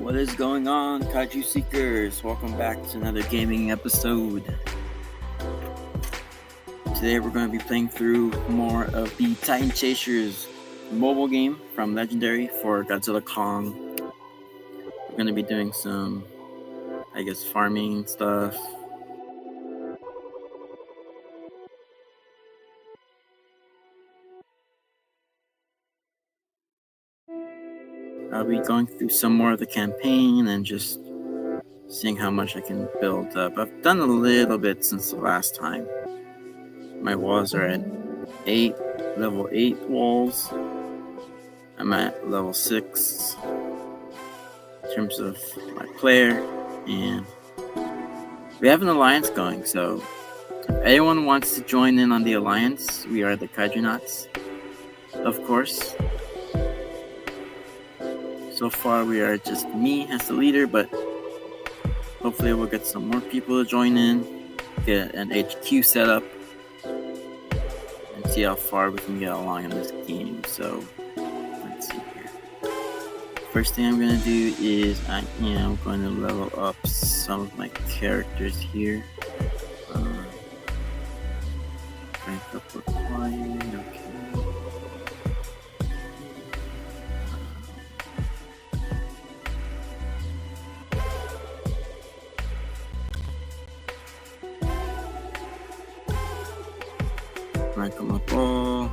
What is going on, Kaiju Seekers? Welcome back to another gaming episode. Today we're going to be playing through more of the Titan Chasers mobile game from Legendary for Godzilla Kong. We're going to be doing some, farming stuff. I'll be going through some more of the campaign and just seeing how much I can build up. I've done a little bit since the last time. My walls are at level 8 walls. I'm at level 6 in terms of my player, and we have an alliance going, so if anyone wants to join in on the alliance, we are the Kaijunauts, of course. So far we are just me as the leader, but hopefully we'll get some more people to join in, get an HQ set up, and see how far we can get along in this game. So let's see here. First thing I'm going to do is I am going to level up some of my characters here. Rank up required, okay. Rank them up all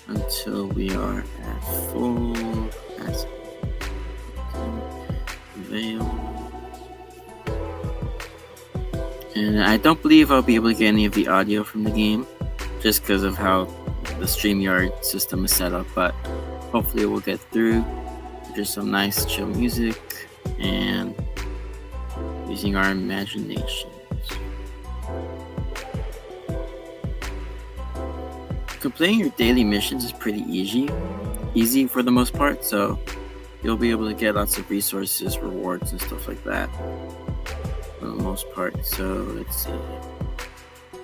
until we are at full capacity. Veil. And I don't believe I'll be able to get any of the audio from the game just because of how the StreamYard system is set up, but hopefully we'll get through. Just some nice chill music and using our imagination. Completing your daily missions is pretty easy for the most part, so you'll be able to get lots of resources, rewards, and stuff like that for the most part. So let's see.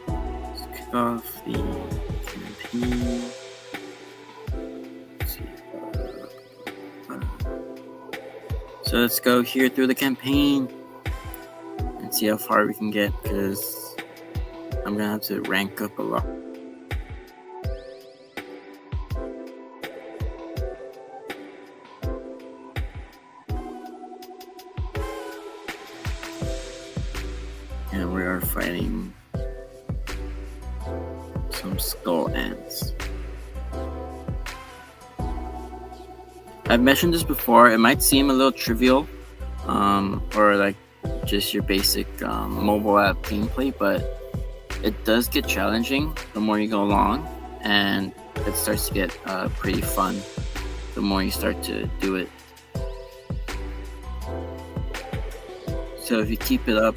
Let's kick off the campaign. Let's see. So let's go here through the campaign and see how far we can get, because I'm gonna have to rank up a lot. And we are fighting some skull ants. I've mentioned this before. It might seem a little trivial, or like just your basic mobile app gameplay, but it does get challenging the more you go along, and it starts to get pretty fun the more you start to do it. So if you keep it up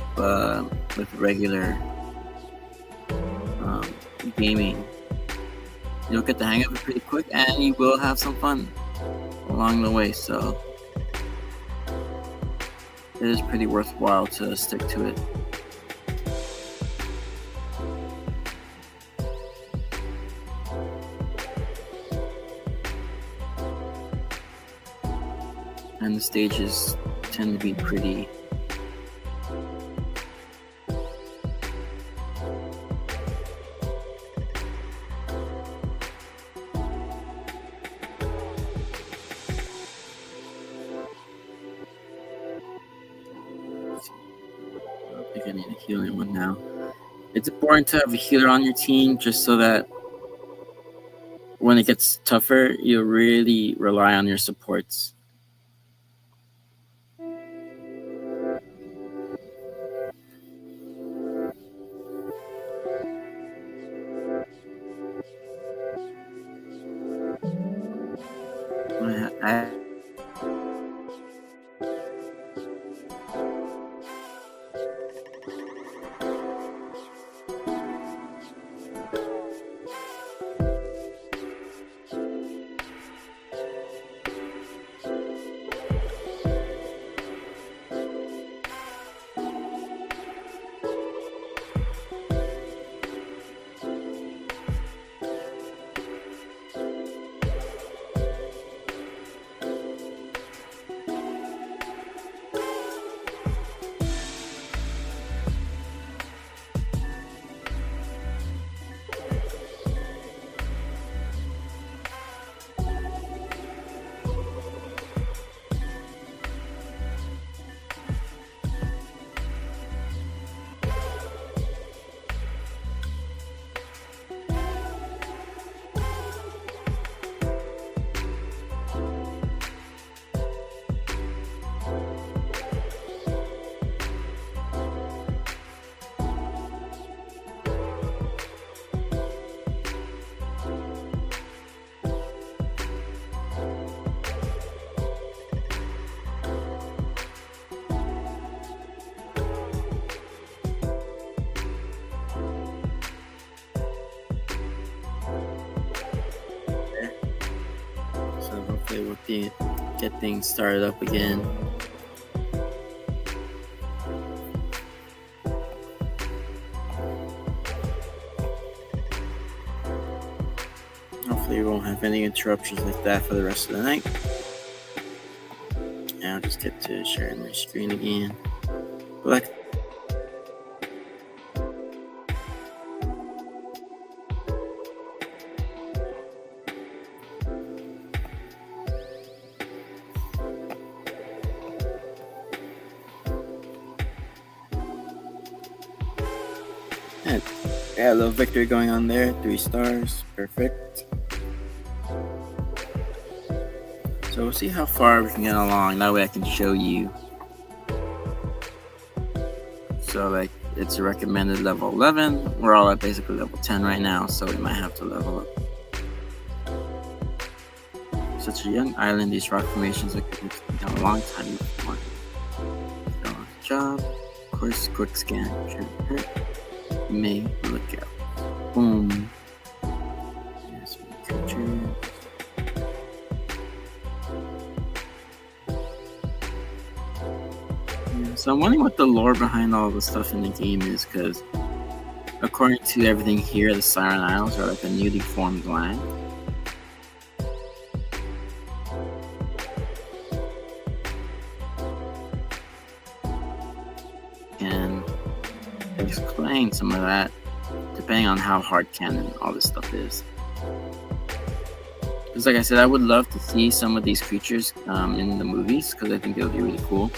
with regular gaming, you'll get the hang of it pretty quick, and you will have some fun along the way. So it is pretty worthwhile to stick to it. And the stages tend to be pretty I think I need a healing one now. It's important to have a healer on your team just so that when it gets tougher, you really rely on your supports. I hopefully we'll get things started up again. Hopefully we won't have any interruptions like that for the rest of the night. And I'll just get to sharing my screen again. But yeah, a little victory going on there. 3 stars. Perfect. So we'll see how far we can get along. That way I can show you. So like it's a recommended level 11. We're all at basically level 10 right now, so we might have to level up. Such a young island, these rock formations are going to take a long time before. So, job. Of course, quick scan. Hurt. May look out. Boom. There's some creatures. Yeah, so I'm wondering what the lore behind all the stuff in the game is, because according to everything here, the Siren Isles are like a newly formed land. And explain some of that depending on how hard canon all this stuff is. Because like I said, I would love to see some of these creatures in the movies, because I think they would be really cool.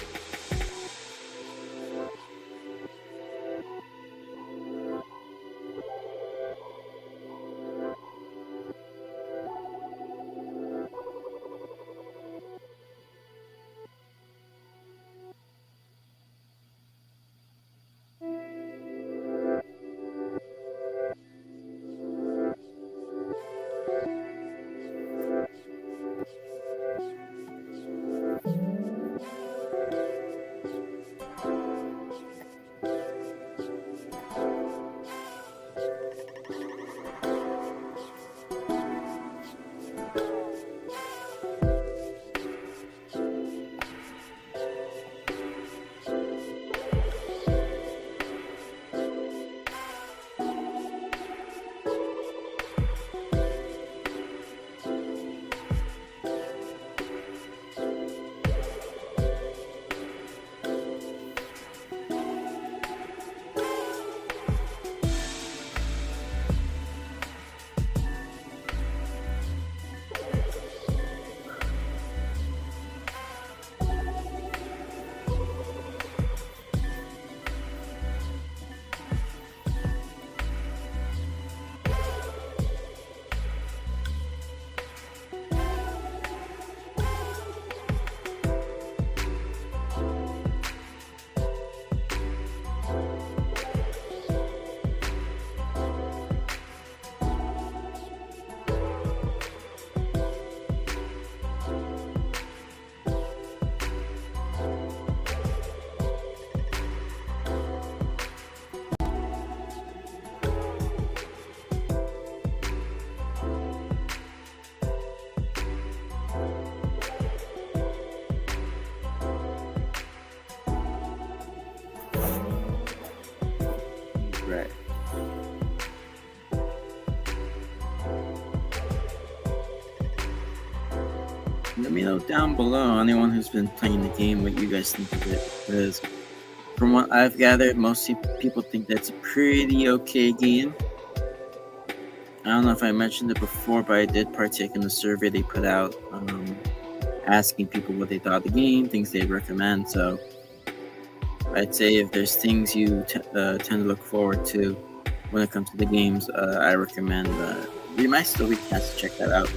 Right. Let me know down below, anyone who's been playing the game, what you guys think of it. Because from what I've gathered, most people think that's a pretty okay game. I don't know if I mentioned it before, but I did partake in the survey they put out, asking people what they thought of the game, things they'd recommend. So I'd say if there's things you tend to look forward to when it comes to the games, I recommend you might still be chance to check that out.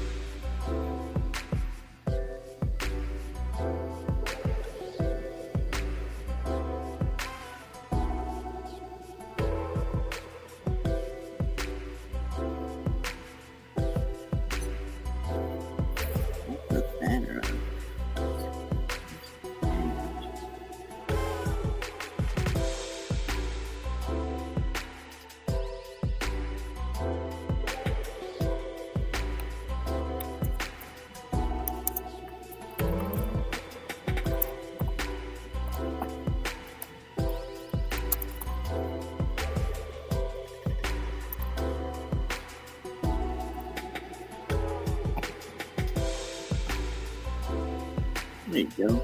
There you go.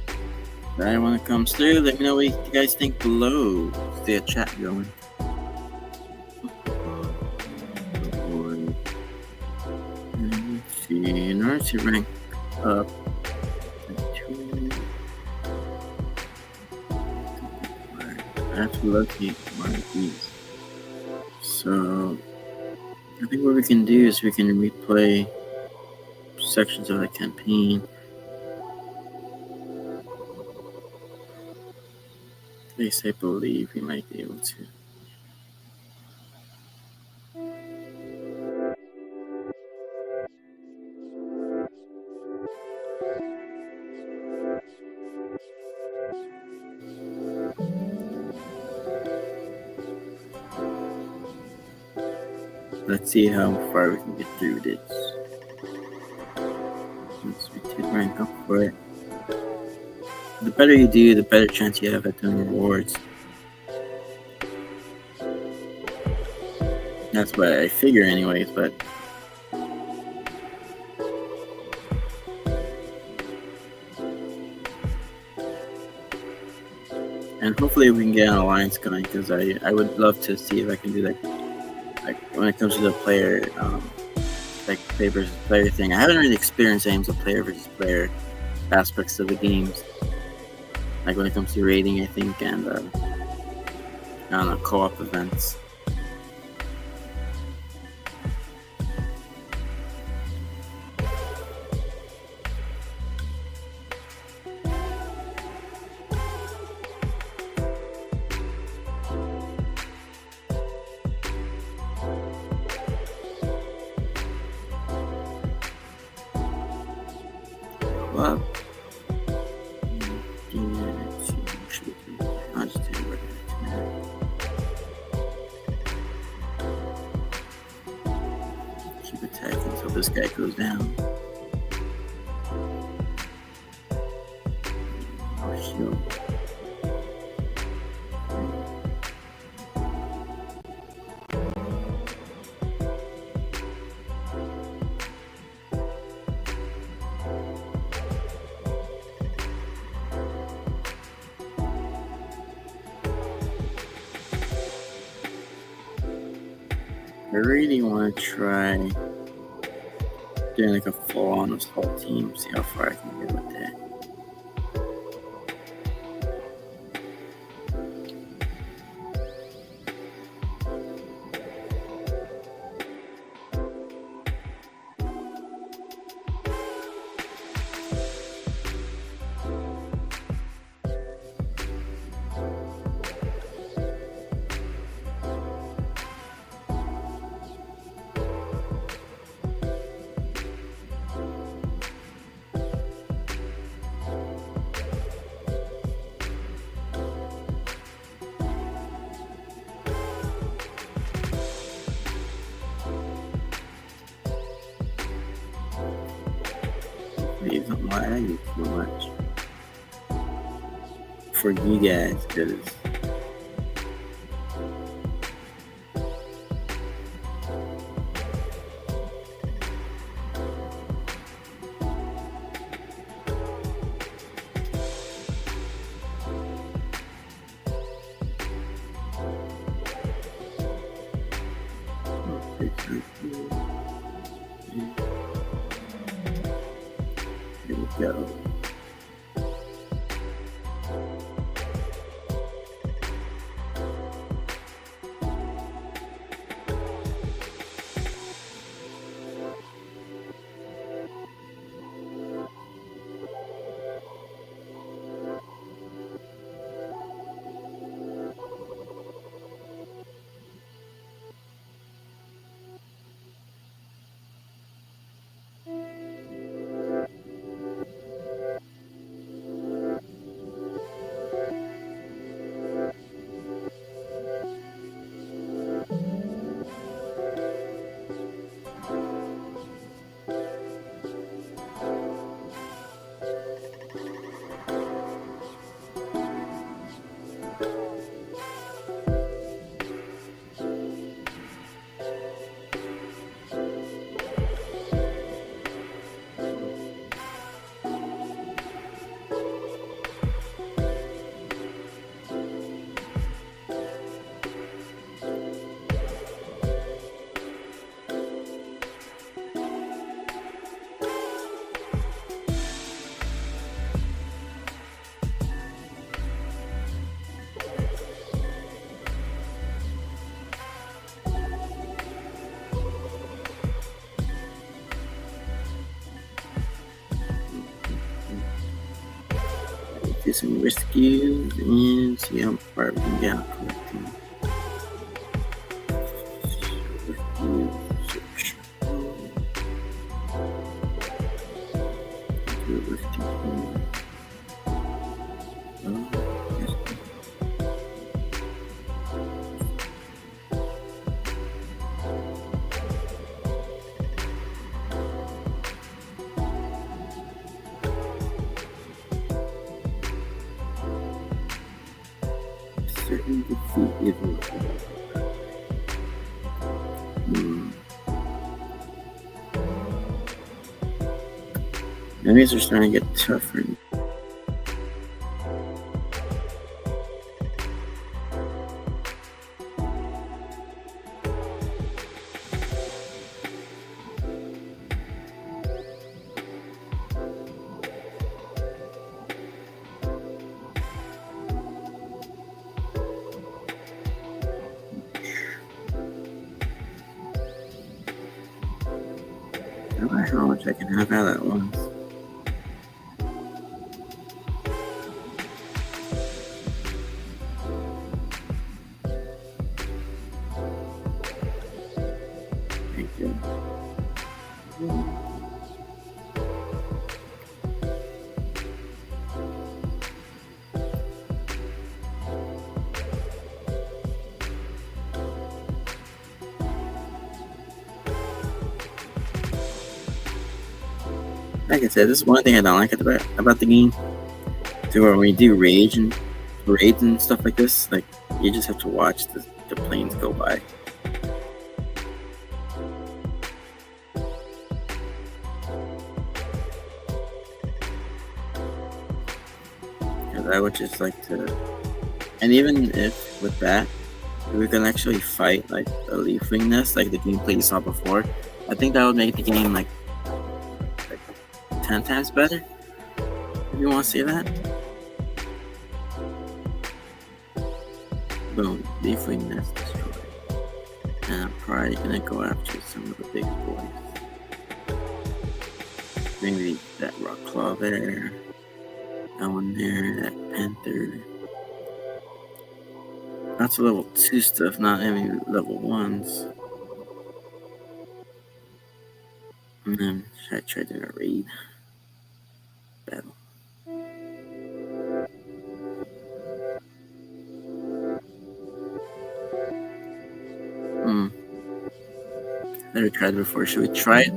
If anyone that comes through, let me know what you guys think below. Stay a chat going. Let's see, Naruto rank up. That's lucky one of these. So I think what we can do is we can replay sections of the campaign. At least I believe we might be able to. Let's see how far we can get through this. Once we did rank up for it. The better you do, the better chance you have at doing rewards. That's what I figure anyways, but and hopefully we can get an alliance going, because I would love to see if I can do like when it comes to the player like player versus player thing. I haven't really experienced games of player versus player aspects of the games. Like when it comes to raiding, I think, and I don't know, co-op events. Well, keep attacking until this guy goes down. Oh, shield. I really want to try doing like a full-on assault team, see how far I can get with that. Please don't lag you too much. For you guys, because here we go. do some rescues and see how far we can get out collecting. Search. Do a rescue here. Yes. Certain defeat evil. Enemies are starting to get tougher. I don't know how much I can have out at once. Thank you. Like I said, this is one thing I don't like about the game. So when you do raids and stuff like this, like you just have to watch the planes go by. Because I would just like to, and even if with that, we can actually fight like a leaf wing nest, like the gameplay you saw before, I think that would make the game like 10 times better. If you want to see that. Boom, leaf wing nest destroyed. And I'm probably gonna go after some of the big boys. Maybe that rock claw there. That one there, that panther. That's level 2 stuff, not any level 1s. And then should I try doing a raid battle? Never tried it before. Should we try it?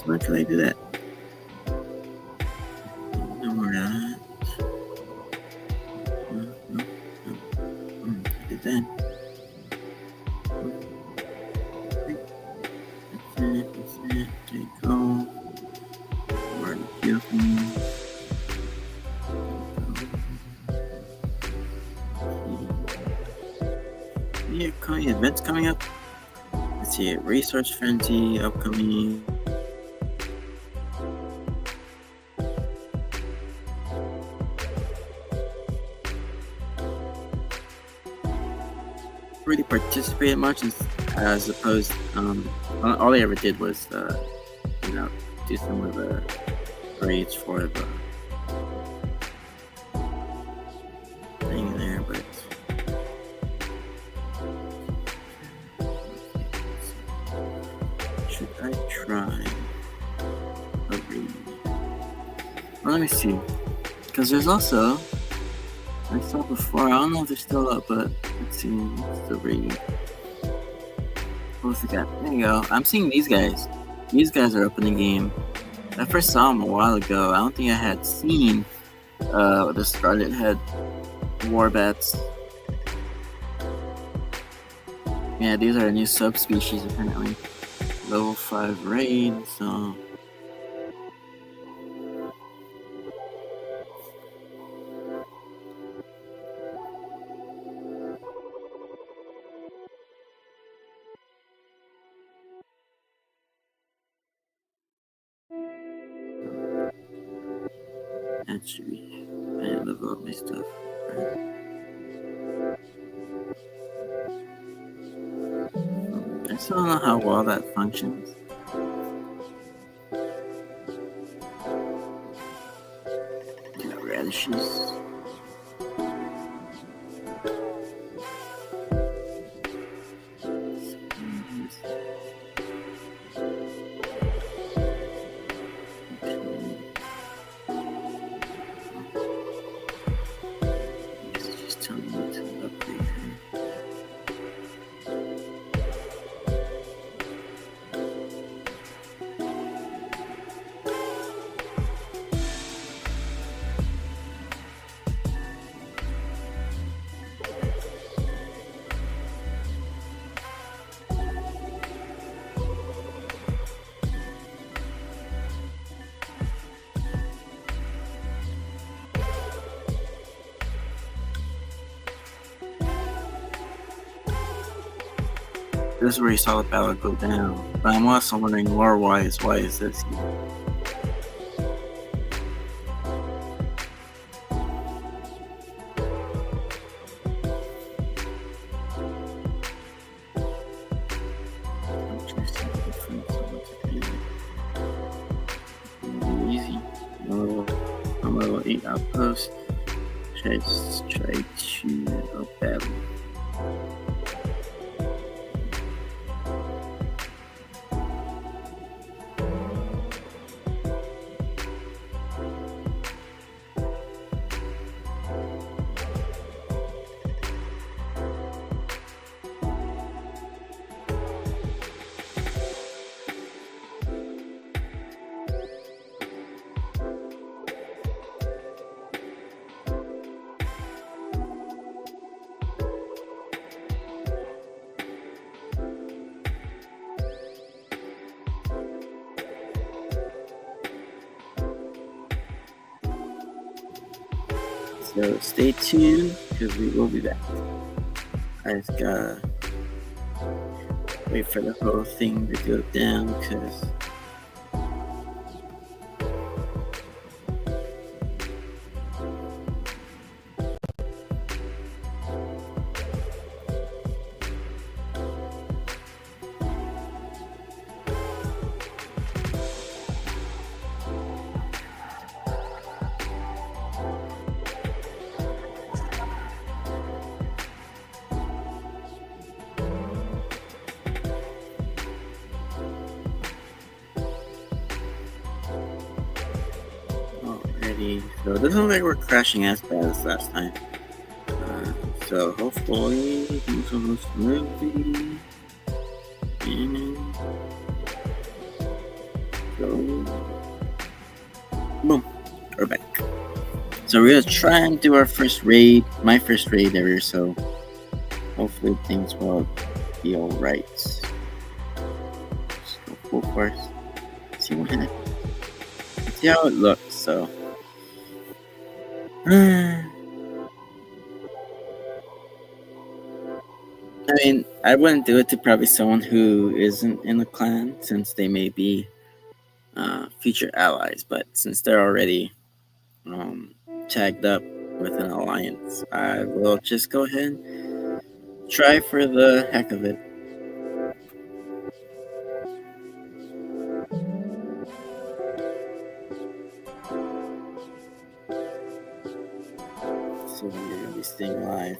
Why can I do that? No more that. No. I did that. That's it. upcoming events coming up. Let's see, Resource Frenzy upcoming. Really participated much as opposed. All I ever did was, do some of the raids for the thing there, but. Should I try a raid? Well, let me see. Because there's also, I saw before, I don't know if they're still up, but let's see, what's the raid? What's the guy? There you go. I'm seeing these guys. These guys are up in the game. I first saw them a while ago. I don't think I had seen the Scarlet Head Warbats. Yeah, these are a new subspecies apparently. Level 5 raid, so. That should be. I didn't level up my stuff. I still don't know how well that functions. Radishes. Just tell me what to update here. This is where you saw the battle go down. But I'm also wondering lore-wise, why is this here? Easy. I'm level 8 outpost. Should I just try to battle? So stay tuned because we will be back. I just gotta wait for the whole thing to go down because so it doesn't look like we're crashing as bad as last time. So hopefully things will go smoothly. And so boom, we're back. So we're gonna try and do our first raid, my first raid ever. So hopefully things will be all right. Just go full force. See what happens. See how it looks. So. I mean, I wouldn't do it to probably someone who isn't in the clan, since they may be future allies. But since they're already tagged up with an alliance, I will just go ahead and try for the heck of it. So we're gonna be staying alive.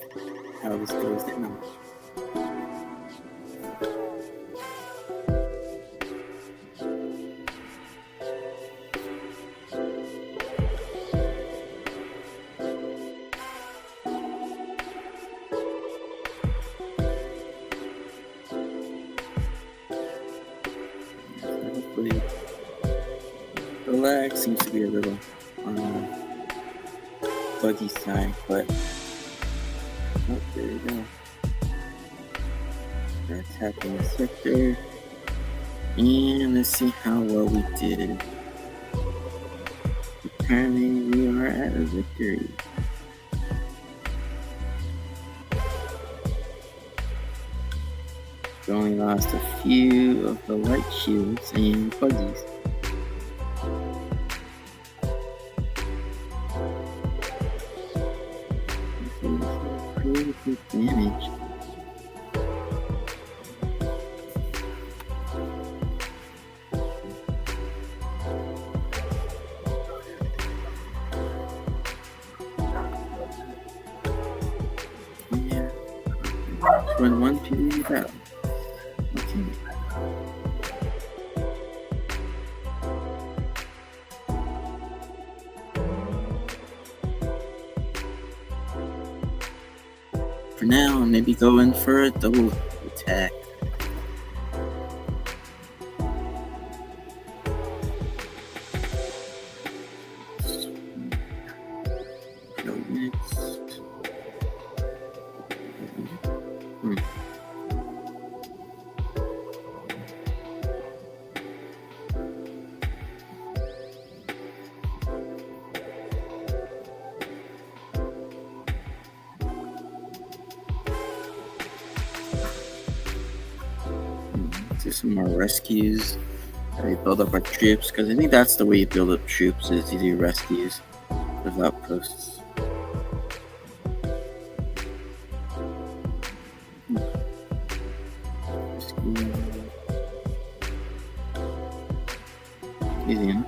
How this goes down. Hopefully, the lag seems to be a little on the buggy side, but oh, there we go. We're attacking the sector, and let's see how well we did. Apparently, we are at a victory. We only lost a few of the light shields and buggies. Pretty good damage. Yeah. 1 PvP battle. Okay. For now, maybe go in for a double attack. Go next. Do some more rescues. We build up our troops, because I think that's the way you build up troops, is you do rescues with outposts. Rescue. Easy enough.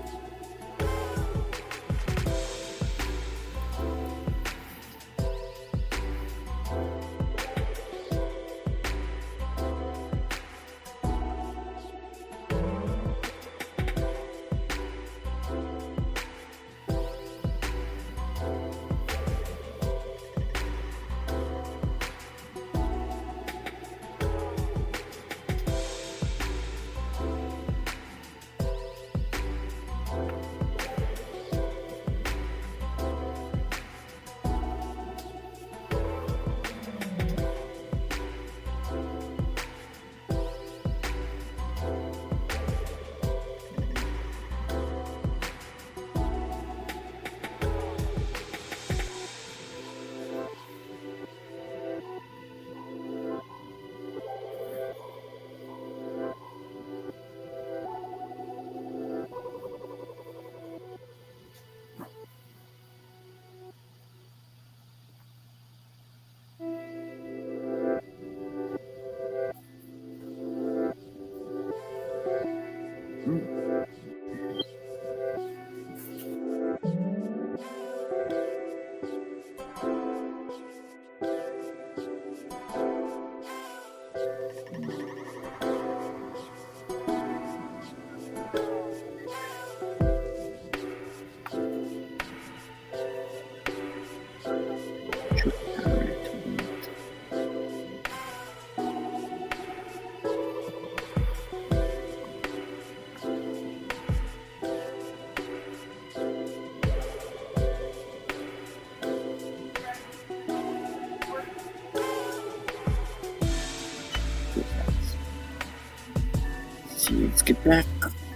Let's get back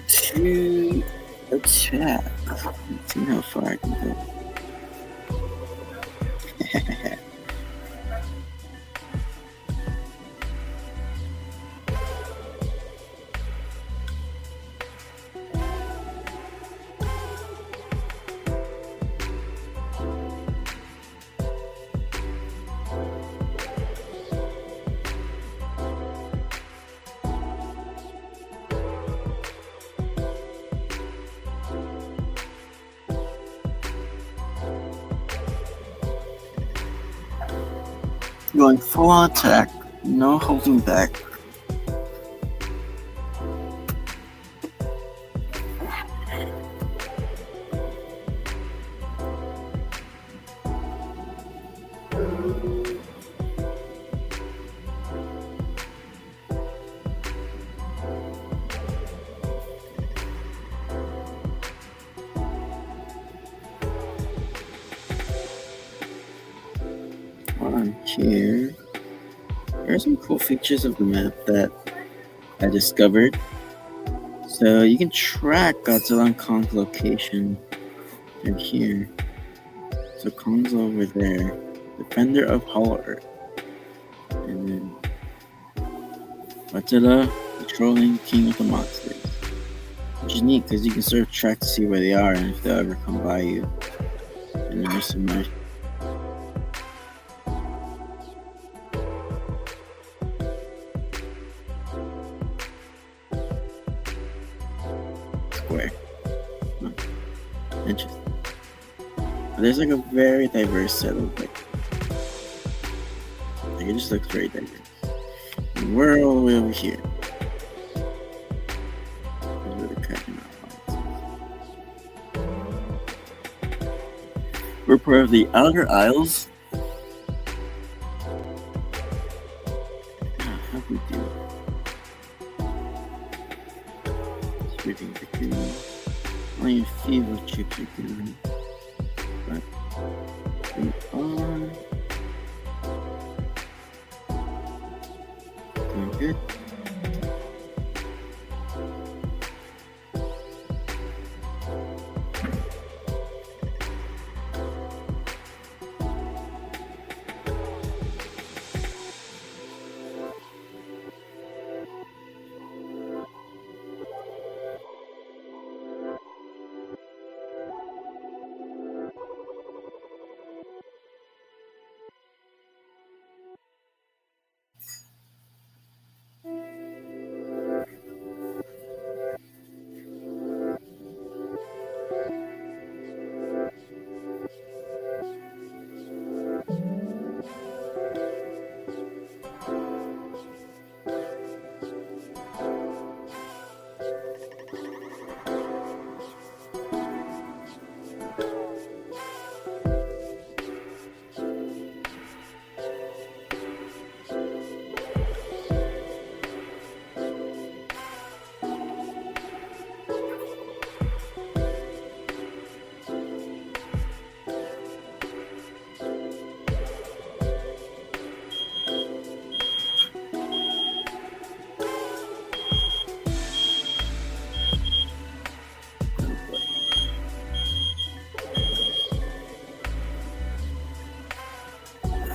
to attack. Let's see how far I can go. Going full on attack, no holding back. On here, there are some cool features of the map that I discovered. So you can track Godzilla and Kong's location. They're here. So Kong's over there, defender of Hollow Earth. And then Godzilla patrolling King of the Monsters. Which is neat because you can sort of track to see where they are and if they'll ever come by you. And then there's some nice square. Huh. Interesting. But there's like a very diverse set of like it just looks very diverse. And we're all the way over here. That's where the Kaijunaut is. We're part of the Outer Isles. How do we do it? Sweeping victory. Only a few of troops are doing. But we are doing good.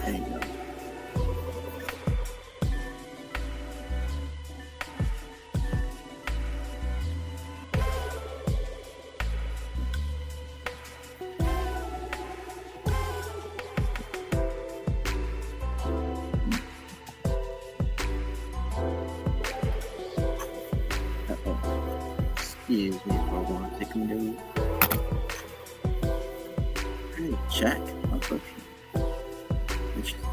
There you go. Excuse me for 1 second, dude. Hey, check. I'll go here. Interesting.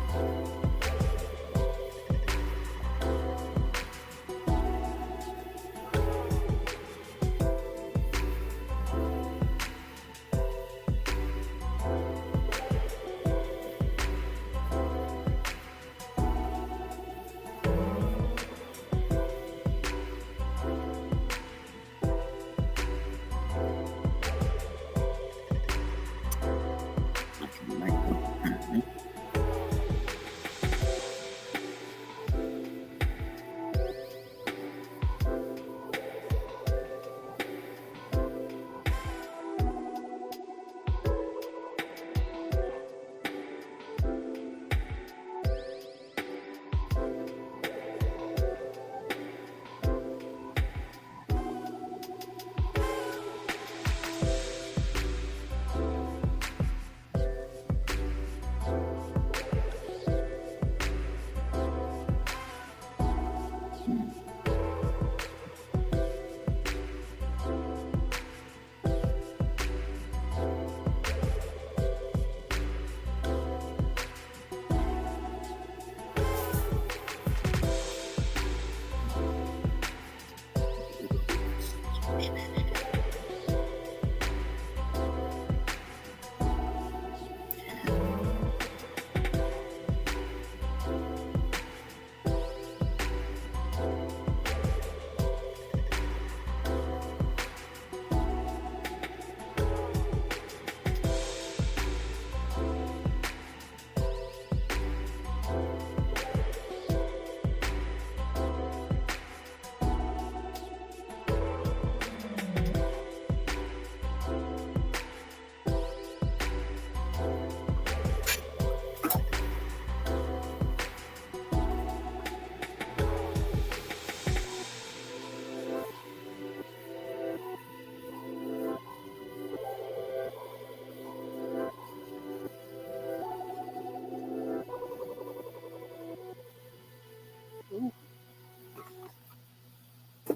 I can make them.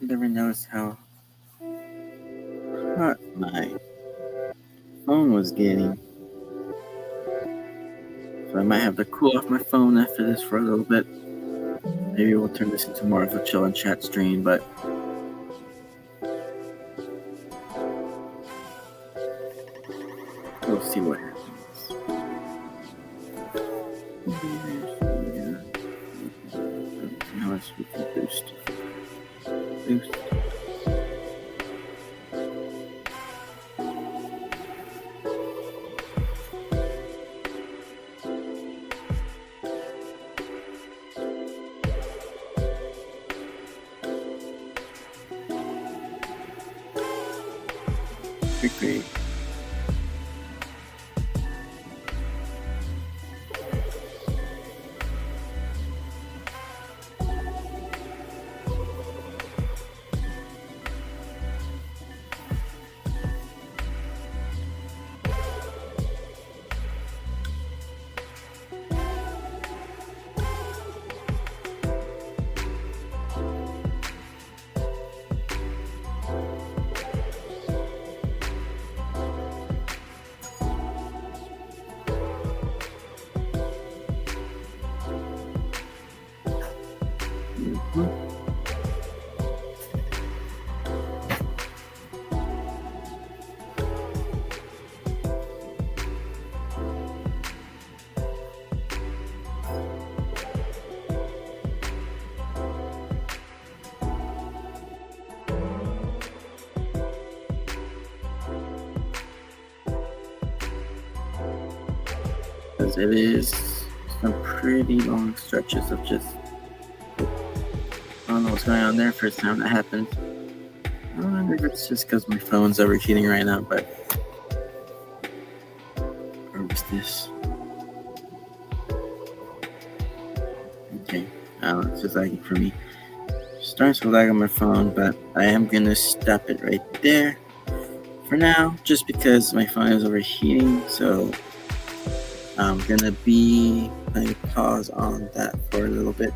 I've never noticed how hot my phone was getting. So I might have to cool off my phone after this for a little bit. Maybe we'll turn this into more of a chill and chat stream, but we'll see what happens. How much we can boost. Great. Because it is some pretty long stretches of just, I don't know what's going on there. First time that happened. I wonder if it's just because my phone's overheating right now, but or was this? Okay, it's just lagging for me. Starting to lag on my phone, but I am gonna stop it right there for now, just because my phone is overheating. So I'm gonna be putting a pause on that for a little bit.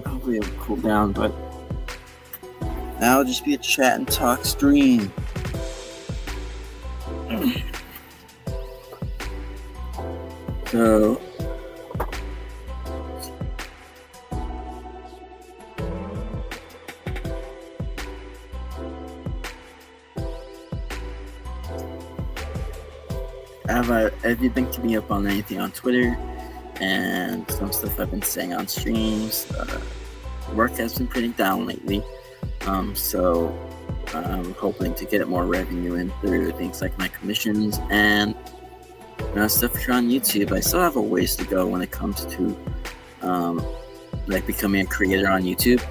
Hopefully it'll cool down, but that'll just be a chat and talk stream. So have you been keeping me up on anything on Twitter and some stuff I've been saying on streams? Work has been pretty down lately, so I'm hoping to get more revenue in through things like my commissions and stuff here on YouTube. I still have a ways to go when it comes to like becoming a creator on YouTube,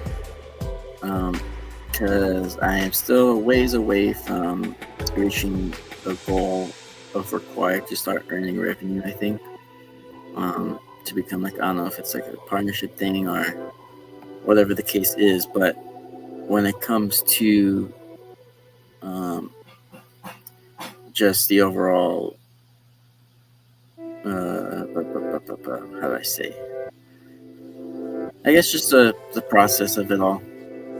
because I am still a ways away from reaching the goal of required to start earning revenue. I think to become like, I don't know if it's like a partnership thing or whatever the case is, but when it comes to just the overall how do I say, I guess just the process of it all,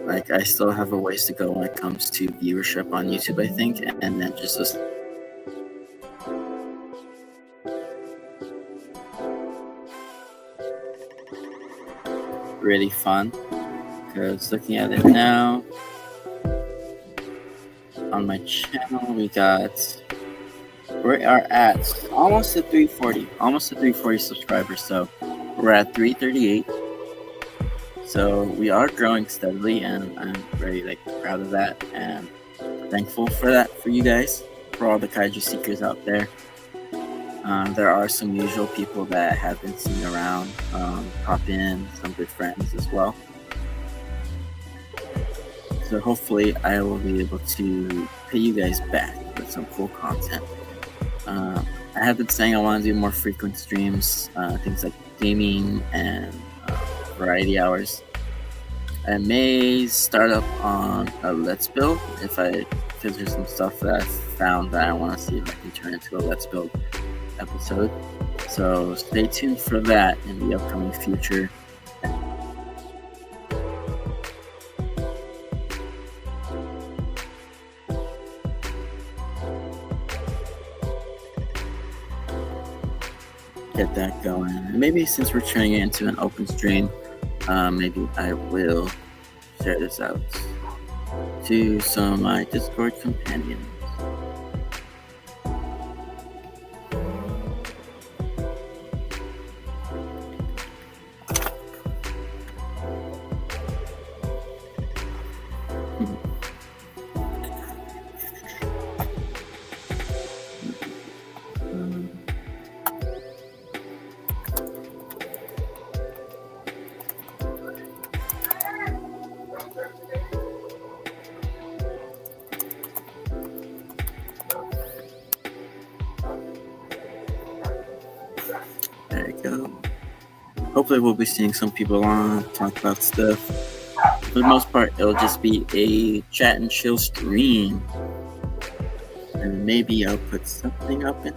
like I still have a ways to go when it comes to viewership on YouTube, I think, and then just this really fun, because looking at it now on my channel, we are at almost at 340 subscribers. So we're at 338. So we are growing steadily, and I'm very proud of that and thankful for that, for you guys, for all the kaiju seekers out there. There are some usual people that have been seen around, pop in, some good friends as well. So hopefully I will be able to pay you guys back with some cool content. I have been saying I want to do more frequent streams, things like gaming and variety hours. I may start up on a Let's Build if there's some stuff that I found that I want to see if I can turn into a Let's Build episode. So stay tuned for that in the upcoming future. Get that going. And maybe since we're turning it into an open stream, maybe I will share this out to some of my Discord companions. Hopefully we'll be seeing some people on, talk about stuff. For the most part, it'll just be a chat and chill stream. And maybe I'll put something up in.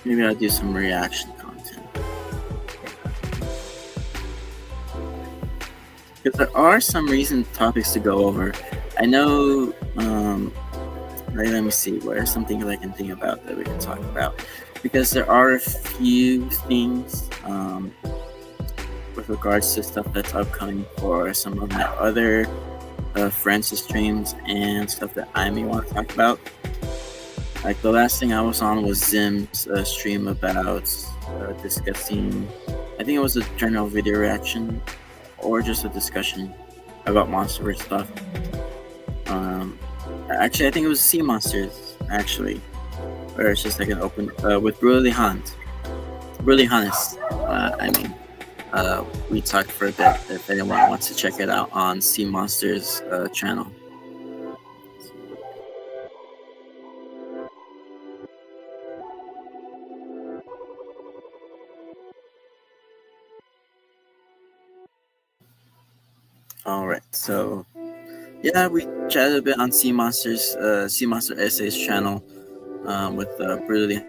Maybe I'll do some reaction content. Because there are some recent topics to go over. I know, let me see, what are some things I can think about that we can talk about? Because there are a few things with regards to stuff that's upcoming for some of my other friends' streams and stuff that I may want to talk about. Like the last thing I was on was Zim's stream about discussing, I think it was a general video reaction or just a discussion about MonsterVerse stuff. Actually, I think it was Sea Monsters, actually. Or it's just like an open, with Brutally Hannes, we talked for a bit if anyone wants to check it out on Sea Monsters channel. Alright, so yeah, we chatted a bit on Sea Monster Essays channel with Brutally.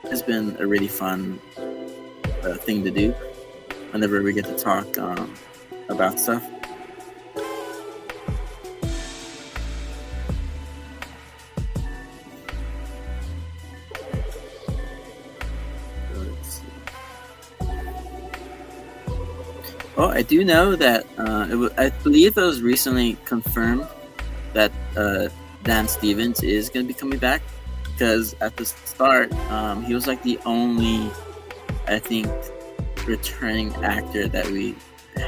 It's been a really fun thing to do whenever we get to talk about stuff. Well, I do know that I believe it was recently confirmed that Dan Stevens is going to be coming back. Because at the start, he was like the only, I think, returning actor that we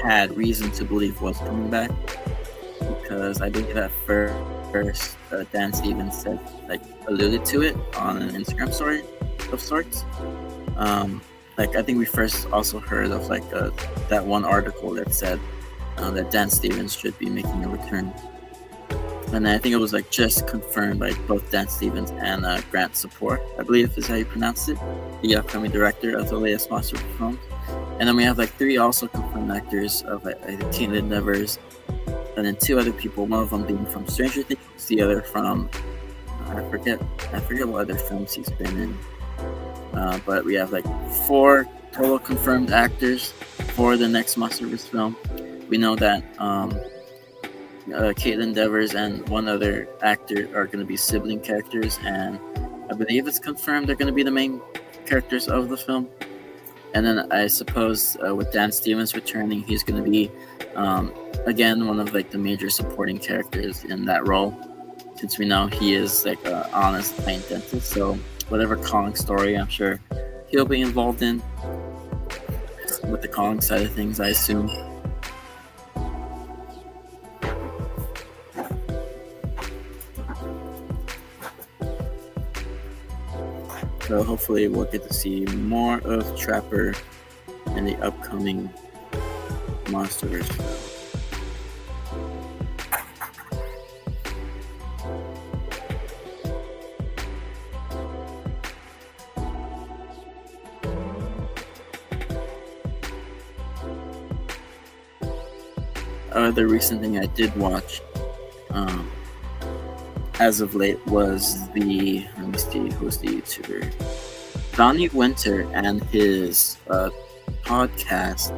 had reason to believe was coming back. Because I believe at first Dan Stevens said, like, alluded to it on an Instagram story of sorts. Like, I think we first also heard of like that one article that said that Dan Stevens should be making a return. And I think it was like just confirmed by both Dan Stevens and Grant Support, I believe is how you pronounce it, the upcoming director of the latest Monster film. And then we have like 3 also confirmed actors of I think Kaitlyn Nevers, and then 2 other people. One of them being from Stranger Things, the other from I forget what other films he's been in. But we have like 4 total confirmed actors for the next MonsterVerse film. We know that Kaitlyn Nevers and one other actor are going to be sibling characters, and I believe it's confirmed they're going to be the main characters of the film. And then I suppose with Dan Stevens returning, he's going to be again one of like the major supporting characters in that role, since we know he is like an honest scientist. So whatever calling story, I'm sure he'll be involved in with the calling side of things, I assume. So hopefully we'll get to see more of Trapper in the upcoming Monsterverse film. The recent thing I did watch as of late was let me see, who's the YouTuber? Donnie Winter and his podcast,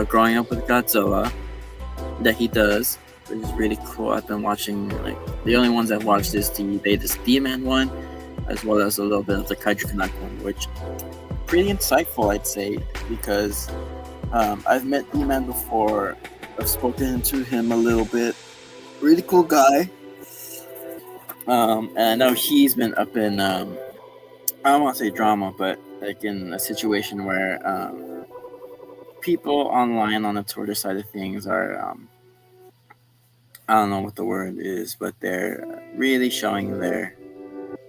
Growing Up with Godzilla, that he does, which is really cool. I've been watching, like, the only ones I've watched is the latest D-Man one, as well as a little bit of the Kaijunaut one, which pretty insightful, I'd say, because I've met D-Man before. I've spoken to him a little bit. Really cool guy. And I know he's been up in, I don't want to say drama, but like in a situation where people online on the Twitter side of things are, I don't know what the word is, but they're really showing their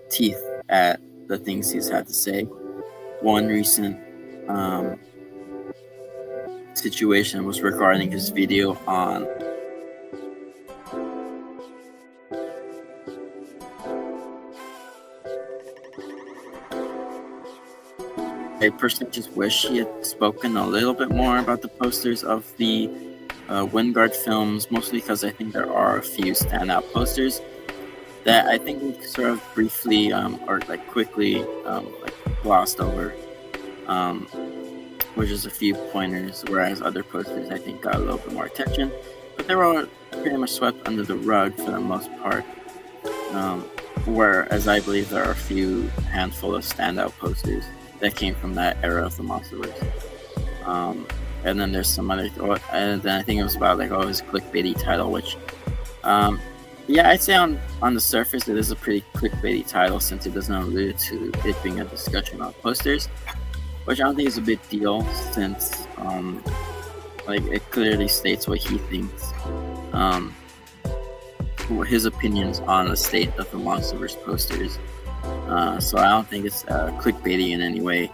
teeth at the things he's had to say. One recent situation was regarding his video on I personally just wish he had spoken a little bit more about the posters of the Wingard films, mostly because I think there are a few standout posters that I think we sort of briefly or like quickly like glossed over, which is a few pointers, whereas other posters I think got a little bit more attention, but they were all pretty much swept under the rug for the most part, whereas I believe there are a few handful of standout posters that came from that era of the Monsterverse. And then there's some other, and then I think it was about like his clickbaity title, which yeah, I'd say on the surface it is a pretty clickbaity title, since it doesn't allude to it being a discussion on posters, which I don't think is a big deal, since like it clearly states what he thinks, his opinions on the state of the Monsterverse posters. So I don't think it's clickbaity in any way.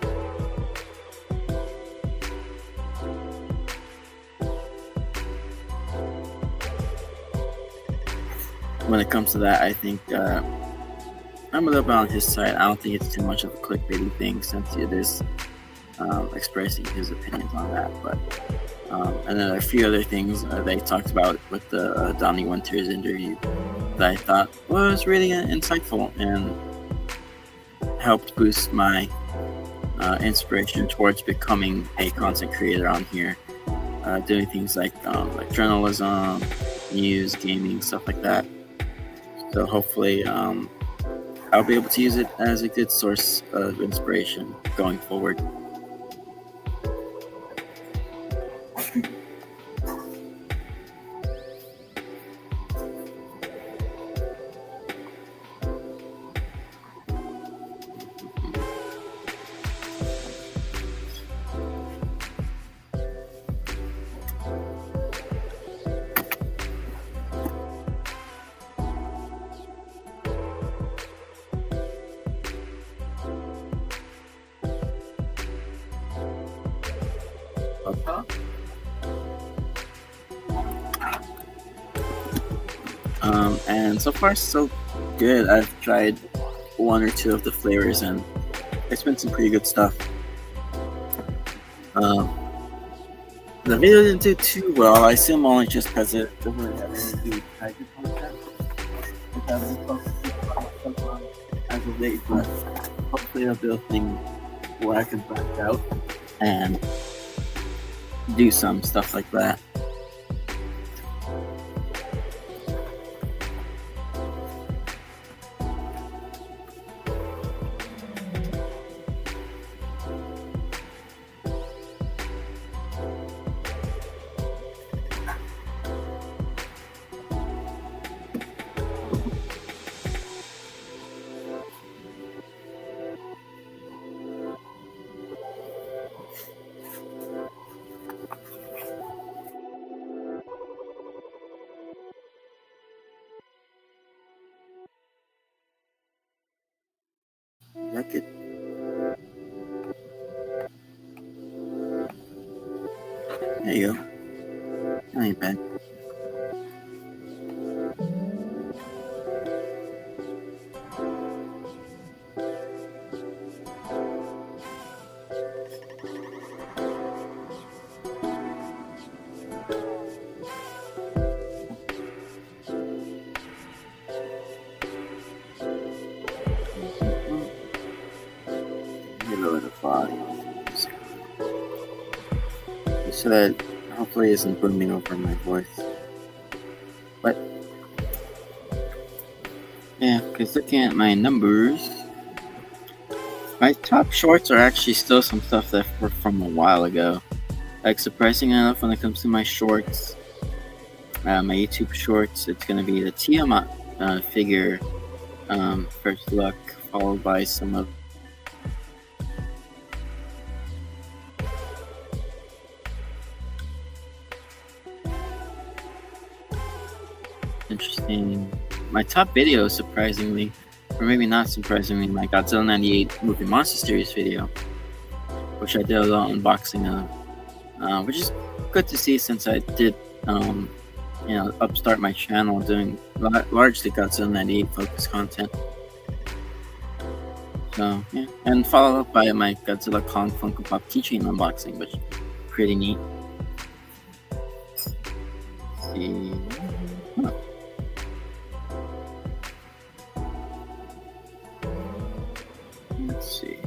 When it comes to that, I think I'm a little bit on his side. I don't think it's too much of a clickbaity thing, since it is expressing his opinions on that. But and then a few other things they talked about with the Donnie Winters interview that I thought was really insightful and helped boost my inspiration towards becoming a content creator on here, doing things like journalism, news, gaming, stuff like that. So hopefully I'll be able to use it as a good source of inspiration going forward. And so far so good. I've tried one or two of the flavors and it's been some pretty good stuff. The video didn't do too well. I assume only just because it doesn't really have anything to do with Kaiju content. It hasn't focused on as of late, but hopefully I'll do a thing where I can branch out and do some stuff like that. bucket. There you go. That ain't bad. Lower the volume so that hopefully isn't booming over my voice. But yeah, because looking at my numbers, my top shorts are actually still some stuff that were from a while ago. Like, surprising enough, when it comes to my shorts, my YouTube shorts, it's gonna be the Tiamat figure first look, followed by some of interesting. My top video, surprisingly, or maybe not surprisingly, my Godzilla 98 movie monster series video, which I did a little unboxing of, which is good to see since I did, upstart my channel doing largely Godzilla 98 focused content. So yeah, and followed up by my Godzilla Kong Funko Pop keychain unboxing, which is pretty neat. Let's see. Huh. Let's see.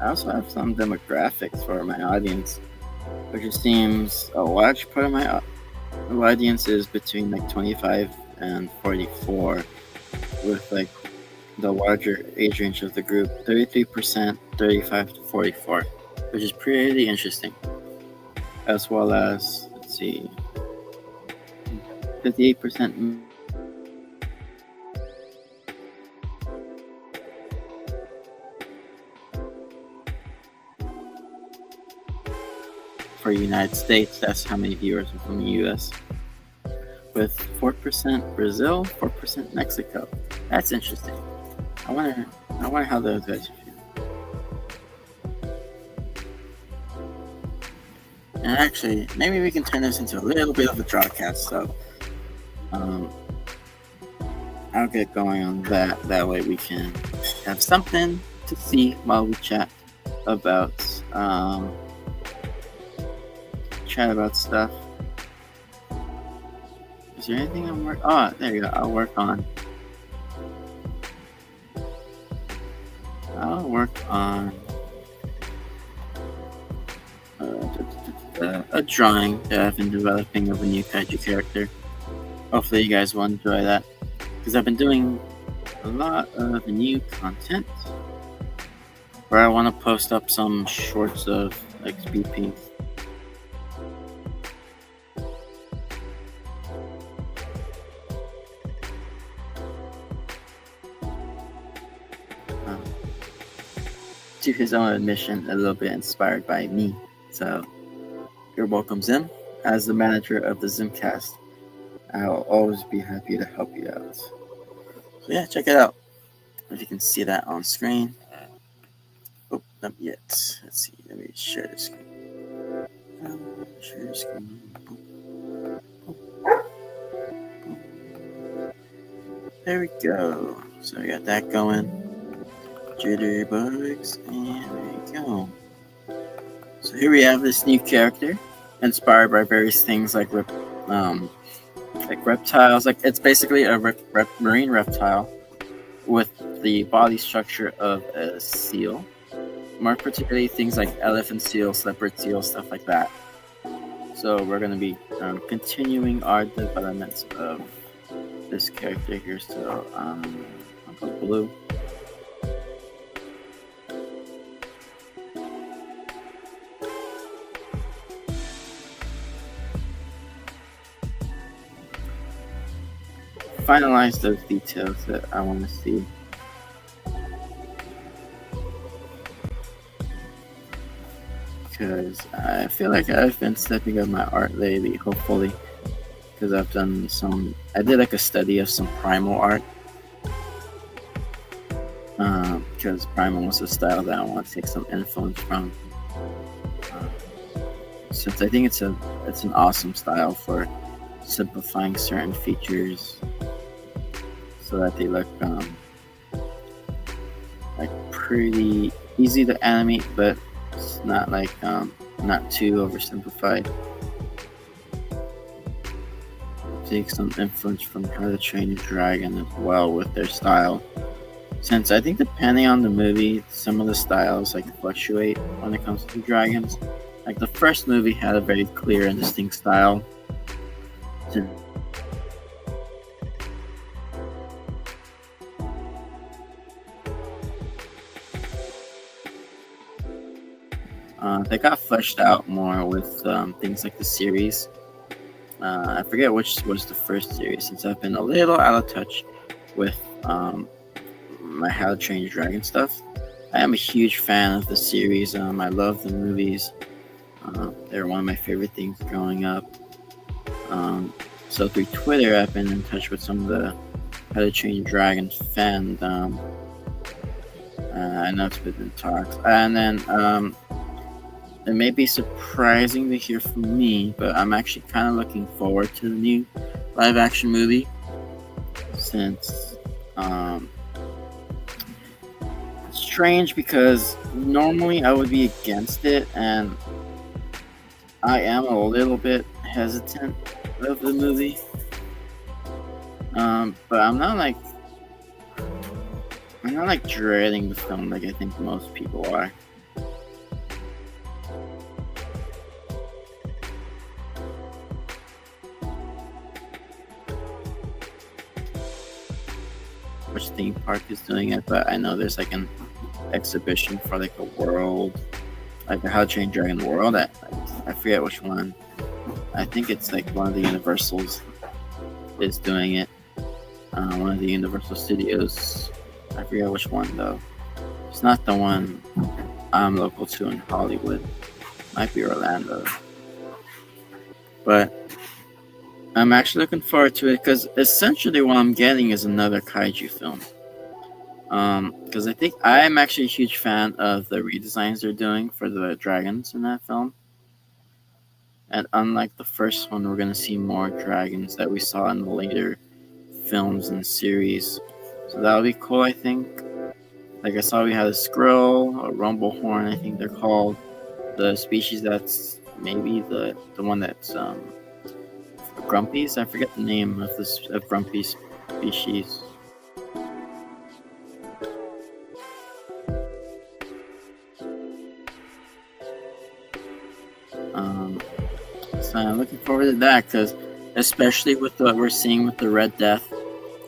I also have some demographics for my audience, which it seems a large part of my audience is between like 25 and 44, with like the larger age range of the group 33%, 35 to 44, which is pretty interesting. As well as, let's see, 58% for United States. That's how many viewers are from the US. With 4% Brazil, 4% Mexico. That's interesting. I wonder how those guys feel. And actually, maybe we can turn this into a little bit of a drawcast. So, I'll get going on that. That way, we can have something to see while we chat about stuff. Is there anything I'm working? Oh, there you go. I'll work on a drawing that I've been developing of a new kaiju character. Hopefully you guys will enjoy that, because I've been doing a lot of new content where I want to post up some shorts of like speed paints. To his own admission, a little bit inspired by me. So you're welcome, Zim. As the manager of the Zimcast, I'll always be happy to help you out. So yeah, check it out. If you can see that on screen. Oh, not yet. Let's see. Let me share the screen. Share the screen. There we go. So we got that going. Jitterbugs, and there you go. So here we have this new character, inspired by various things like reptiles. Like, it's basically a marine reptile with the body structure of a seal. More particularly, things like elephant seals, leopard seals, stuff like that. So we're going to be continuing our developments of this character here. So I'll go blue. Finalize those details that I want to see. Because I feel like I've been stepping up my art lately, hopefully. Because I've done I did like a study of some primal art. because Primal was a style that I want to take some influence from. Uh, since I think it's an awesome style for simplifying certain features so that they look like pretty easy to animate, but it's not like not too oversimplified. Take some influence from How to Train Your Dragon as well with their style. Since I think depending on the movie, some of the styles like fluctuate when it comes to dragons. Like the first movie had a very clear and distinct style. They got fleshed out more with things like the series. I forget which was the first series, since I've been a little out of touch with my How to Train Your Dragon stuff. I am a huge fan of the series. I love the movies. They're one of my favorite things growing up. So through Twitter, I've been in touch with some of the How to Train Your Dragon fandom. I know it's been in talks. And then it may be surprising to hear from me, but I'm actually kind of looking forward to the new live action movie, since it's strange because normally I would be against it, and I am a little bit hesitant of the movie, but I'm not like dreading the film like I think most people are. Which theme park is doing it, but I know there's like an exhibition for like a world, like a How to Train Dragon World. I forget which one. I think it's like one of the Universals is doing it. One of the Universal Studios. I forget which one though. It's not the one I'm local to in Hollywood. Might be Orlando. But I'm actually looking forward to it because essentially what I'm getting is another kaiju film. Because I think I'm actually a huge fan of the redesigns they're doing for the dragons in that film. And unlike the first one, we're going to see more dragons that we saw in the later films and series. So that'll be cool, I think. Like I saw we had a squirrel, a rumblehorn, I think they're called. The species that's maybe the one that's Grumpies? I forget the name of this of Grumpy species. So I'm looking forward to that, because especially with what we're seeing with the Red Death,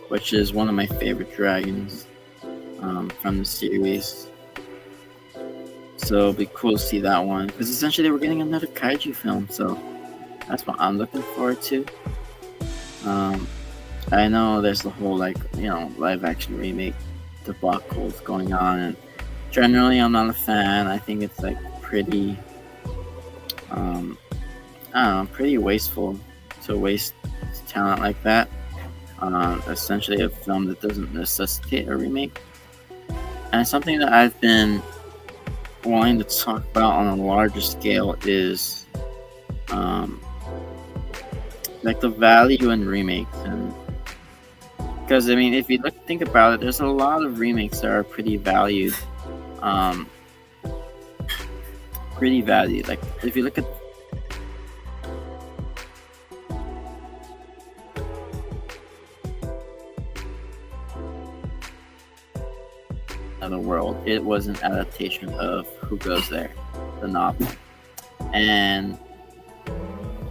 which is one of my favorite dragons from the series. So it'll be cool to see that one, because essentially we're getting another kaiju film, so that's what I'm looking forward to. I know there's the whole live action remake debacle going on, and generally I'm not a fan. I think it's like pretty pretty wasteful to waste talent like that on essentially a film that doesn't necessitate a remake. And something that I've been wanting to talk about on a larger scale is like the value in remakes. And because I mean, if you think about it, there's a lot of remakes that are pretty valued. Like if you look at the world, it was an adaptation of Who Goes There, the novel. And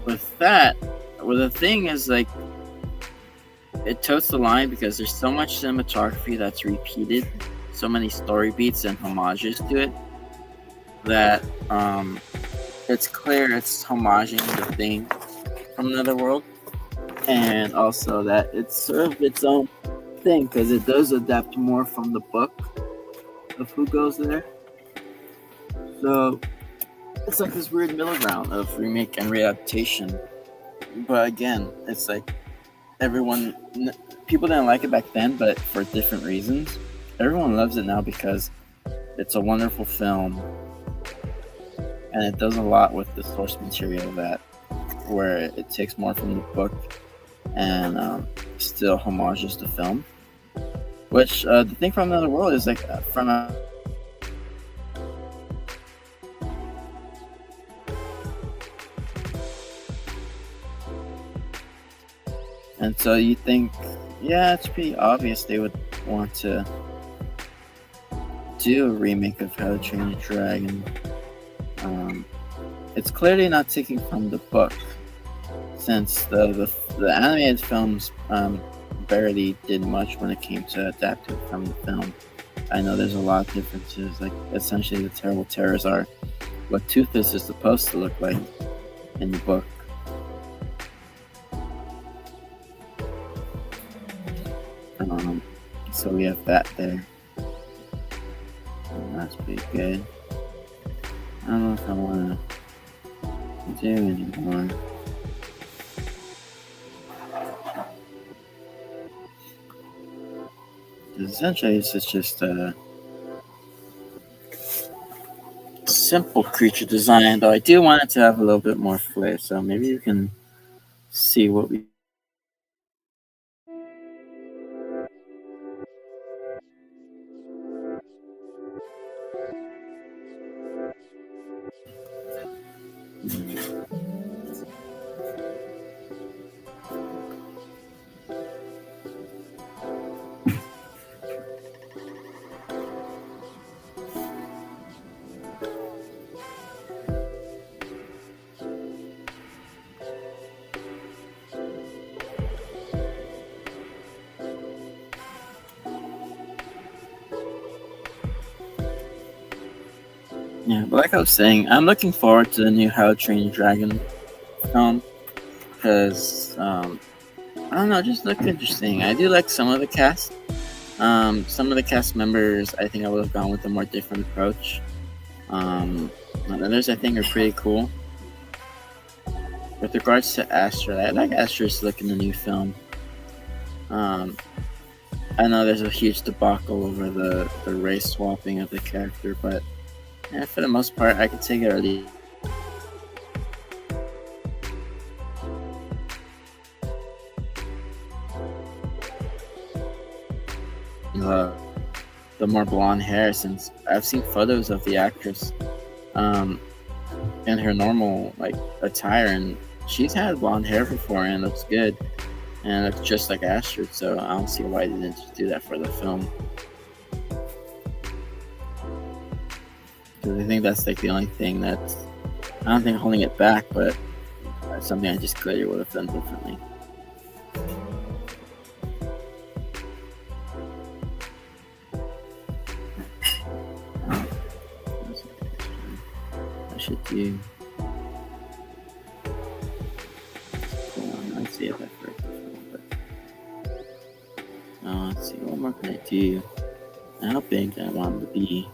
with that, well, the thing is, like, it totes the line because there's so much cinematography that's repeated, so many story beats and homages to it, that it's clear it's homaging the thing from another world, and also that it's sort of its own thing because it does adapt more from the book of Who Goes There. So it's like this weird middle ground of remake and readaptation. But again, it's like people didn't like it back then, but for different reasons. everyone loves it now because it's a wonderful film, and it does a lot with the source material where it takes more from the book and still homages the film. Which the thing from Another World is like from a and so you think, yeah, it's pretty obvious they would want to do a remake of How to Train Your Dragon. It's clearly not taking from the book, since the animated films barely did much when it came to adapting from the film. I know there's a lot of differences. Like essentially, the Terrible Terrors are what Toothless is supposed to look like in the book. So we have that there. And that's pretty good. I don't know if I want to do anymore. Essentially, it's just a simple creature design, though I do want it to have a little bit more flair. So maybe you can see what we. Yeah, but like I was saying, I'm looking forward to the new How to Train Your Dragon film because I don't know, it just looked interesting. I do like some of the cast. Some of the cast members, I think I would have gone with a more different approach. Others, I think, are pretty cool. With regards to Astra, I like Astra's look in the new film. I know there's a huge debacle over the race swapping of the character, but yeah, for the most part, I could take it or leave. The more blonde hair, since I've seen photos of the actress in her normal attire, and she's had blonde hair before and it looks good and it looks just like Astrid, so I don't see why they didn't just do that for the film, because I think that's the only thing that's, I don't think holding it back, but that's something I just clearly would have done differently. Should do. Let's see if I forget this one, but let's see, what more can I do? And how big do I want them to be?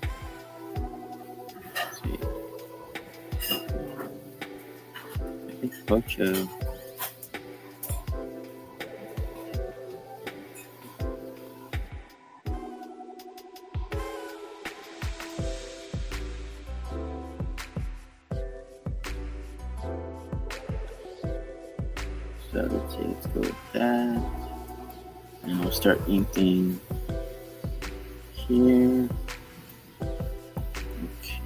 Let's see. I think Pocho. So let's go with that, and we'll start inking here. Okay.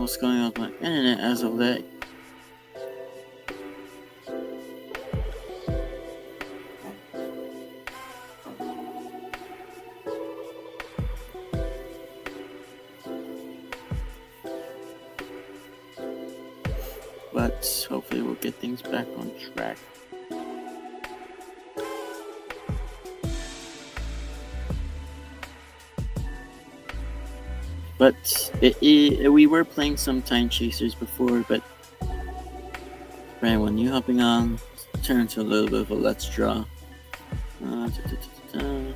what's going on with my internet as of late. But hopefully we'll get things back on track. But we were playing some Time Chasers before, but for anyone new hopping on, turn to a little bit of a Let's Draw. Hopefully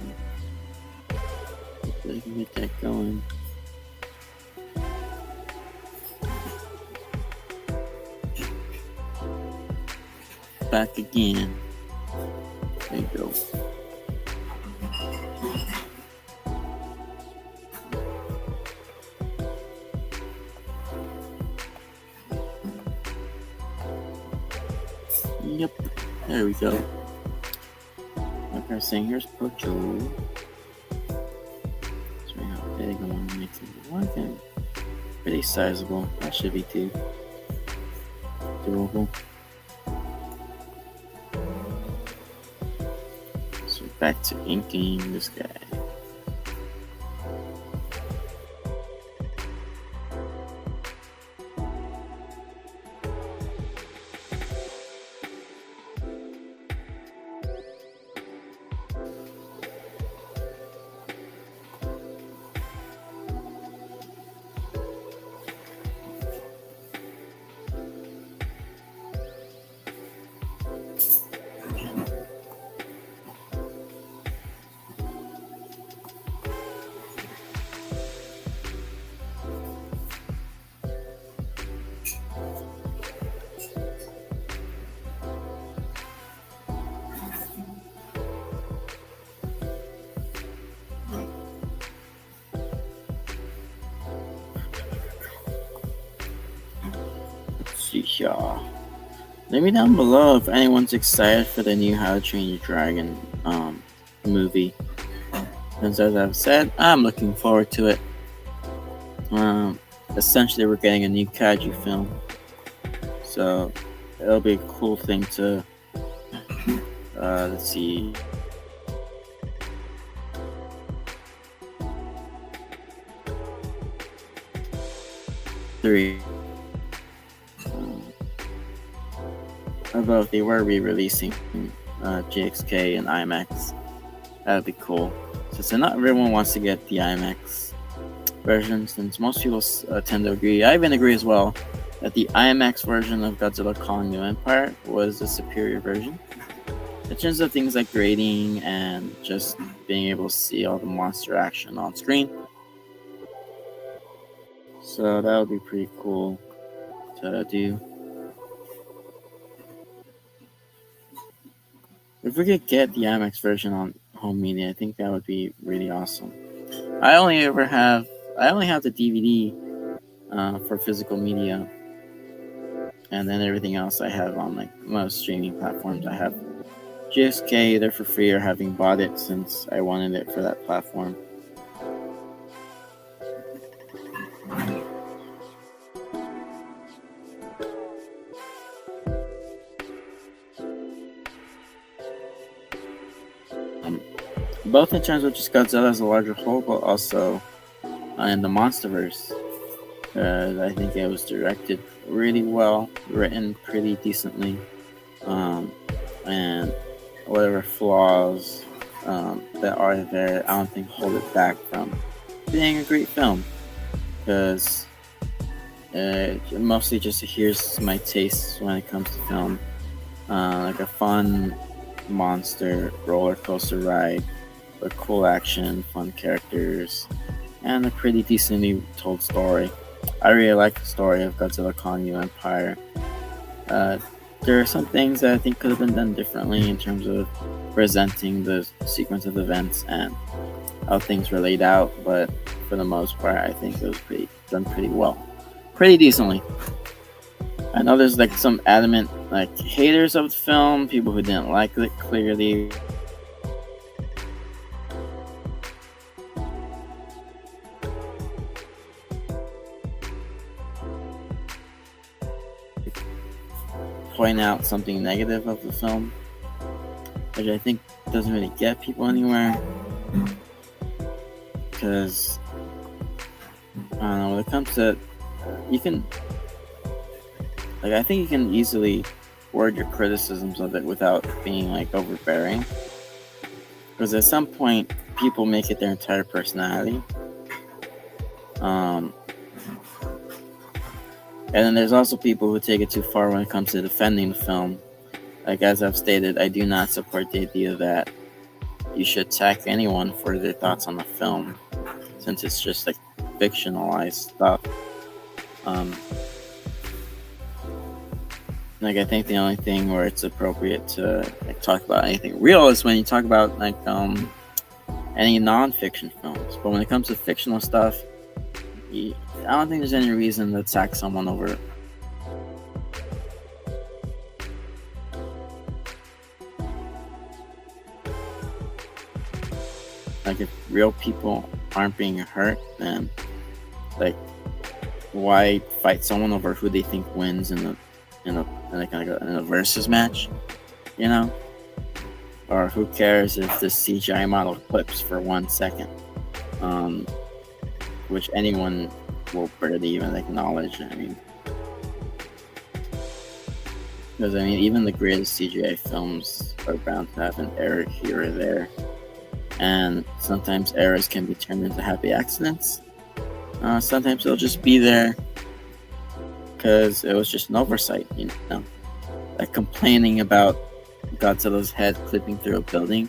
I can get that going. Back again. There you go. Yep, there we go. Like I was saying, here's Pocho. Let's see how big I want to make it. One thing, pretty sizable. That should be doable. So back to inking this guy. Let me down below if anyone's excited for the new How to Train Your Dragon movie. And as I've said, I'm looking forward to it. Essentially, we're getting a new kaiju film, so it'll be a cool thing to let's see. Although they were re-releasing GXK and IMAX, that would be cool. So not everyone wants to get the IMAX version, since most people tend to agree. I even agree as well that the IMAX version of Godzilla Kong New Empire was the superior version in terms of things like grading and just being able to see all the monster action on screen. So that would be pretty cool to do. If we could get the IMAX version on home media, I think that would be really awesome. I only have the DVD for physical media, and then everything else I have on like most streaming platforms. I have GXK either for free or having bought it since I wanted it for that platform. Both in terms of just Godzilla as a larger whole, but also in the MonsterVerse. I think it was directed really well, written pretty decently, and whatever flaws that are there, I don't think hold it back from being a great film. Because mostly just here's my taste when it comes to film, like a fun monster roller coaster ride. With cool action, fun characters, and a pretty decently told story. I really like the story of Godzilla Kong New Empire. There are some things that I think could have been done differently in terms of presenting the sequence of events and how things were laid out, but for the most part, I think it was done pretty well. Pretty decently. I know there's like some adamant like haters of the film, people who didn't like it clearly. point out something negative of the film, which I think doesn't really get people anywhere. Because I don't know, when it comes to, you can, like, I think you can easily word your criticisms of it without being like overbearing. Because at some point, people make it their entire personality. And then there's also people who take it too far when it comes to defending the film. Like, as I've stated, I do not support the idea that you should attack anyone for their thoughts on the film, since it's just like fictionalized stuff. Like, I think the only thing where it's appropriate to like talk about anything real is when you talk about like any non-fiction films. But when it comes to fictional stuff, I don't think there's any reason to attack someone over it. Like, if real people aren't being hurt, then like, why fight someone over who they think wins in a versus match, you know? Or who cares if the CGI model clips for 1 second, which anyone will barely even acknowledge. I mean, because I mean, even the greatest CGI films are bound to have an error here or there, and sometimes errors can be turned into happy accidents. Sometimes they'll just be there because it was just an oversight, you know? Like, complaining about Godzilla's head clipping through a building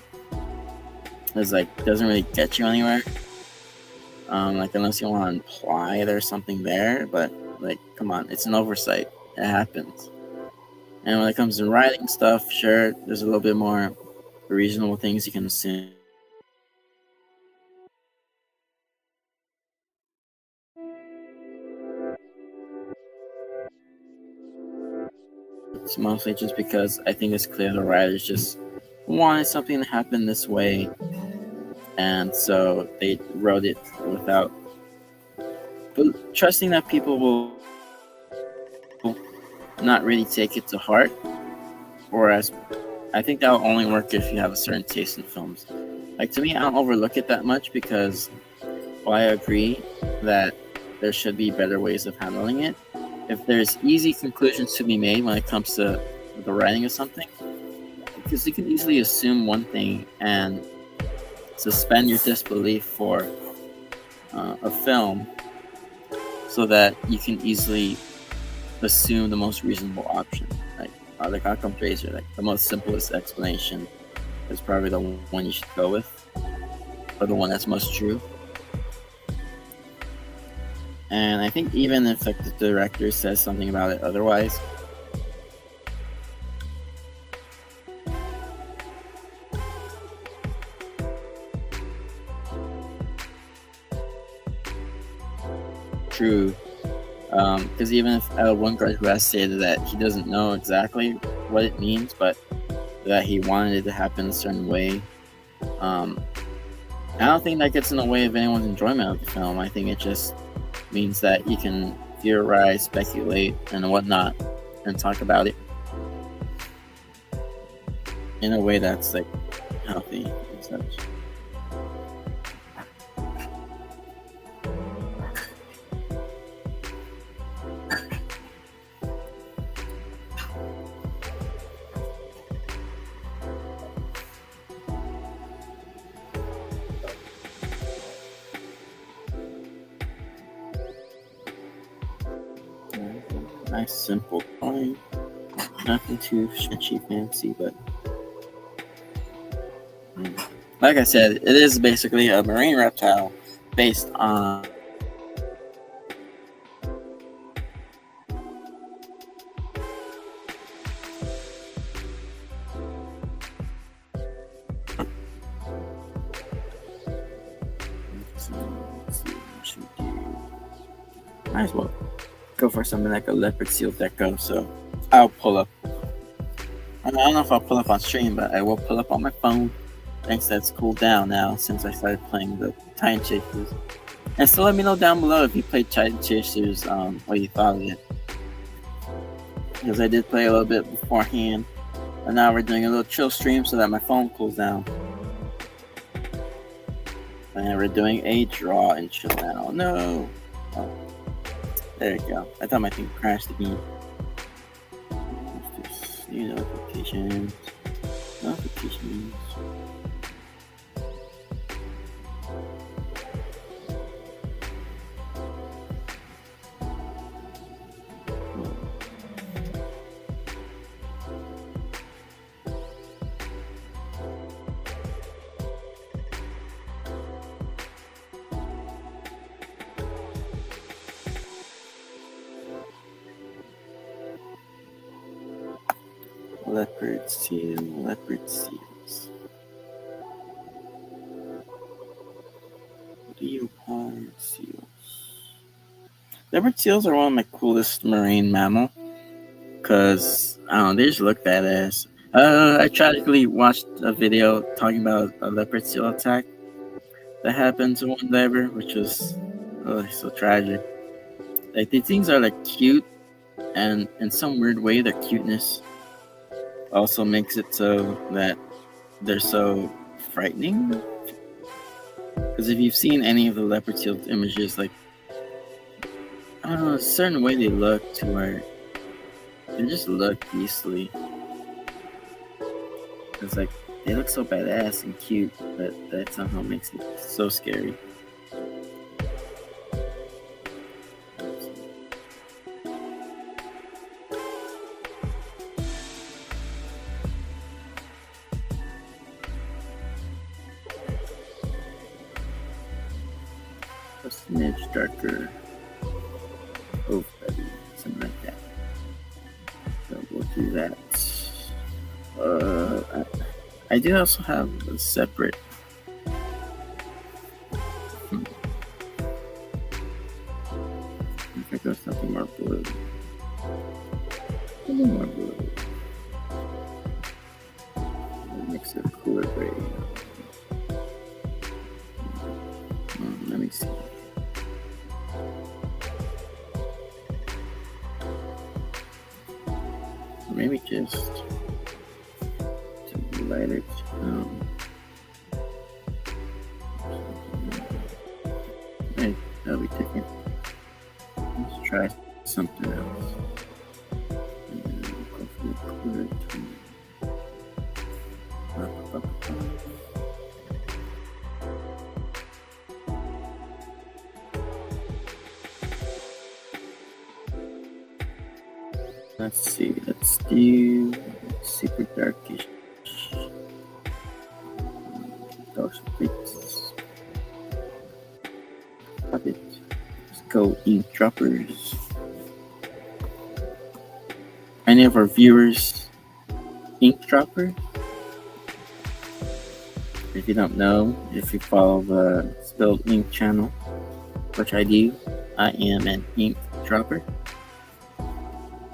is like, doesn't really get you anywhere. Like, unless you want to imply there's something there, but like, come on, it's an oversight. It happens. And when it comes to writing stuff, sure, there's a little bit more reasonable things you can assume. It's mostly just because I think it's clear the writers just wanted something to happen this way, and so they wrote it without trusting that people will not really take it to heart. Whereas I think that'll only work if you have a certain taste in films. Like, to me, I don't overlook it that much because while I agree that there should be better ways of handling it, if there's easy conclusions to be made when it comes to the writing of something, because you can easily assume one thing and suspend your disbelief for a film so that you can easily assume the most reasonable option. Like Occam Tracer, like the most simplest explanation is probably the one you should go with, or the one that's most true. And I think even if like the director says something about it otherwise, true. Because even if one guy who has stated that he doesn't know exactly what it means, but that he wanted it to happen a certain way, I don't think that gets in the way of anyone's enjoyment of the film. I think it just means that you can theorize, speculate, and whatnot, and talk about it in a way that's like healthy and such. Nice, simple drawing. Nothing too sketchy, fancy, but like I said, it is basically a marine reptile based on might as well go for something like a leopard seal deco, so I'll pull up. I don't know if I'll pull up on stream, but I will pull up on my phone. Thanks, that's cooled down now since I started playing the Titan Chasers. And still let me know down below if you played Titan Chasers, what you thought of it. because I did play a little bit beforehand. And now we're doing a little chill stream so that my phone cools down. And we're doing a draw and chill now. No! Oh, there you go. I thought my thing crashed again. New notifications. Notifications. Leopard seal, leopard seals. Leopard seals. Leopard seals are one of my coolest marine mammal because I don't know, they just look badass. I tragically watched a video talking about a leopard seal attack that happened to one diver, which was so tragic. Like these things are like cute, and in some weird way, their cuteness also makes it so that they're so frightening. Because if you've seen any of the leopard seal images, like I don't know, a certain way they look to where they just look beastly. It's like they look so badass and cute, but that somehow makes it so scary. A smidge darker. Oh, buddy, something like that. So we'll do that. I do also have a separate. If I go something more blue. Something more blue. That makes it a cooler gray. Let me see. Maybe just to lighter tone. Right, that'll be different. Let's try something else. And then we'll go for the cooler tone. Let's see, let's do super darkish. Those bits. Love it. Let's go ink droppers. Any of our viewers ink dropper? If you don't know, if you follow the Spilled Ink channel, which I do, I am an ink dropper.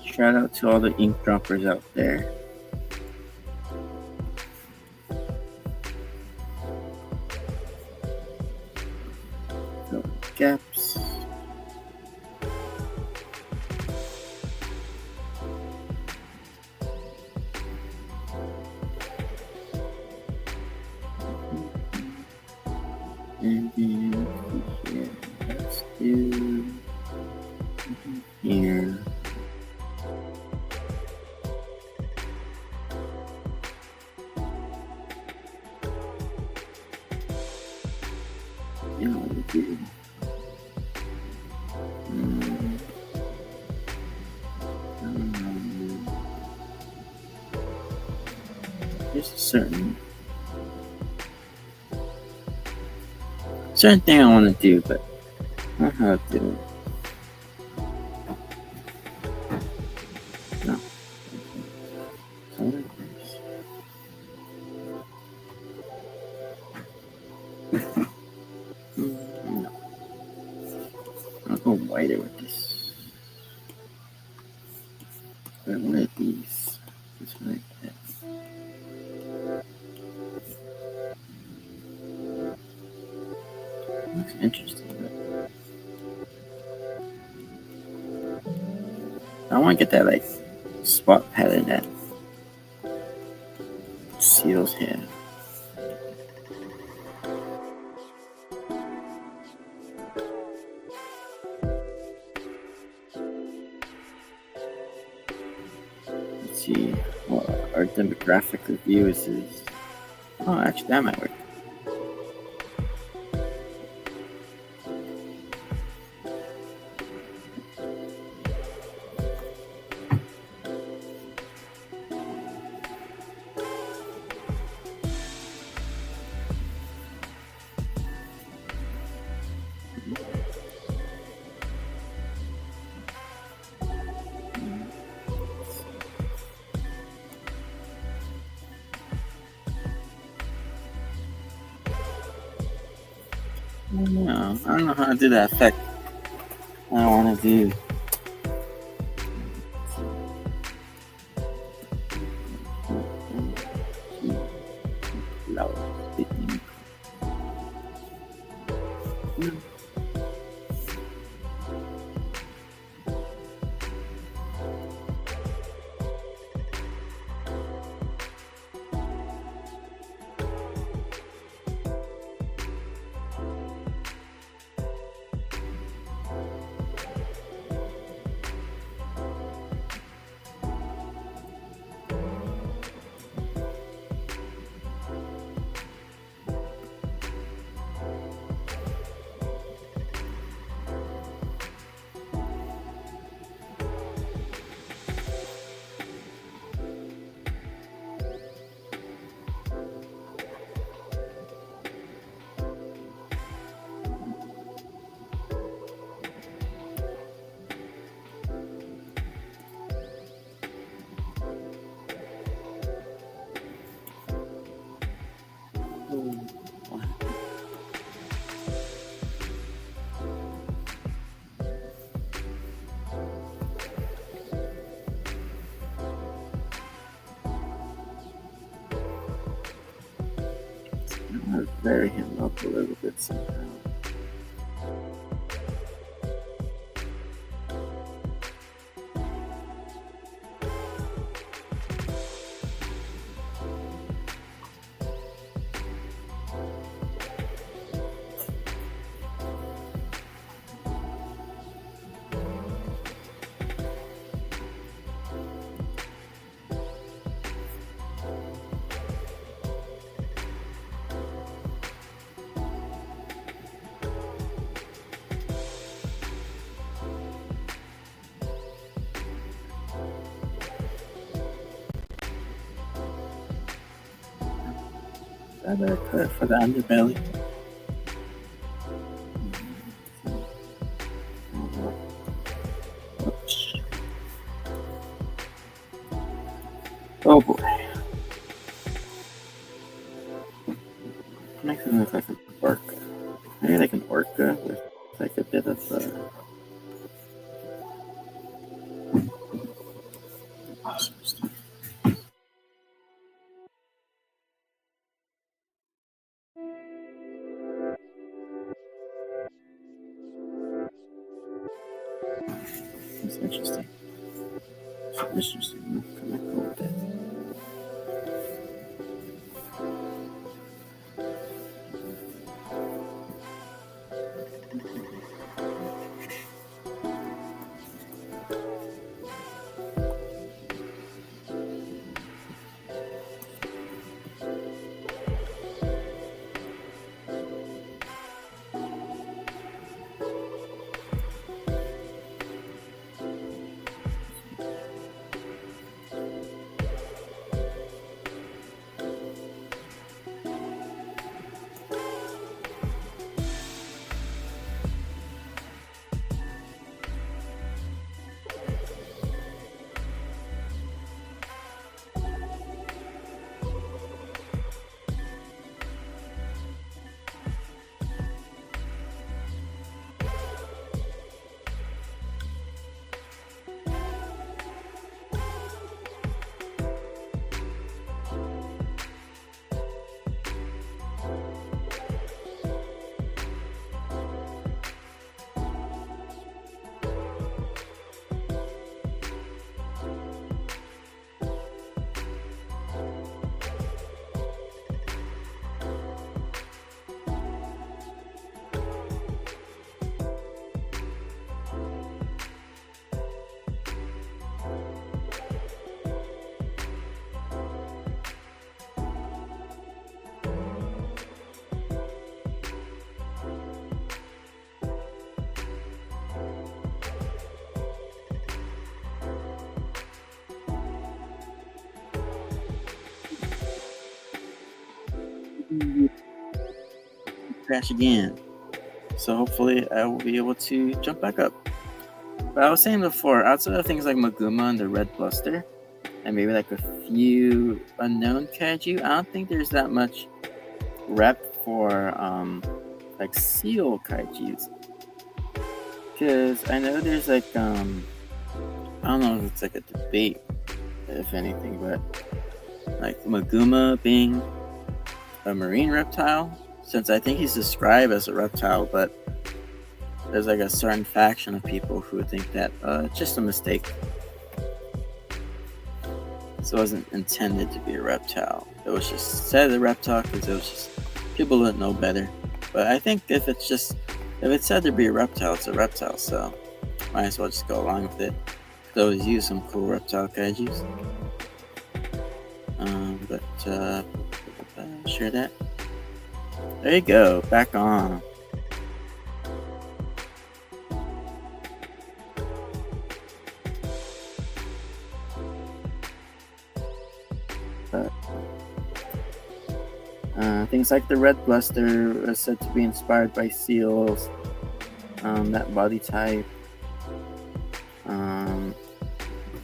Shout out to all the ink droppers out there. So, gaps. And then here, let's do here. Yeah, we do. There's a certain thing I want to do, but I don't know how to do it. No. So like this. No. I'll go whiter with this. But what are these? Just like that. Looks interesting, but I want to get that like spot pattern that seals here. Let's see what our demographic review is. Oh, actually, that might work. No, I don't know how to do that effect. I want to do. Vary him up a little bit somehow. I better put it for the underbelly. Oops. Oh boy. Makes it look like an orca. Maybe like an orca with like a bit of awesome stuff. That's interesting. It's interesting. Kind of cool with that. crash again. So hopefully I will be able to jump back up. But I was saying before, outside of things like Maguma and the Red Bluster, and maybe like a few unknown kaiju, I don't think there's that much rep for like seal kaijus. Because I know there's like I don't know if it's like a debate, if anything, but like Maguma being a marine reptile, since I think he's described as a reptile, but there's like a certain faction of people who would think that it's just a mistake. This wasn't intended to be a reptile. It was just said a reptile because it was just people didn't know better. But I think if it's said to be a reptile, it's a reptile. So might as well just go along with it. Could always use some cool reptile kaijus. Share that. There you go. Back on. Things like the Red Bluster are said to be inspired by seals, that body type.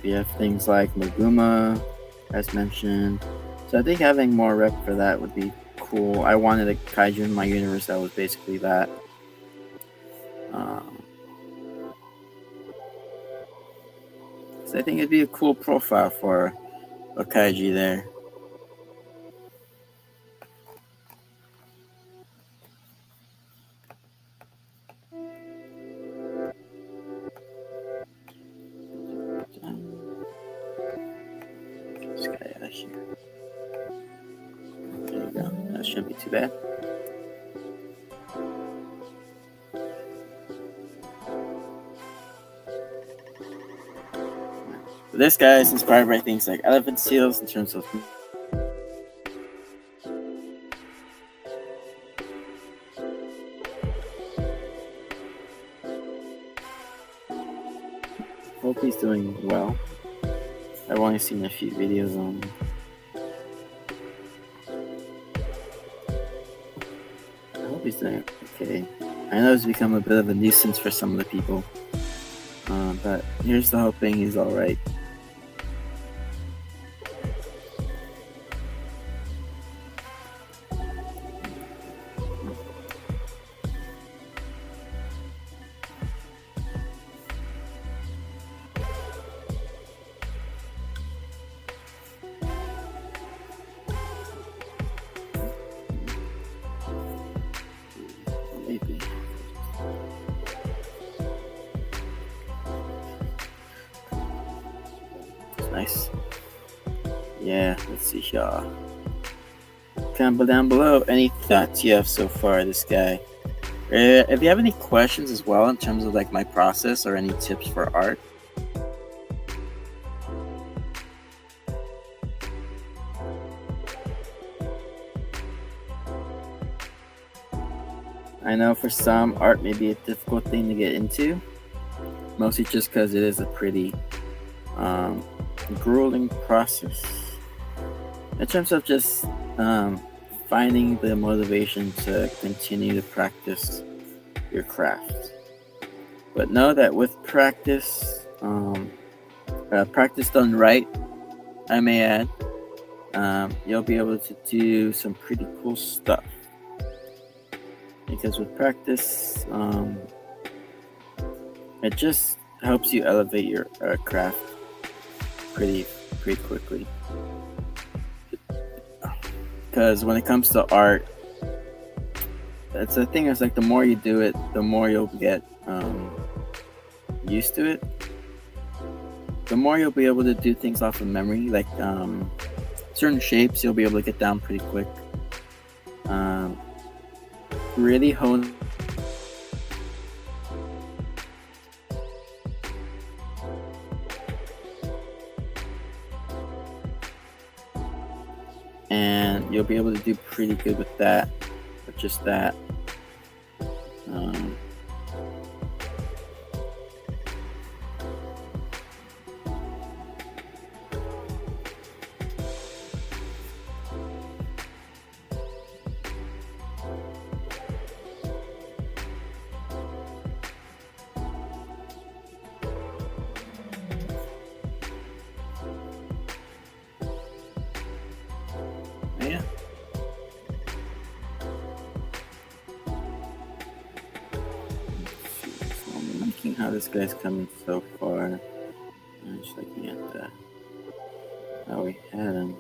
We have things like Maguma, as mentioned. So I think having more rep for that would be cool. I wanted a kaiju in my universe that was basically that. So I think it'd be a cool profile for a kaiju there. This guy out of here. There you go. That shouldn't be too bad. But this guy is inspired by things like elephant seals in terms of hope he's doing well. I've only seen a few videos on him. I hope he's doing okay. I know it's become a bit of a nuisance for some of the people. But here's the hoping he's alright. Maybe. Nice. Yeah, let's see here. Comment down below any thoughts you have so far, this guy. If you have any questions as well in terms of like my process or any tips for art, I know for some, art may be a difficult thing to get into, mostly just because it is a pretty grueling process in terms of just finding the motivation to continue to practice your craft. But know that with practice, practice done right, I may add, you'll be able to do some pretty cool stuff. Because with practice, it just helps you elevate your craft pretty quickly. Because when it comes to art, that's the thing. Is like the more you do it, the more you'll get used to it. The more you'll be able to do things off of memory, like certain shapes you'll be able to get down pretty quick. Really hone and you'll be able to do pretty good with that, with just that. seeing how this guy's coming so far. I'm just looking at how we had him.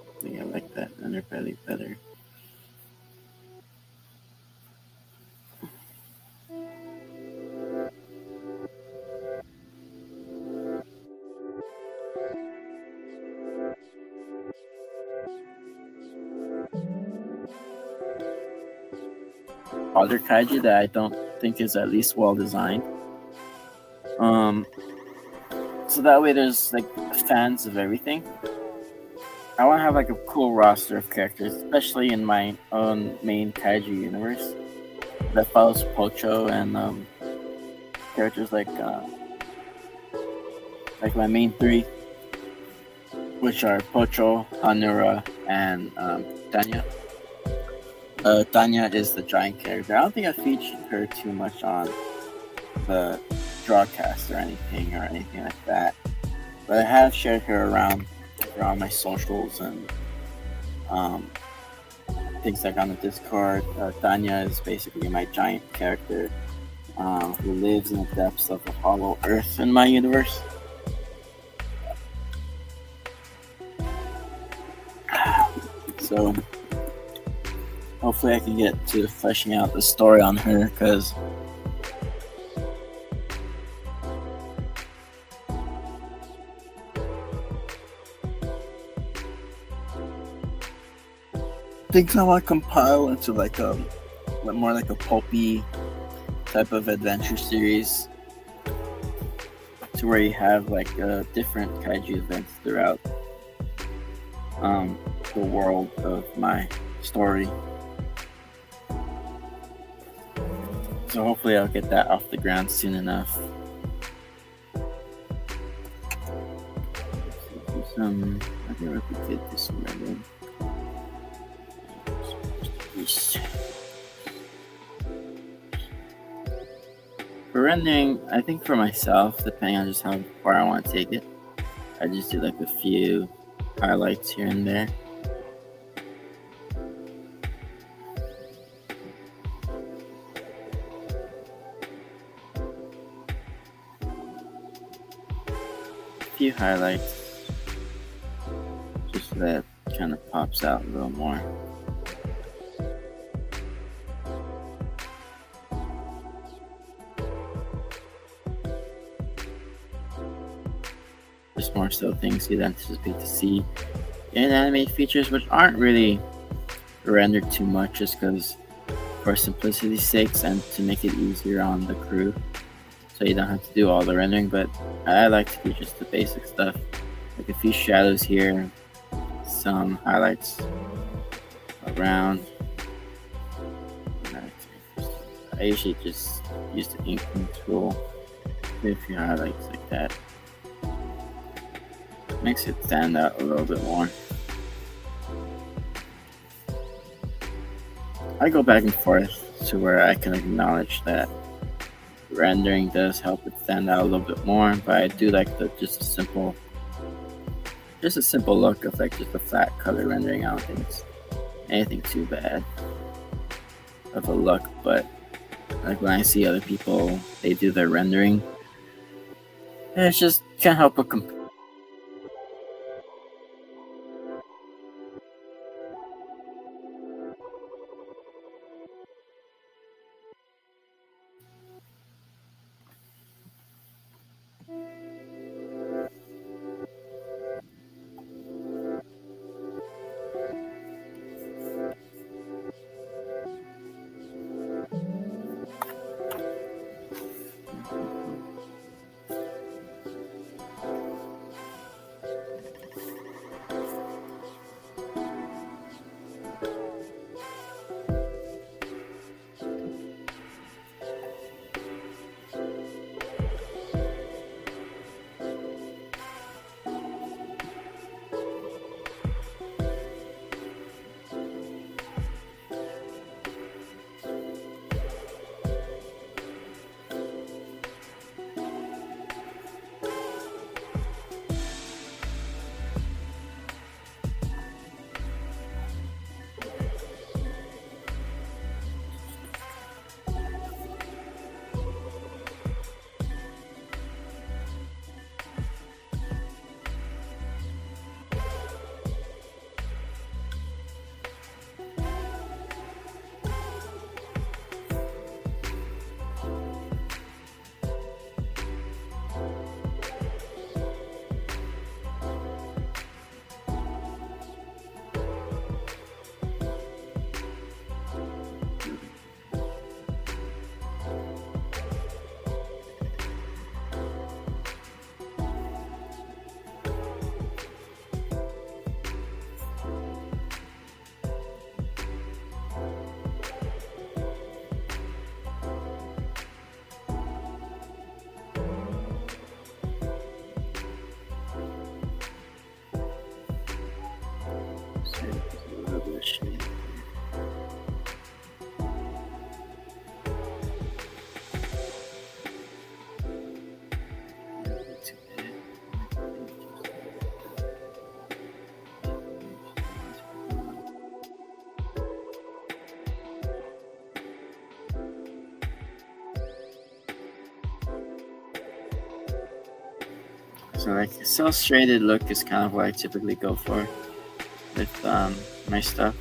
I think I like that underbelly better. Other kaiju that I don't think is at least well designed. So that way there's like fans of everything. I want to have like a cool roster of characters, especially in my own main kaiju universe that follows Pocho and characters like my main three, which are Pocho, Hanura, and Tanya. Tanya is the giant character. I don't think I featured her too much on the Drawcast or anything like that, but I have shared her around my socials and things like on the Discord. Tanya is basically my giant character who lives in the depths of the hollow earth in my universe. So hopefully I can get to fleshing out the story on her, because things I want to compile into like a more like a pulpy type of adventure series, to where you have like different kaiju events throughout the world of my story. So hopefully I'll get that off the ground soon enough. I think we could do some rendering. For rendering, I think for myself, depending on just how far I want to take it, I just do like a few highlights here and there. A few highlights, just so that it kind of pops out a little more. Just more so things you'd anticipate to see in animated features, which aren't really rendered too much, just because for simplicity's sakes and to make it easier on the crew, so you don't have to do all the rendering. But I like to do just the basic stuff, like a few shadows here, some highlights around. I usually just use the inking tool, do a few highlights like that. Makes it stand out a little bit more. I go back and forth to where I can acknowledge that rendering does help it stand out a little bit more, but I do like just a simple look of like just a flat color rendering. I don't think it's anything too bad of a look, but like when I see other people, they do their rendering, it's just can't help but compare. A little bit of shade. So like a cel-shaded look is kind of what I typically go for with my stuff.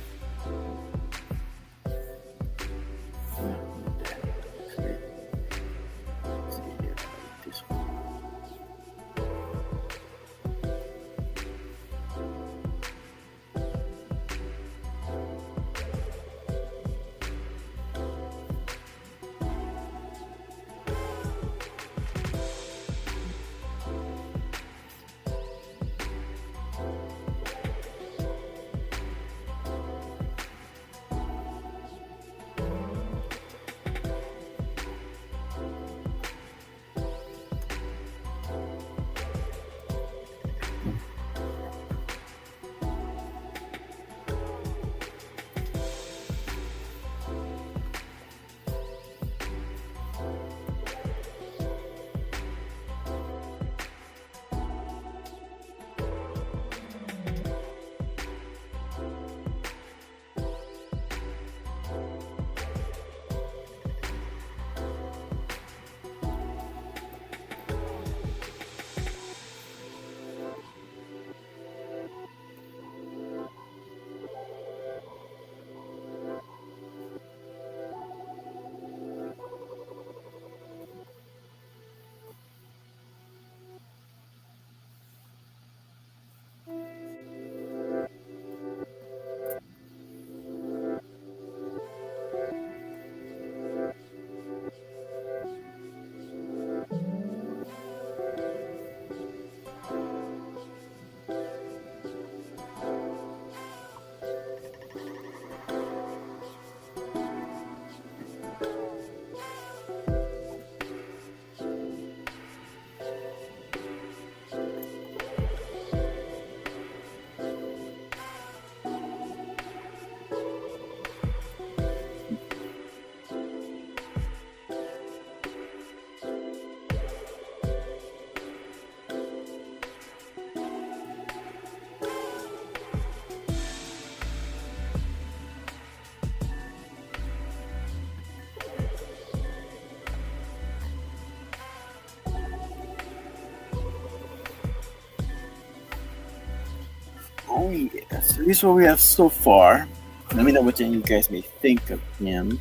Oh yeah, so this is what we have so far. Let me know what you guys may think of him.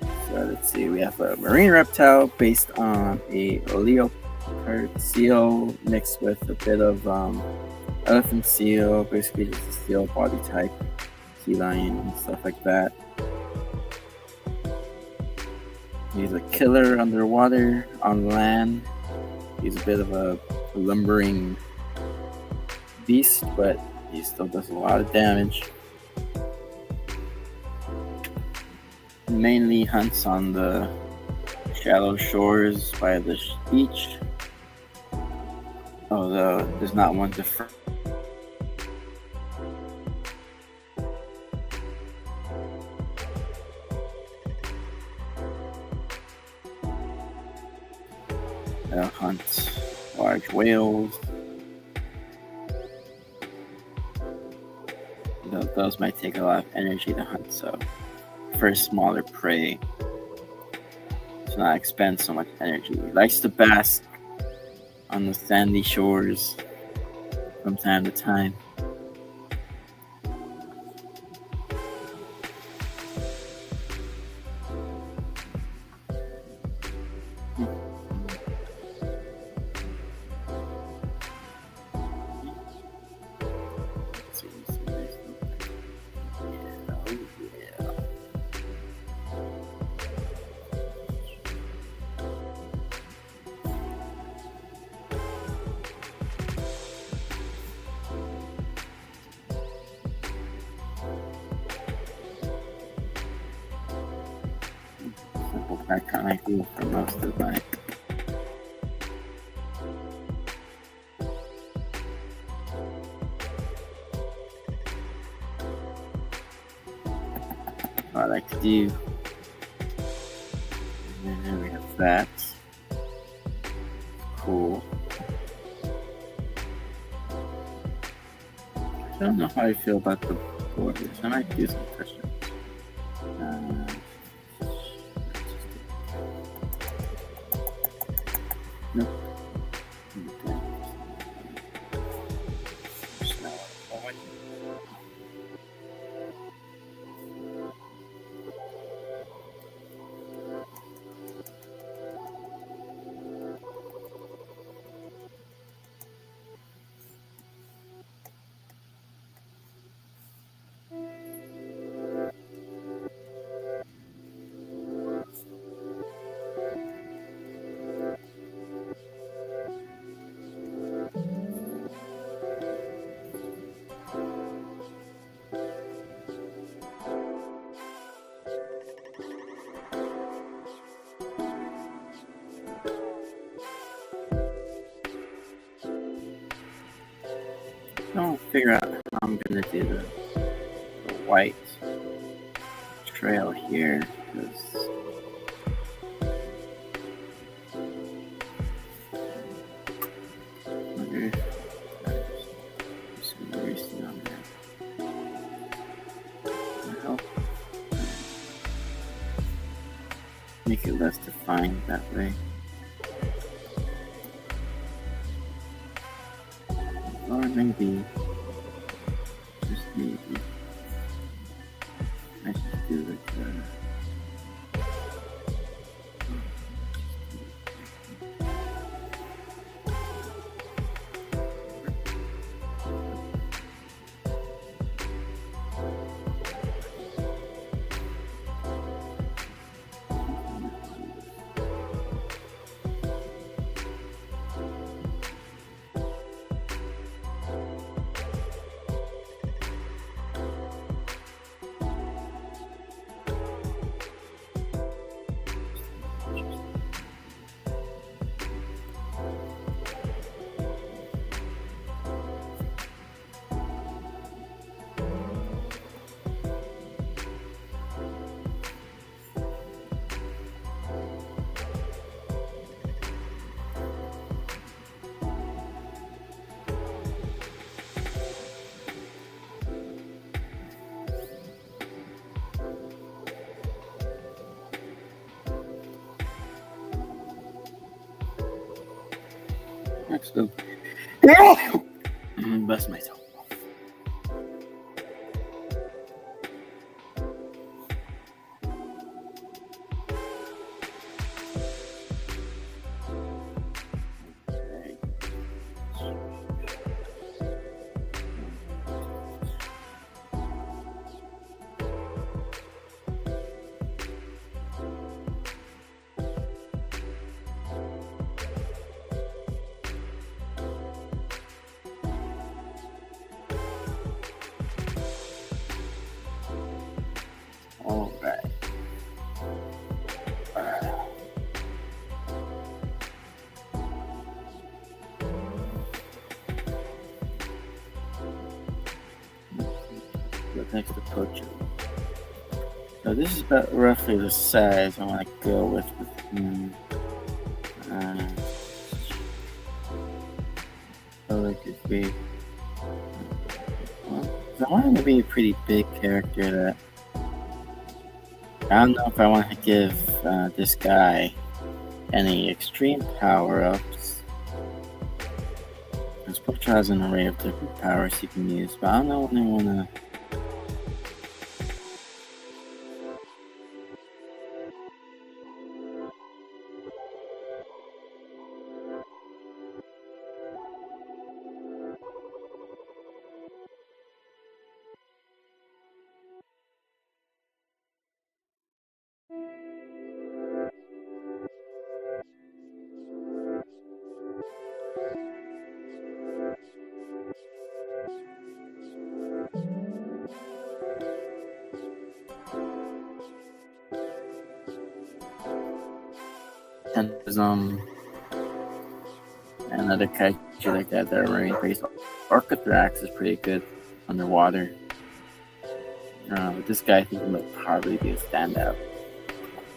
So let's see, we have a marine reptile based on a leopard seal mixed with a bit of elephant seal, basically just a seal body type, sea lion and stuff like that. He's a killer underwater. On land, he's a bit of a lumbering beast, but he still does a lot of damage. Mainly hunts on the shallow shores by the beach, although does not want to hunt large whales. Those might take a lot of energy to hunt, so for smaller prey, to not expend so much energy. He likes to bask on the sandy shores from time to time. I kind of do for most of my what I like to do. And then we have that. Cool. I don't know how I feel about the borders. I might do some touch-ups. Nope. I'll figure out how I'm gonna do the white trail here, because some racing on there. That'll help make it less defined that way. Or maybe, just maybe, I should do it. Let's go. Bust myself. All right. What next approach? So this is about roughly the size I want to go with. So it could be. Well, I want him to be a pretty big character that. I don't know if I want to give this guy any extreme power-ups. This Poacher has an array of different powers he can use, but I don't know when I want to... And there's another kaiju like that are marine based. Orcathrax is pretty good underwater. This guy I think might probably be a standout.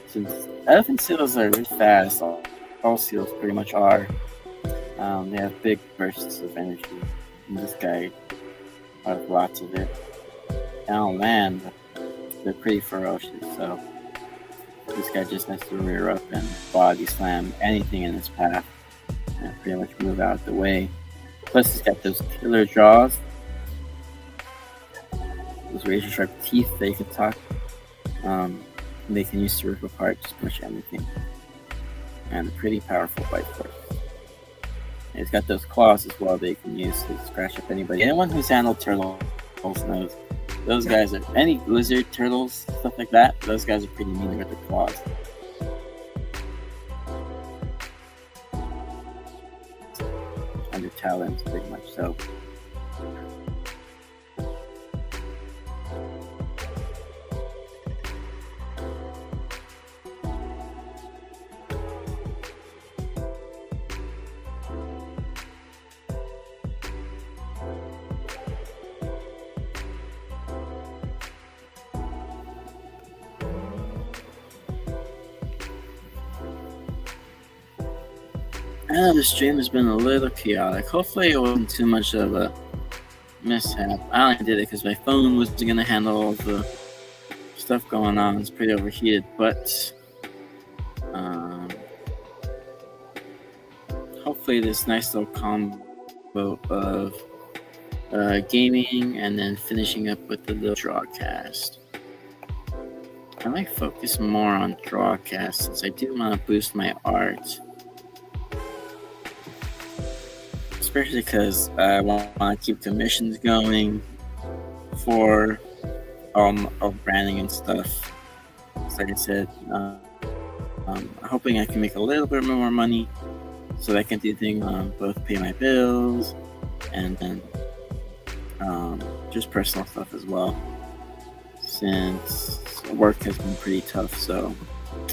Since elephant seals are really fast, all seals pretty much are. They have big bursts of energy. And this guy has lots of it. And on land, they're pretty ferocious, so this guy just has to rear up and body slam anything in his path and pretty much move out the way. Plus, he's got those killer jaws, those razor sharp teeth that you can talk. They can use to rip apart just much anything. And a pretty powerful bite force. And he's got those claws as well that you can use to scratch up anybody. Anyone who's handled turtles knows those guys are any lizard, turtles, stuff like that. Those guys are pretty mean with their claws. And their talons, pretty much so. I know the stream has been a little chaotic. Hopefully it wasn't too much of a mishap. I only did it because my phone wasn't going to handle all the stuff going on. It's pretty overheated, but hopefully this nice little combo of gaming and then finishing up with the little drawcast. I might focus more on drawcast since I do want to boost my art. Especially because I want to keep commissions going for branding and stuff. So like I said, hoping I can make a little bit more money so that I can do things both pay my bills and then just personal stuff as well. Since work has been pretty tough, so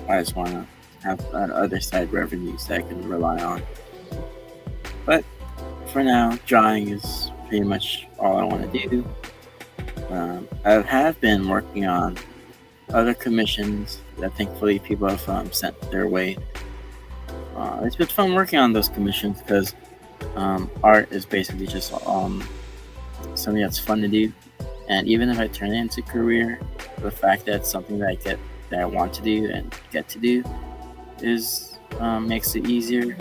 I just want to have other side revenues that I can rely on. But for now, drawing is pretty much all I want to do. I have been working on other commissions that thankfully people have sent their way. It's been fun working on those commissions because art is basically just something that's fun to do. And even if I turn it into a career, the fact that it's something that I want to do and get to do is makes it easier.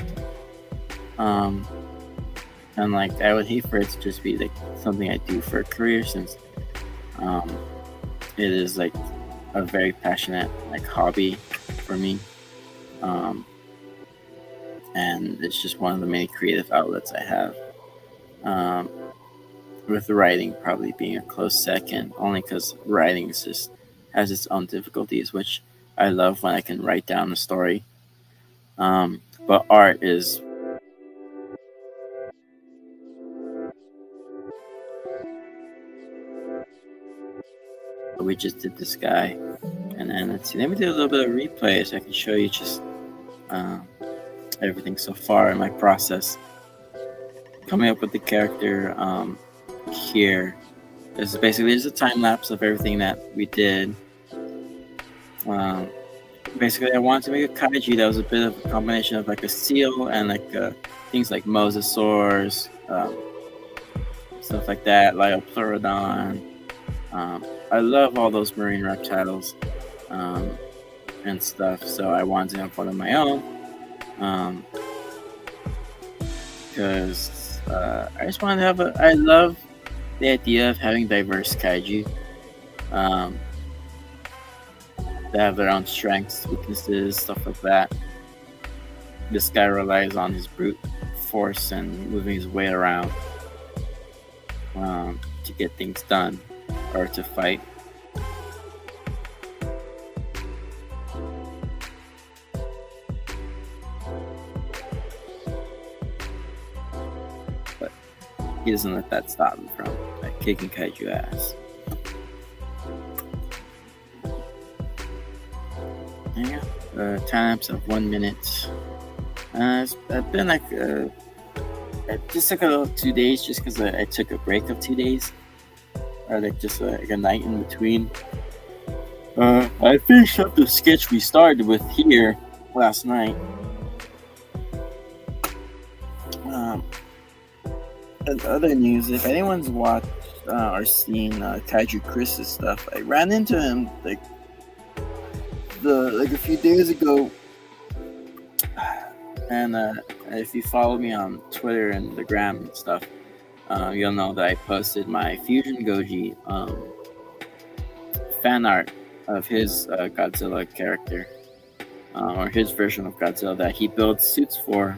And like I would hate for it to just be like something I do for a career, since it is like a very passionate like hobby for me, and it's just one of the many creative outlets I have. With writing probably being a close second, only because writing is just has its own difficulties, which I love when I can write down the story. But art is we just did this guy, and then let's see. Let me do a little bit of replay so I can show you just everything so far in my process coming up with the character. Here is basically just a time lapse of everything that we did. Basically, I wanted to make a kaiju that was a bit of a combination of like a seal and like things like mosasaurs, stuff like that, Liopleurodon. I love all those marine reptiles and stuff, so I wanted to have one of my own because I just wanted to have I love the idea of having diverse kaiju that have their own strengths, weaknesses, stuff like that. This guy relies on his brute force and moving his way around to get things done or to fight. But he doesn't let that stop him from kicking kaiju ass. Yeah, times of 1 minute. It's been like it just took a little 2 days just because I took a break of 2 days. or like just like a night in between. I finished up the sketch we started with here last night. And other news, if anyone's watched or seen Kaiju Chris's stuff, I ran into him like a few days ago. And if you follow me on Twitter and the gram and stuff, you'll know that I posted my Fusion Goji fan art of his Godzilla character, or his version of Godzilla that he builds suits for.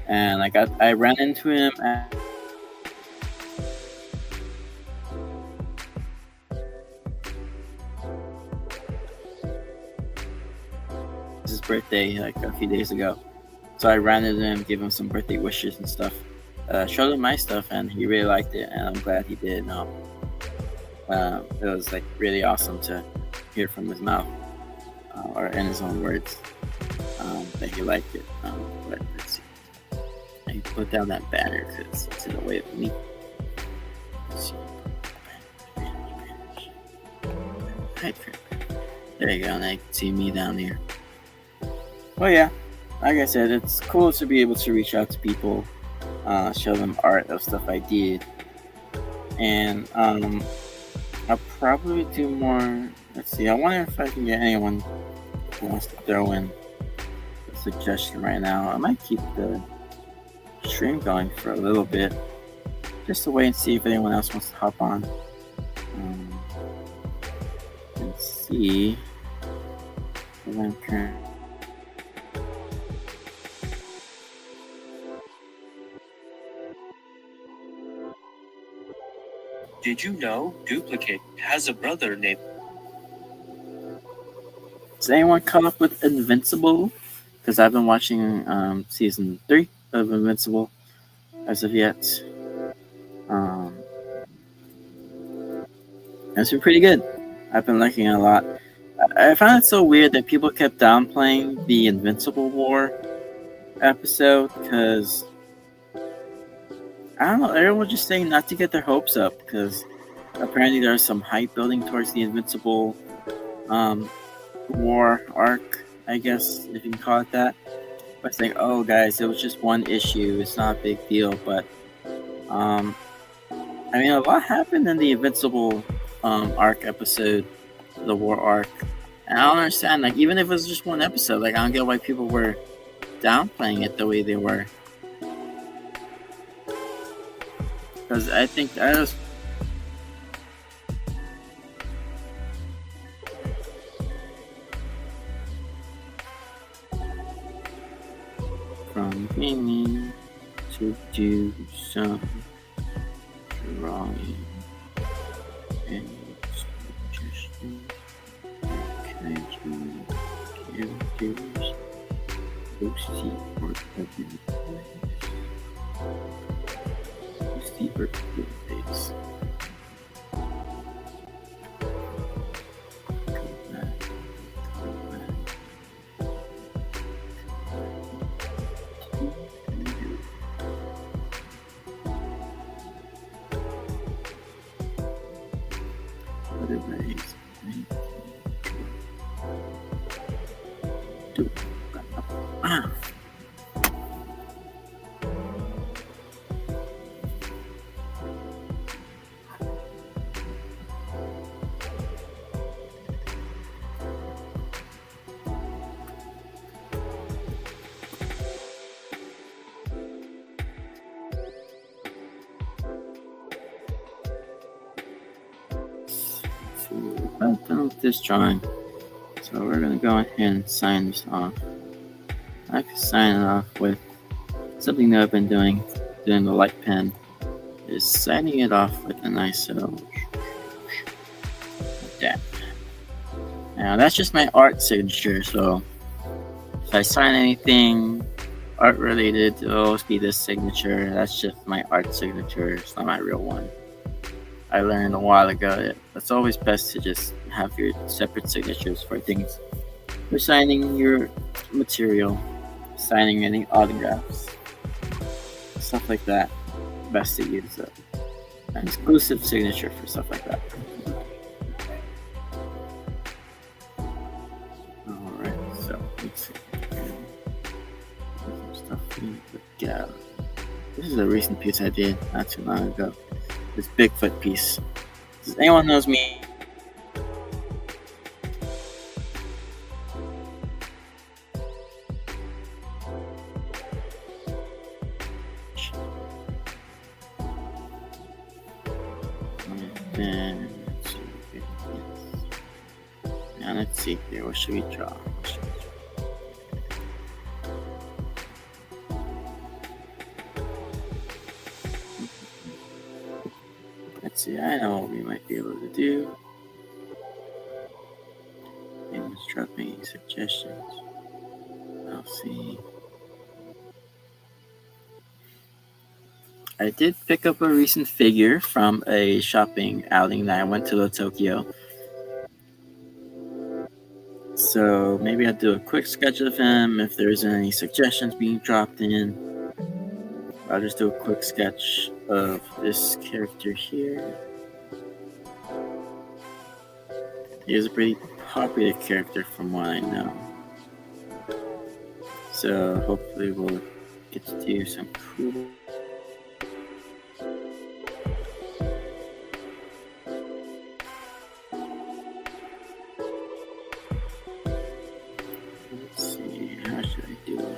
And I ran into him at his birthday like a few days ago. So I ran into him, gave him some birthday wishes and stuff. Showed him my stuff, and he really liked it, and I'm glad he did. It was like really awesome to hear from his mouth, or in his own words, that he liked it. But let's see. I put down that banner because it's in the way of me. Let's see. There you go. Now you can see me down here. Well, yeah. Like I said, it's cool to be able to reach out to people, show them art of stuff I did, and I'll probably do more. Let's see. I wonder if I can get anyone who wants to throw in a suggestion right now. I might keep the stream going for a little bit, just to wait and see if anyone else wants to hop on. Let's see. Did you know Duplicate has a brother named... Is anyone caught up with Invincible? Because I've been watching season 3 of Invincible as of yet. It's been pretty good. I've been liking it a lot. I found it so weird that people kept downplaying the Invincible War episode because I don't know, everyone was just saying not to get their hopes up because apparently there's some hype building towards the Invincible war arc, I guess, if you can call it that. But it's like, oh guys, it was just one issue, it's not a big deal. But I mean, a lot happened in the Invincible arc episode, the war arc. And I don't understand, like, even if it was just one episode, like, I don't get why people were downplaying it the way they were. Because I think that was from meaning to do some drawing and suggestion. Characters, Lucy or Lucy face. I'm done with this drawing, so we're gonna go ahead and sign this off. I can sign it off with something that I've been doing the light pen, is signing it off with a nice little like that. Now that's just my art signature, so if I sign anything art related, it'll always be this signature. That's just my art signature, it's not my real one. I learned a while ago that it's always best to just have your separate signatures for things. For signing your material, signing any autographs, stuff like that. Best to use An exclusive signature for stuff like that. Alright, so let's see. Some stuff we need to get. This is a recent piece I did not too long ago. This Bigfoot piece. Does anyone knows me? And let's see. Now let's see here. What should we draw? Let's see. I know what we might be able to do. Anyone drop any suggestions? I'll see. I did pick up a recent figure from a shopping outing that I went to Tokyo. So maybe I'll do a quick sketch of him. If there isn't any suggestions being dropped in, I'll just do a quick sketch of this character here. He is a pretty popular character from what I know. So hopefully we'll get to do some cool. Let's see, how should I do it?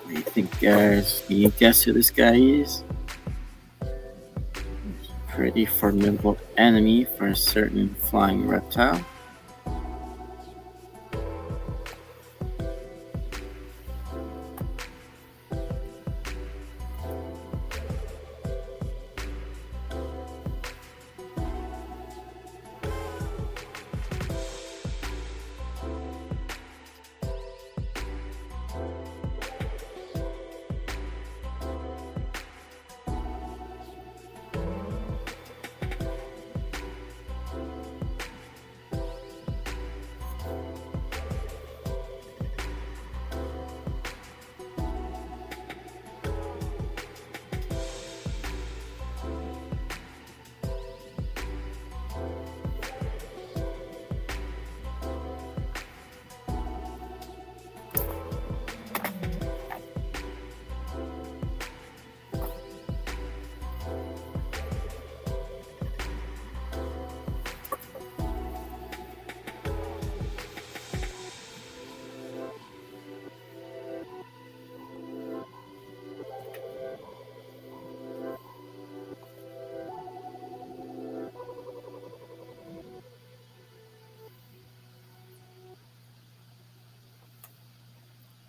What do you think, guys? Can you guess who this guy is? Pretty formidable enemy for a certain flying reptile.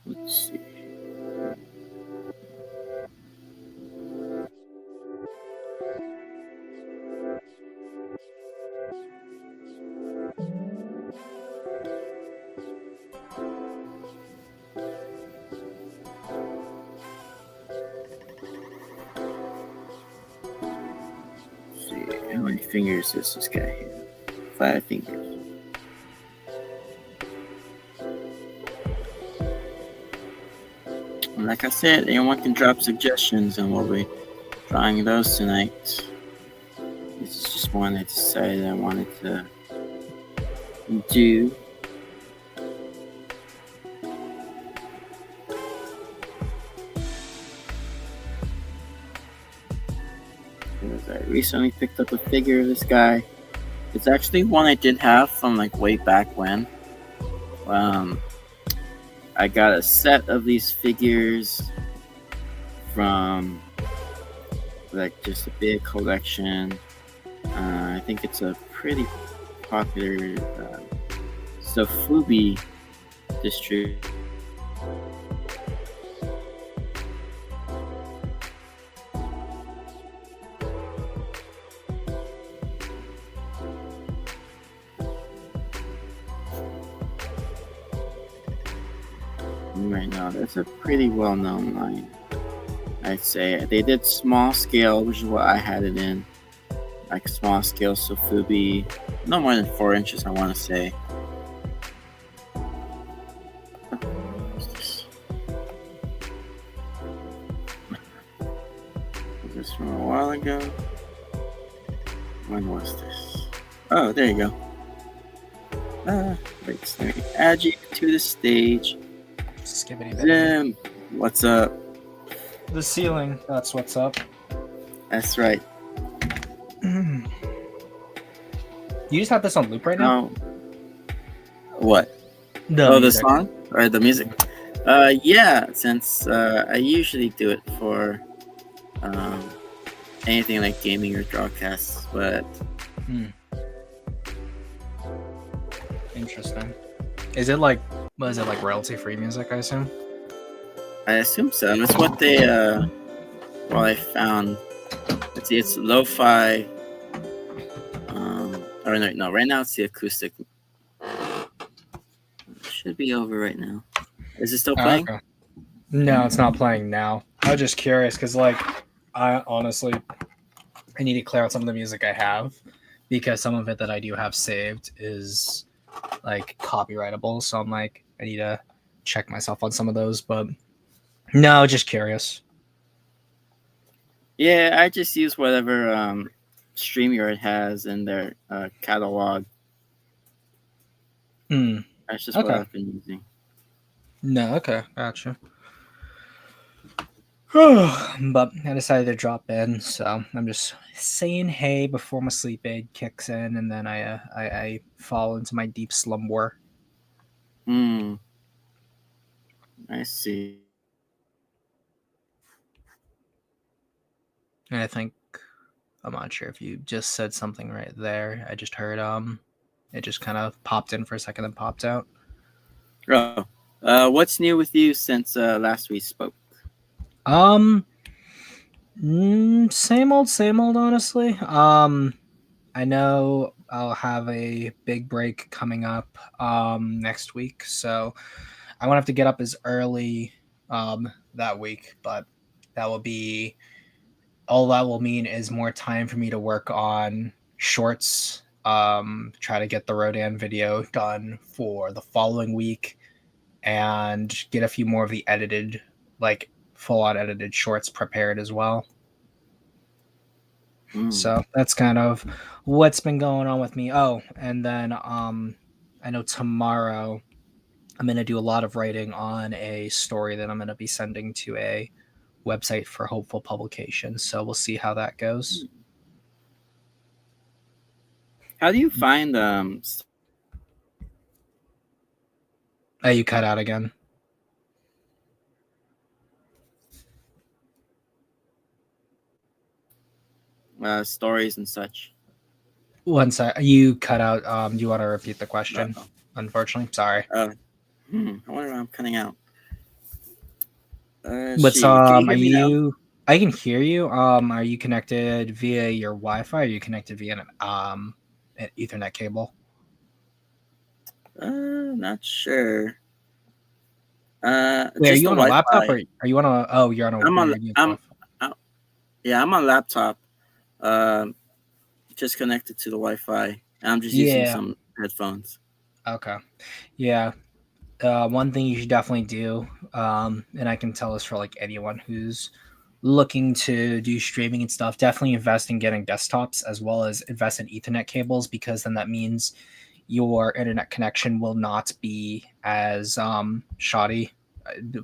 Let's see. fingers does this guy have? 5 fingers. And like I said, anyone can drop suggestions, and we'll be drawing those tonight. This is just one I decided I wanted to do. Because I recently picked up a figure of this guy. It's actually one I did have from like way back when. I got a set of these figures from like just a big collection. I think it's a pretty popular Sofubi distributor. Right now, that's a pretty well-known line. I'd say they did small scale, which is what I had it in. Like small scale Sofubi, no more than 4 inches, I want to say. What's this? Was this from a while ago? When was this? Oh, there you go. Wait, let me add you to the stage. Zim, what's up? The ceiling, that's what's up. That's right. You just have this on loop right now? What? The the song? Or the music? Yeah, since I usually do it for anything like gaming or drawcasts, but... Interesting. Is it like royalty-free music, I assume? I assume so. That's what they, well, I found. Let's see, it's lo-fi. Or no, right now it's the acoustic. It should be over right now. Is it still playing? Okay. No, it's not playing now. I was just curious because, like, I need to clear out some of the music I have because some of it that I do have saved is like copyrightable. So I'm like, I need to check myself on some of those. But no, just curious. Yeah, I just use whatever StreamYard has in their catalog. That's just what I've been using. No, okay, gotcha. But I decided to drop in, so I'm just saying hey before my sleep aid kicks in, and then I fall into my deep slumber. I see. And I think I'm not sure if you just said something right there. I just heard it just kind of popped in for a second and popped out. Oh, what's new with you since last we spoke? Same old, honestly. I know I'll have a big break coming up next week, so I won't have to get up as early that week, but that will be all that will mean is more time for me to work on shorts, try to get the Rodan video done for the following week and get a few more of the edited, like full-on edited shorts prepared as well. So that's kind of what's been going on with me. Oh, and then I know tomorrow I'm going to do a lot of writing on a story that I'm going to be sending to a website for hopeful publication. So we'll see how that goes. How do you find you cut out again. Stories and such? Once you cut out, do you want to repeat the question? Uh-oh. Unfortunately, sorry. I wonder why I'm cutting out. What's are you? I can hear you. Are you connected via your Wi-Fi? Or are you connected via an Ethernet cable? Not sure. Wait, are you on a laptop or are you on a? Oh, you're on a. I'm on laptop. just connected to the Wi-Fi. I'm just using Yeah. some headphones. Okay. Yeah. One thing you should definitely do, and I can tell this for like anyone who's looking to do streaming and stuff, definitely invest in getting desktops as well as invest in Ethernet cables, because then that means your internet connection will not be as shoddy.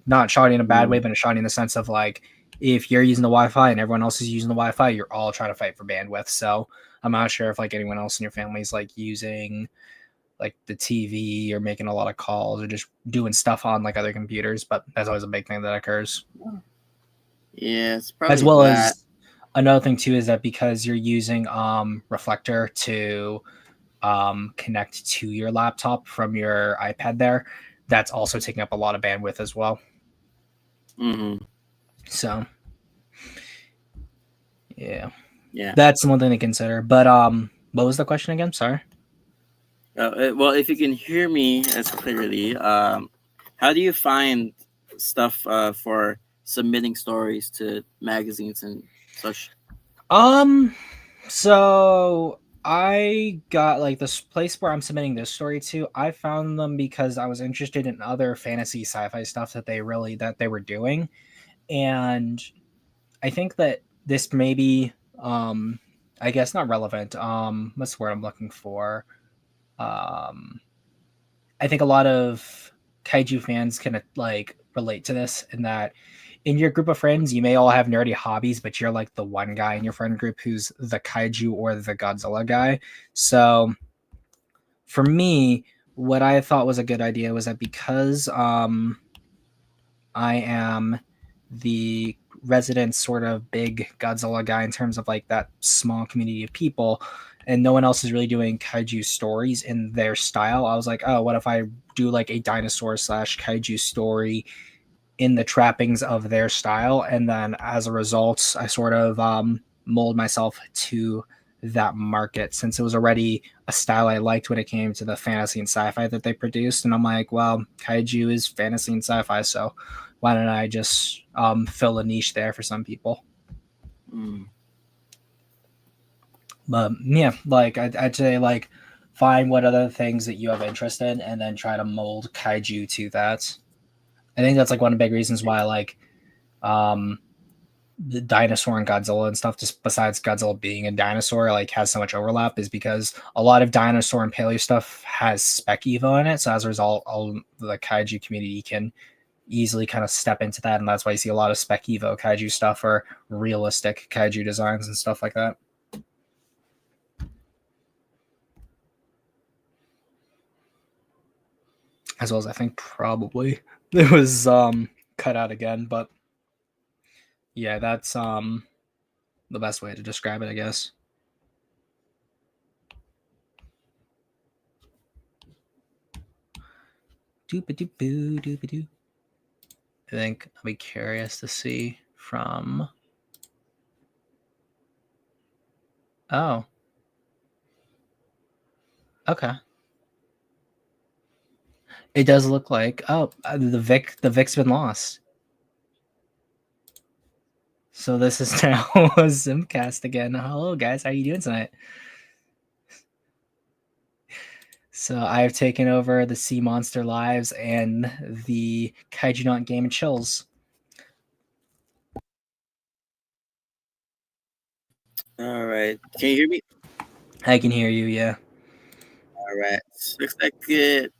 Not shoddy in a bad way, but shoddy in the sense of like if you're using the Wi-Fi and everyone else is using the Wi-Fi, you're all trying to fight for bandwidth. So I'm not sure if like anyone else in your family is like using like the TV or making a lot of calls or just doing stuff on like other computers, but that's always a big thing that occurs. Yeah, it's As probably well that. as another thing too is that because you're using reflector to connect to your laptop from your iPad there, that's also taking up a lot of bandwidth as well. Mm-hmm. So yeah, Yeah. that's one thing to consider. But what was the question again? Sorry. Well, if you can hear me as clearly, how do you find stuff for submitting stories to magazines and such? So I got like this place where I'm submitting this story to. I found them because I was interested in other fantasy sci-fi stuff that they were doing, and I think that this may be I guess not relevant. What's the word I'm looking for? Um I think a lot of kaiju fans can like relate to this in that in your group of friends, you may all have nerdy hobbies, but you're like the one guy in your friend group who's the kaiju or the Godzilla guy. So for me, what I thought was a good idea was that because I am the resident sort of big Godzilla guy in terms of like that small community of people, and no one else is really doing kaiju stories in their style. I was like, oh, what if I do like a dinosaur slash kaiju story in the trappings of their style, and then as a result, I sort of mold myself to that market since it was already a style I liked when it came to the fantasy and sci-fi that they produced. And I'm like, well, kaiju is fantasy and sci-fi, so why don't I just fill a niche there for some people? Mm. But yeah, like I'd say like find what other things that you have interest in and then try to mold kaiju to that. I think that's like one of the big reasons why like um the dinosaur and Godzilla and stuff, just besides Godzilla being a dinosaur, like has so much overlap, is because a lot of dinosaur and paleo stuff has spec evo in it. So as a result, all the kaiju community can easily kind of step into that, and that's why you see a lot of spec evo kaiju stuff or realistic kaiju designs and stuff like that. As well as I think probably it was cut out again, but yeah, that's the best way to describe it, I guess. Doop-a-doop-boo, doop-a-doo. I think I'll be curious to see from. Oh. Okay. It does look like the Vic's been lost. So this is now a Simcast again. Hello guys, how you doing tonight? So I've taken over the Sea Monster Lives and the Kaijunaut Game and Chills. All right. Can you hear me? I can hear you, yeah. All right. Looks like it.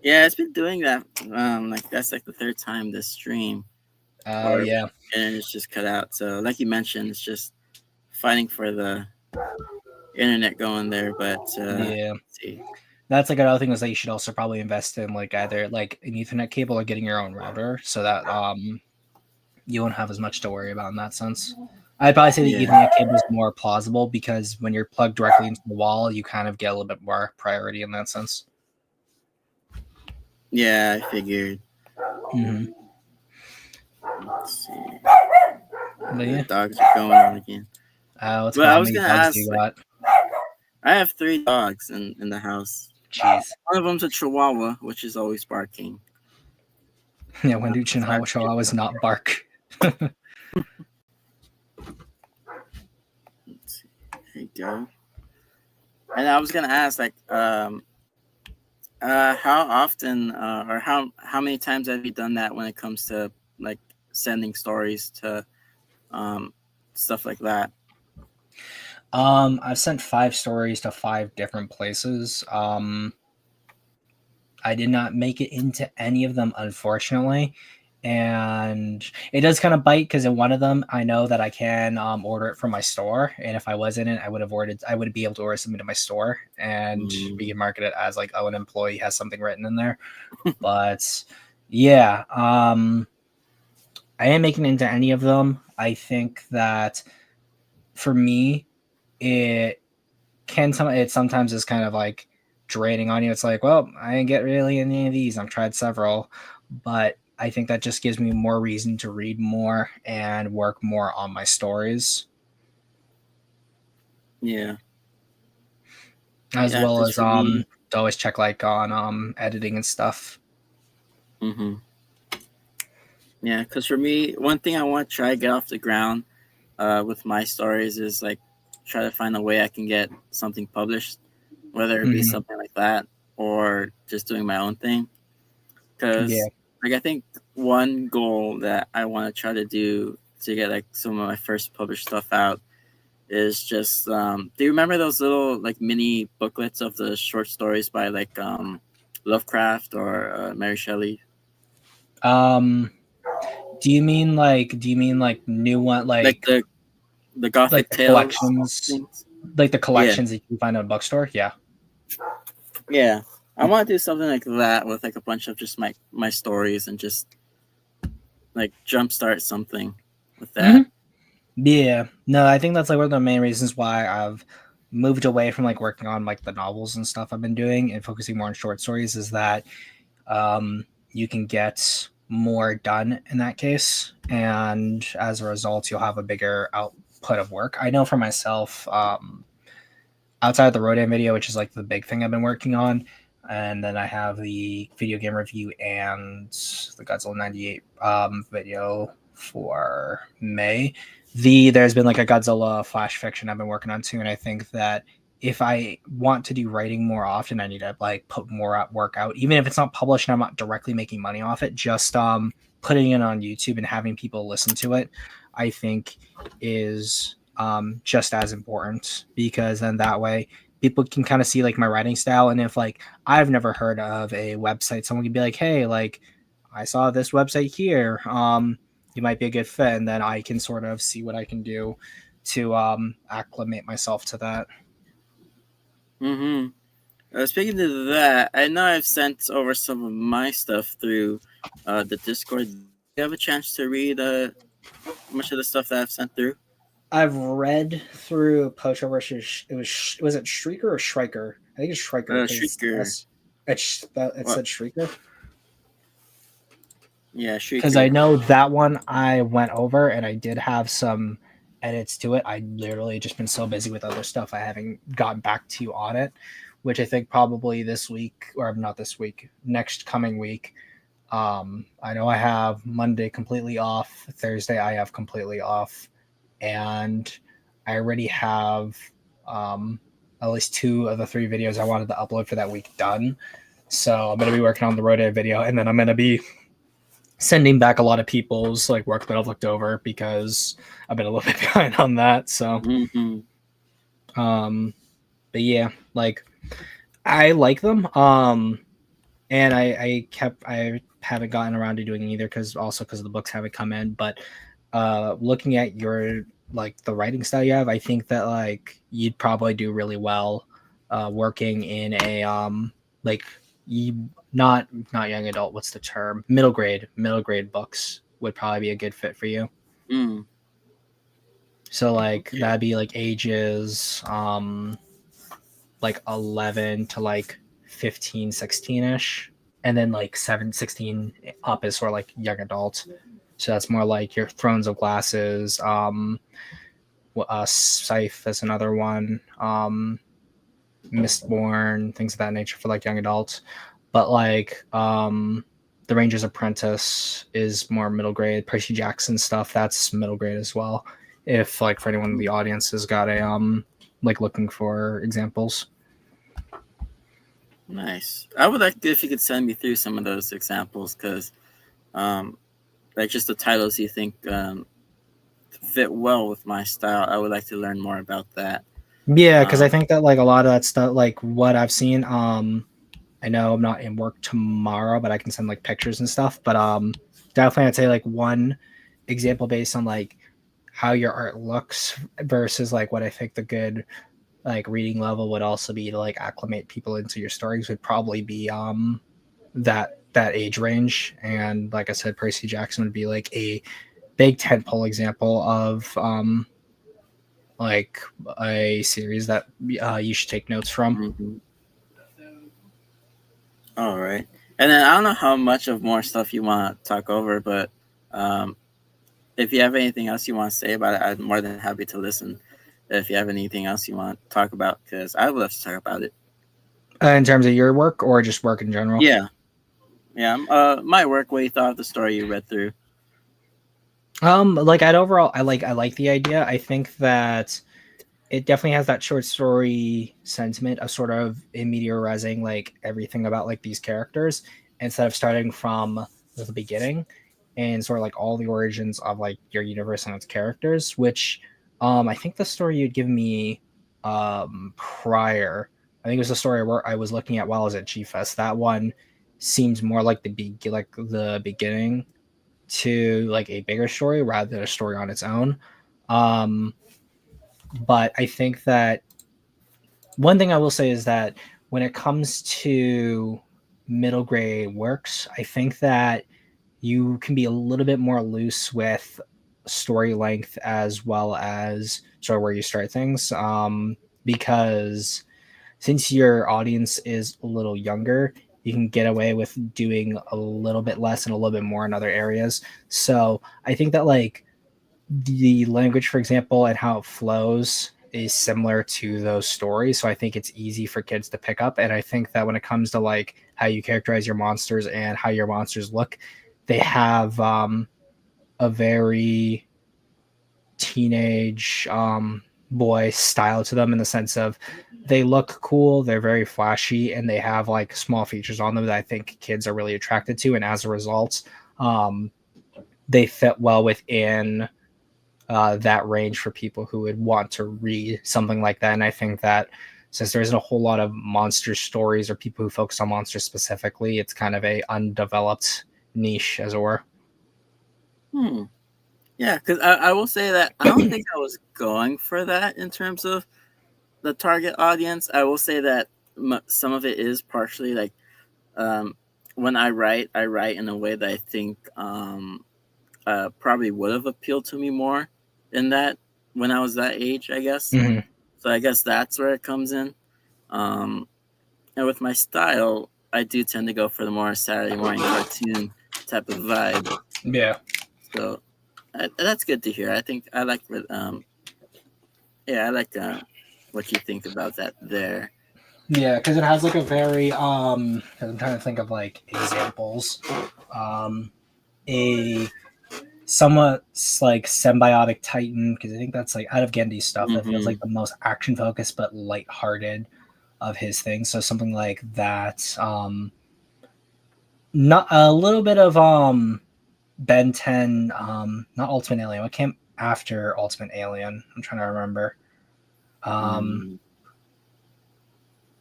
Yeah, it's been doing that. Like that's like the third time this stream, Oh yeah. and it's just cut out. So, like you mentioned, it's just fighting for the internet going there. But Yeah. let's see. That's like another thing is that you should also probably invest in like either like an Ethernet cable or getting your own router so that you won't have as much to worry about in that sense. I'd probably say the Yeah. Ethernet cable is more plausible because when you're plugged directly into the wall, you kind of get a little bit more priority in that sense. Yeah, I figured. Mm-hmm. Let's see. But yeah. The dogs are going on again. What's But going on? I How was many gonna dogs ask. do you got? I have 3 dogs in the house. Jeez. One of them's a Chihuahua, which is always barking. Yeah, when do Chihuahuas not bark? Let's see. There you go. And I was gonna ask, like, how often, or how many times have you done that when it comes to like sending stories to um stuff like that? I've sent 5 stories to 5 different places. I did not make it into any of them, unfortunately. And it does kind of bite because in one of them, I know that I can order it from my store. And if I was in it, I would be able to order something to my store and we Mm, can market it as like, oh, an employee has something written in there. But yeah, I am making it into any of them. I think that for me, it it sometimes is kind of like draining on you. It's like, well, I didn't get really any of these. I've tried several, but I think that just gives me more reason to read more and work more on my stories, yeah, as yeah. well Because as for me, to always check like on editing and stuff. hmm yeah, because for me, one thing I want to try to get off the ground with my stories is like try to find a way I can get something published, whether it be Hmm. something like that or just doing my own thing. Yeah. Because like I think one goal that I want to try to do to get like some of my first published stuff out is just do you remember those little like mini booklets of the short stories by like Lovecraft or Mary Shelley? Um, do you mean like new one Like the like Gothic the Tales collections things? like the Yeah. collections that you find at a bookstore? Yeah. Yeah. I want to do something like that with like a bunch of just my stories and just like jumpstart something with Hmm. that. Yeah, no, I think that's like one of the main reasons why I've moved away from like working on like the novels and stuff I've been doing and focusing more on short stories is that you can get more done in that case, and as a result, you'll have a bigger output of work. I know for myself, outside of the Rodan video, which is like the big thing I've been working on, and then I have the video game review and the Godzilla 98 video for May. There's been like a Godzilla flash fiction I've been working on too, and I think that if I want to do writing more often, I need to like put more work out, even if it's not published and I'm not directly making money off it. Just putting it on YouTube and having people listen to it, I think is just as important, because then that way people can kind of see like my writing style. And if like I've never heard of a website, someone can be like, hey, like I saw this website here, you might be a good fit, and then I can sort of see what I can do to acclimate myself to that. Mm-hmm. Speaking of that, I know I've sent over some of my stuff through the Discord. Do you have a chance to read much of the stuff that I've sent through? I've read through Pocho versus was it Shrieker or Shrieker? I think it's Shrieker because Shrieker. it Well, said Shrieker. yeah, Because I Shrieker. know that one I went over and I did have some edits to it. I literally just been so busy with other stuff I haven't gotten back to you on it, which I think probably this week, or not this week, next coming week. I know I have Monday completely off, Thursday I have completely off, and I already have um, at least 2 of the 3 videos I wanted to upload for that week done. So I'm gonna be working on the Road video, and then I'm gonna be sending back a lot of people's like work that I've looked over because I've been a little bit behind on that. So, Mm-hmm. um, but yeah, like I like them. And I haven't gotten around to doing it either because the books haven't come in. But looking at your like the writing style you have, I think that like you'd probably do really well working in a like you not young adult. What's the term? Middle grade books would probably be a good fit for you. Mm. So like Okay. that'd be like ages like 11 to like 15, 16 ish, and then like 7, 16 up is sort of like young adult. So that's more like your Thrones of Glasses, Scythe is another one, Mistborn, things of that nature for like young adults. But like the Ranger's Apprentice is more middle grade. Percy Jackson stuff, that's middle grade as well. If like for anyone in the audience has got a like looking for examples. Nice. I would like if you could send me through some of those examples, because like just the titles you think fit well with my style. I would like to learn more about that. Yeah, because I think that like a lot of that stuff, like what I've seen, I know I'm not in work tomorrow, but I can send like pictures and stuff. But definitely I'd say like one example based on like how your art looks versus like what I think the good like reading level would also be to like acclimate people into your stories would probably be that age range. And like I said, Percy Jackson would be like a big tentpole example of like a series that you should take notes from. Mm-hmm. All right. And then I don't know how much of more stuff you want to talk over, but um, if you have anything else you want to say about it, I'm more than happy to listen. If you have anything else you want to talk about, because I would love to talk about it. In terms of your work or just work in general? Yeah. Yeah. My work, what you thought of the story you read through. Like I'd overall, I like the idea. I think that it definitely has that short story sentiment of sort of in meteorizing like everything about like these characters instead of starting from the beginning and sort of like all the origins of like your universe and its characters, which I think the story you'd given me prior, I think it was the story where I was looking at while I was at G-Fest. That one seems more like the beginning to like a bigger story rather than a story on its own. Um, but I think that one thing I will say is that when it comes to middle grade works, I think that you can be a little bit more loose with story length as well as sort of where you start things. Because since your audience is a little younger, you can get away with doing a little bit less and a little bit more in other areas. So I think that like the language, for example, and how it flows is similar to those stories. So I think it's easy for kids to pick up. And I think that when it comes to like how you characterize your monsters and how your monsters look, they have a very teenage boy style to them in the sense of they look cool, they're very flashy, and they have like small features on them that I think kids are really attracted to. And as a result, um, they fit well within that range for people who would want to read something like that. And I think that since there isn't a whole lot of monster stories or people who focus on monsters specifically, it's kind of a undeveloped niche, as it were. Hmm. Yeah, because I will say that I don't think I was going for that in terms of the target audience. I will say that some of it is partially like um, when I write in a way that I think probably would have appealed to me more in that when I was that age, I guess. Mm-hmm. So I guess that's where it comes in. And with my style, I do tend to go for the more Saturday morning cartoon type of vibe. Yeah. So that's good to hear. I think I like yeah, I like what you think about that there. Yeah, because it has like a very I'm trying to think of like examples. A somewhat like symbiotic Titan, because I think that's like out of Gendy's stuff. That feels Mm-hmm. like the most action focused but lighthearted of his things. So something like that. Not a little bit of Ben 10, not Ultimate Alien. What came after Ultimate Alien? I'm trying to remember. Mm-hmm.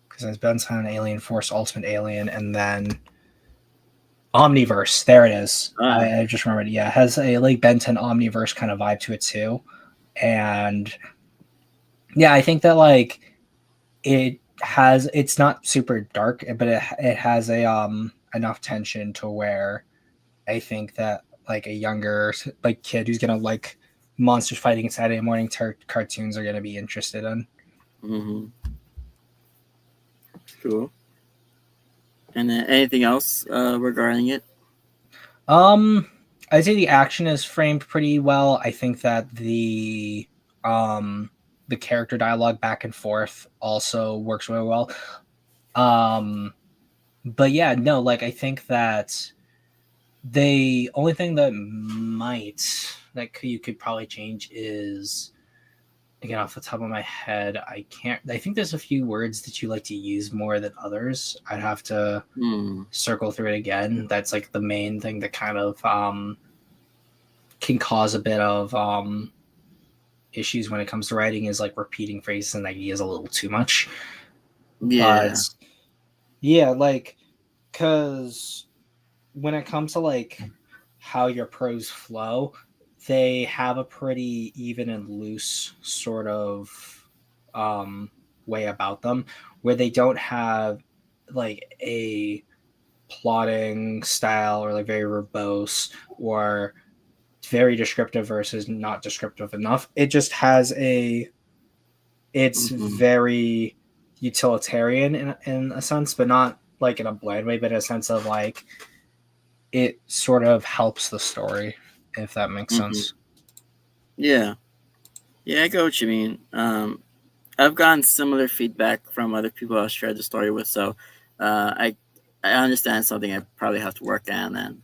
Because it's Ben 10, Alien Force, Ultimate Alien, and then Omniverse. There it is. I just remembered. Yeah, it has a like Ben 10 Omniverse kind of vibe to it too. And yeah, I think that like it's not super dark, but it has a enough tension to where I think that like a younger like kid who's gonna like monsters fighting Saturday morning cartoons are gonna be interested in. Mm-hmm. Cool. And then anything else regarding it? Um, I'd say the action is framed pretty well. I think that um the character dialogue back and forth also works really well. Um, but yeah, no, like I think that the only thing that you could probably change is again, off the top of my head, I can't. I think there's a few words that you like to use more than others. I'd have to circle through it again. That's like the main thing that kind of can cause a bit of issues when it comes to writing, is like repeating phrases and ideas a little too much. Yeah. But yeah, like, because when it comes to like how your prose flow, they have a pretty even and loose sort of way about them, where they don't have like a plotting style or like very verbose or very descriptive versus not descriptive enough. It just has it's very utilitarian in a sense, but not like in a bland way, but in a sense of like it sort of helps the story, if that makes sense. Yeah. Yeah, I get what you mean. I've gotten similar feedback from other people I've shared the story with, so I understand something I probably have to work on and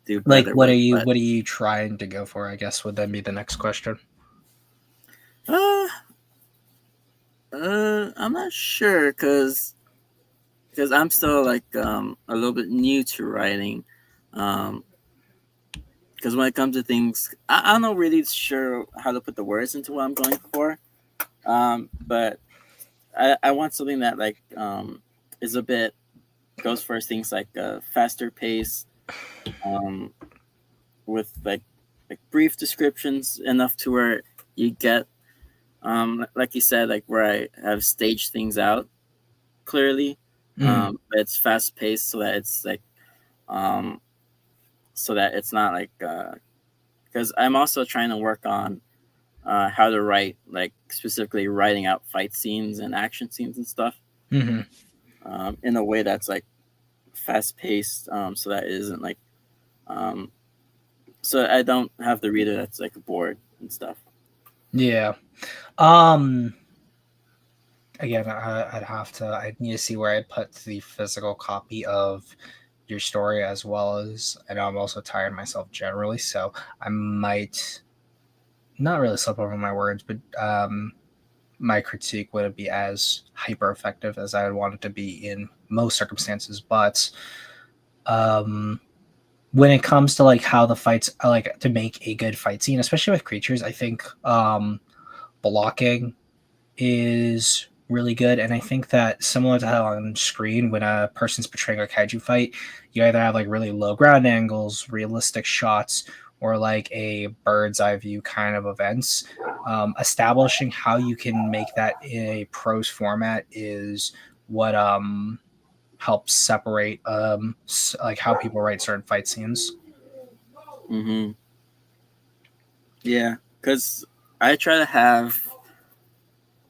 do Like, better what are with. you But what are you trying to go for? I guess would then be the next question. uh, I'm not sure because I'm still like a little bit new to writing. Because when it comes to things, I'm not really sure how to put the words into what I'm going for. But I want something that like is a bit goes for things like faster pace, um, with like brief descriptions enough to where you get like you said, like where I have staged things out clearly. Mm-hmm. But it's fast paced so that it's like um, so that it's not like because I'm also trying to work on how to write, like specifically writing out fight scenes and action scenes and stuff Mm-hmm. in a way that's like fast paced, so that it isn't like um, so I don't have the reader that's like bored and stuff. Yeah. Um. Again, I'd need to see where I put the physical copy of your story, as well as I know I'm also tired myself generally, so I might not really slip over my words, but my critique wouldn't be as hyper effective as I would want it to be in most circumstances. But um, when it comes to like how the fights, like to make a good fight scene, especially with creatures, I think blocking is really good. And I think that similar to how on screen, when a person's portraying a kaiju fight, you either have like really low ground angles, realistic shots, or like a bird's eye view kind of events. Establishing how you can make that in a prose format is what helps separate like how people write certain fight scenes. Mm-hmm. Yeah, because I try to have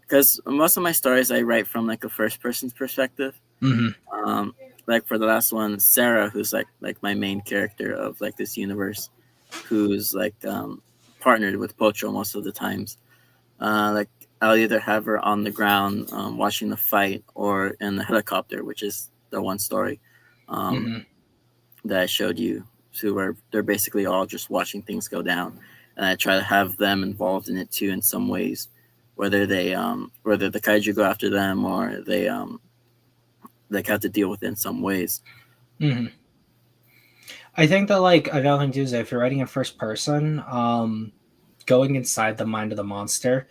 because most of my stories I write from like a first person's perspective. Mm-hmm. Um, like for the last one, Sarah, who's like my main character of like this universe, who's like partnered with Pocho most of the times. Like I'll either have her on the ground watching the fight or in the helicopter, which is the one story um, Mm-hmm. that I showed you, to where they're basically all just watching things go down, and I try to have them involved in it too in some ways, whether the kaiju go after them or they like have to deal with it in some ways. Mm-hmm. I think that like another thing too is that if you're writing in first person, going inside the mind of the monster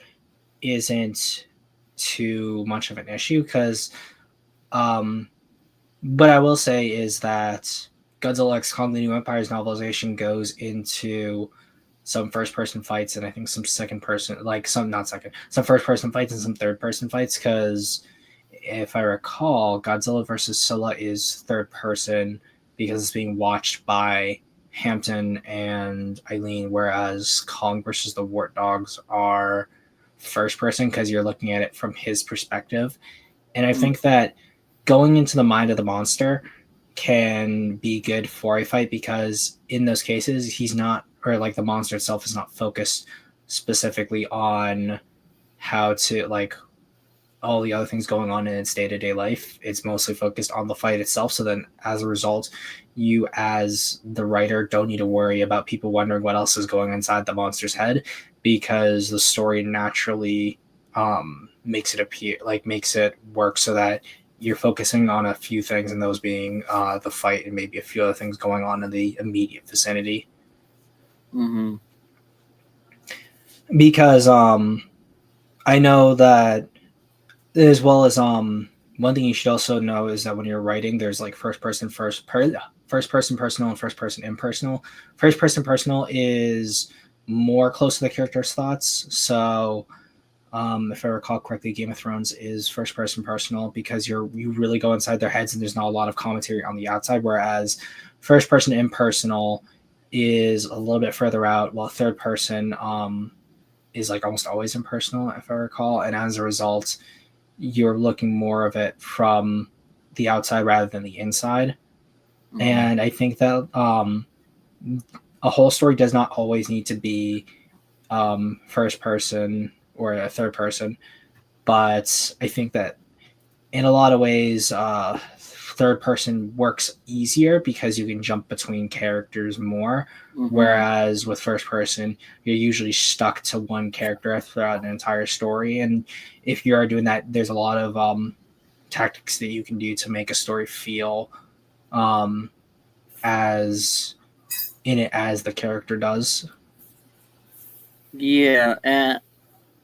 isn't too much of an issue, because um what I will say is that Godzilla X Kong: The New Empire's novelization goes into some first person fights, and I think some second person, like some not second, some first person fights and some third person fights, because if I recall, Godzilla versus Scylla is third person because it's being watched by Hampton and Eileen, whereas Kong versus the Wart Dogs are first person because you're looking at it from his perspective. And I Mm, think that going into the mind of the monster can be good for a fight, because in those cases he's not, or like the monster itself is not focused specifically on how to like all the other things going on in its day-to-day life. It's mostly focused on the fight itself. So then as a result, you as the writer don't need to worry about people wondering what else is going inside the monster's head, because the story naturally makes it appear like makes it work so that you're focusing on a few things, and those being the fight and maybe a few other things going on in the immediate vicinity. Mm-hmm. Because I know that, as well as one thing you should also know is that when you're writing, there's like first person personal and first person impersonal. First person personal is more close to the character's thoughts. So if I recall correctly, Game of Thrones is first person personal because you really go inside their heads and there's not a lot of commentary on the outside. Whereas first person impersonal is a little bit further out, while third person is like almost always impersonal, if I recall. And as a result, you're looking more of it from the outside rather than the inside. Mm-hmm. And I think that a whole story does not always need to be first person or a third person, but I think that in a lot of ways, third person works easier because you can jump between characters more. Mm-hmm. Whereas with first person, you're usually stuck to one character throughout an entire story. And if you are doing that, there's a lot of tactics that you can do to make a story feel as in it as the character does. Yeah, and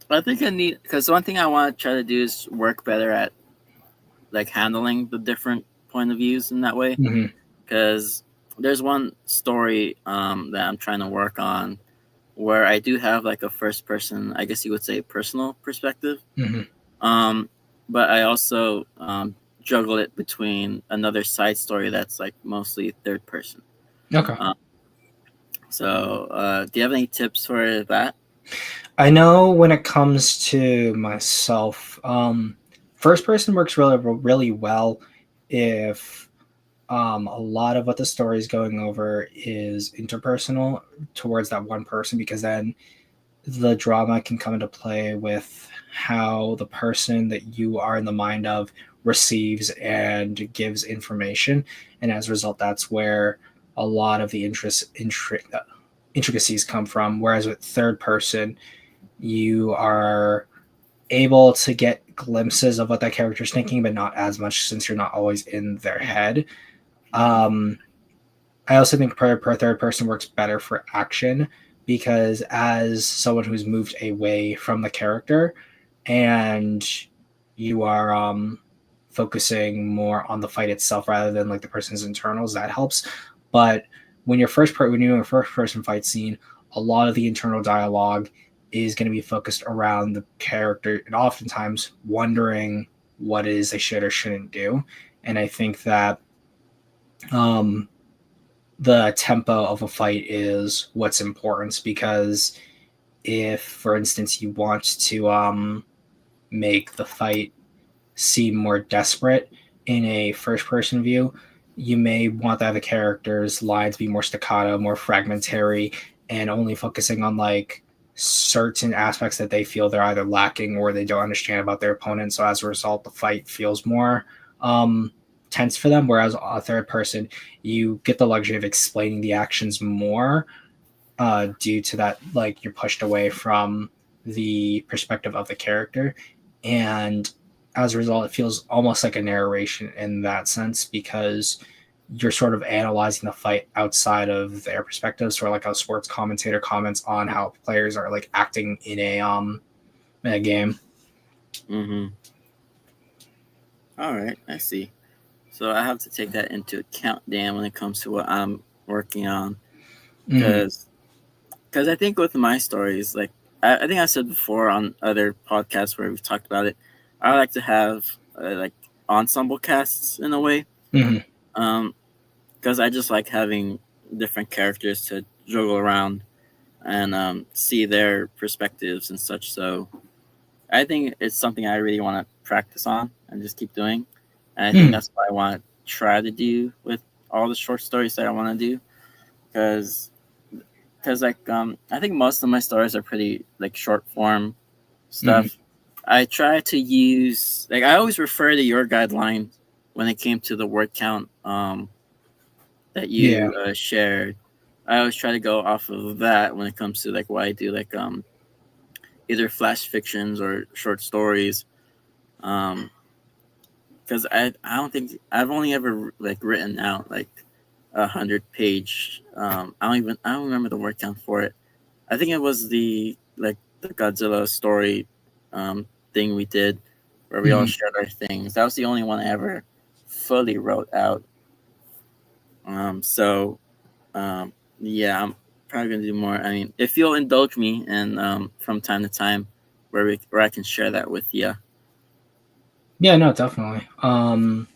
I think I need, because one thing I want to try to do is work better at like handling the different point of views in that way. Because there's one story that I'm trying to work on where I do have like a first person, I guess you would say, personal perspective. But I also juggle it between another side story that's like mostly third person. Okay. So do you have any tips for that? I know when it comes to myself, first person works really well if a lot of what the story is going over is interpersonal towards that one person, because then the drama can come into play with how the person that you are in the mind of receives and gives information. And as a result, that's where a lot of the intricacies come from. Whereas with third person, you are able to get glimpses of what that character is thinking, but not as much since you're not always in their head. I also think per third person works better for action, because as someone who's moved away from the character and you are focusing more on the fight itself rather than like the person's internals, that helps. But when you're when you're doing a first person fight scene, a lot of the internal dialogue is going to be focused around the character and oftentimes wondering what it is they should or shouldn't do. And I think that the tempo of a fight is what's important, because if, for instance, you want to make the fight seem more desperate in a first person view, you may want to have the characters' lines be more staccato, more fragmentary, and only focusing on like certain aspects that they feel they're either lacking or they don't understand about their opponent. So as a result, the fight feels more tense for them. Whereas a third person, you get the luxury of explaining the actions more due to that, like you're pushed away from the perspective of the character. And as a result, it feels almost like a narration in that sense, because you're sort of analyzing the fight outside of their perspective, sort of like how a sports commentator comments on how players are like acting in a game. Mm-hmm. All right, I see. So I have to take that into account, Dan, when it comes to what I'm working on, because I think with my stories, like I think I said before on other podcasts where we've talked about it, I like to have like ensemble casts in a way, because I just like having different characters to juggle around and see their perspectives and such. So I think it's something I really want to practice on and just keep doing. And I think that's what I want to try to do with all the short stories that I want to do, because like I think most of my stories are pretty like short form stuff. I try to use like I always refer to your guideline when it came to the word count that Yeah. you shared. I always try to go off of that when it comes to like what I do, like either flash fictions or short stories. Um, because I don't think I've only ever like written out like 100 page. I don't remember the word count for it. I think it was the Godzilla story thing we did where we all Mhm. shared our things. That was the only one I ever fully wrote out. So yeah, I'm probably gonna do more. I mean, if you'll indulge me and from time to time where I can share that with you. Yeah, no, definitely. I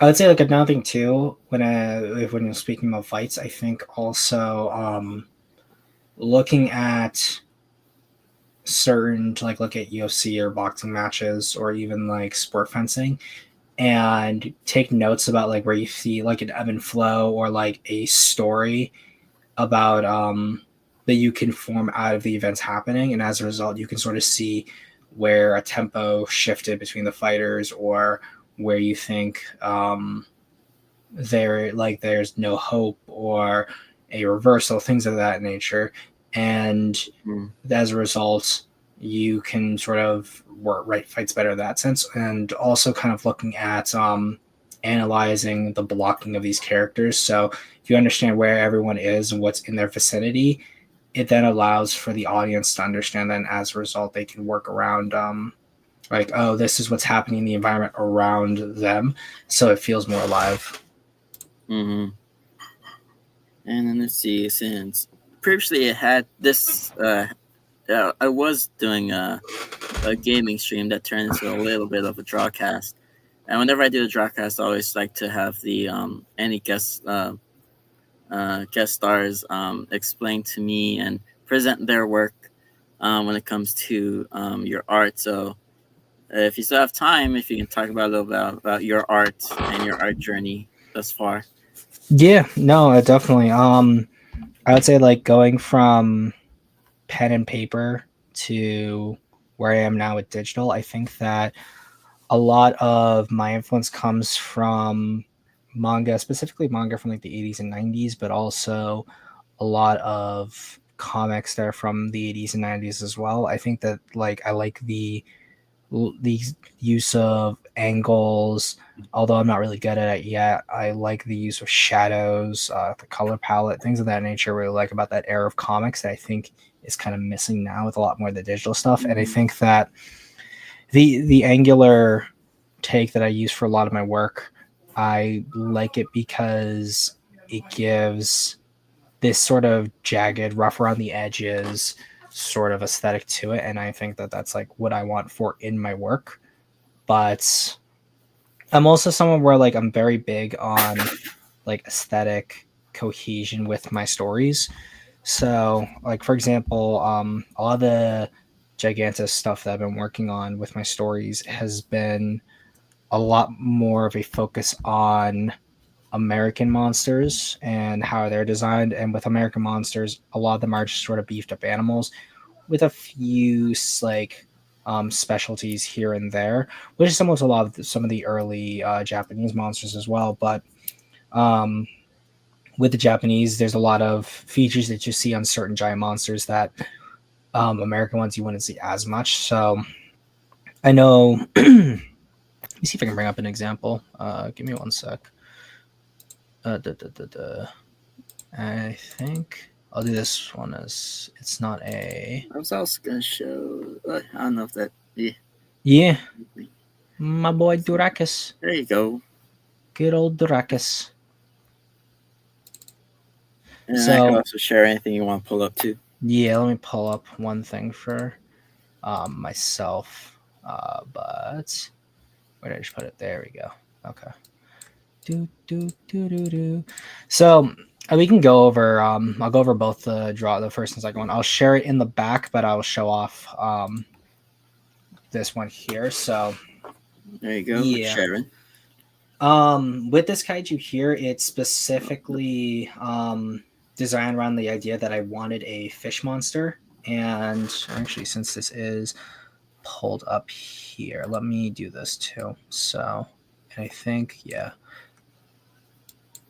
would say like another thing too when you're speaking about fights, I think also looking at certain to like look at UFC or boxing matches or even like sport fencing and take notes about like where you see like an ebb and flow or like a story about that you can form out of the events happening, and as a result you can sort of see where a tempo shifted between the fighters or where you think there's no hope or a reversal, things of that nature. And Mm, as a result, you can sort of write fights better in that sense. And also kind of looking at analyzing the blocking of these characters. So if you understand where everyone is and what's in their vicinity, it then allows for the audience to understand that. And as a result, they can work around like, oh, this is what's happening in the environment around them. So it feels more alive. mm-hmm. And then let's see, since previously it had this, I was doing a gaming stream that turned into a little bit of a drawcast. And whenever I do a drawcast, I always like to have the any guest stars explain to me and present their work when it comes to your art. So if you still have time, if you can talk about a little bit about your art and your art journey thus far. Yeah, no, definitely. I would say like going from pen and paper to where I am now with digital, I think that a lot of my influence comes from manga, specifically manga from like the 80s and 90s, but also a lot of comics that are from the 80s and 90s as well. I think that like I like the use of angles, although I'm not really good at it yet. I like the use of shadows, the color palette, things of that nature. I really like about that era of comics that I think is kind of missing now with a lot more of the digital stuff. And I Mm-hmm. think that the angular take that I use for a lot of my work, I like it because it gives this sort of jagged, rough around the edges sort of aesthetic to it, and I think that that's like what I want for in my work. But I'm also someone where like I'm very big on like aesthetic cohesion with my stories. So, like for example, a lot of the gigantic stuff that I've been working on with my stories has been a lot more of a focus on American monsters and how they're designed. And with American monsters, a lot of them are just sort of beefed up animals with a few like specialties here and there, which is similar to a lot of some of the early Japanese monsters as well. But um, with the Japanese, there's a lot of features that you see on certain giant monsters that American ones you wouldn't see as much. So I know. Let me see if I can bring up an example. Give me one sec. Da, da, da, da. I think I'll do this one as it's not a. I was also gonna show. I don't know if that. Yeah. Yeah, my boy Durakis. There you go. Good old Durakis. And I could So also share anything you want to pull up too. yeah, let me pull up one thing for myself. But where did I just put it? There we go. Okay. Do. So we can go over. I'll go over both the first and second one. I'll share it in the back, but I'll show off this one here. So There you go, yeah. Sharon. With this kaiju here, it's specifically designed around the idea that I wanted a fish monster. And actually, since this is pulled up here. Let me do this too. So, and I think, yeah.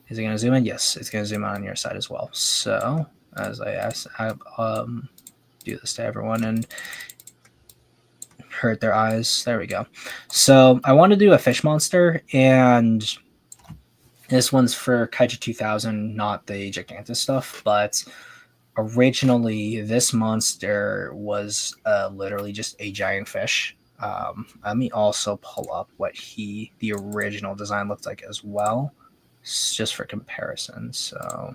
Is it going to zoom in? Yes, it's going to zoom in on your side as well. So, as I asked, I do this to everyone and hurt their eyes. There we go. So, I want to do a fish monster, and this one's for Kaiju 2000, not the Gigantus stuff, but originally this monster was literally just a giant fish. Let me also pull up what the original design looked like as well, just for comparison. So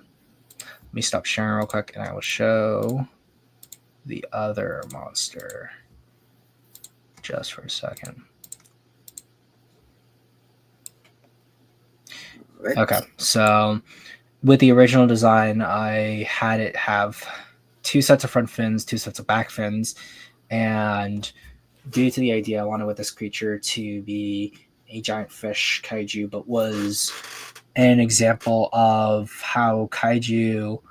let me stop sharing real quick and I will show the other monster just for a second. Right. Okay, so with the original design, I had it have 2 sets of front fins, 2 sets of back fins, and due to the idea I wanted with this creature to be a giant fish kaiju, but was an example of how kaiju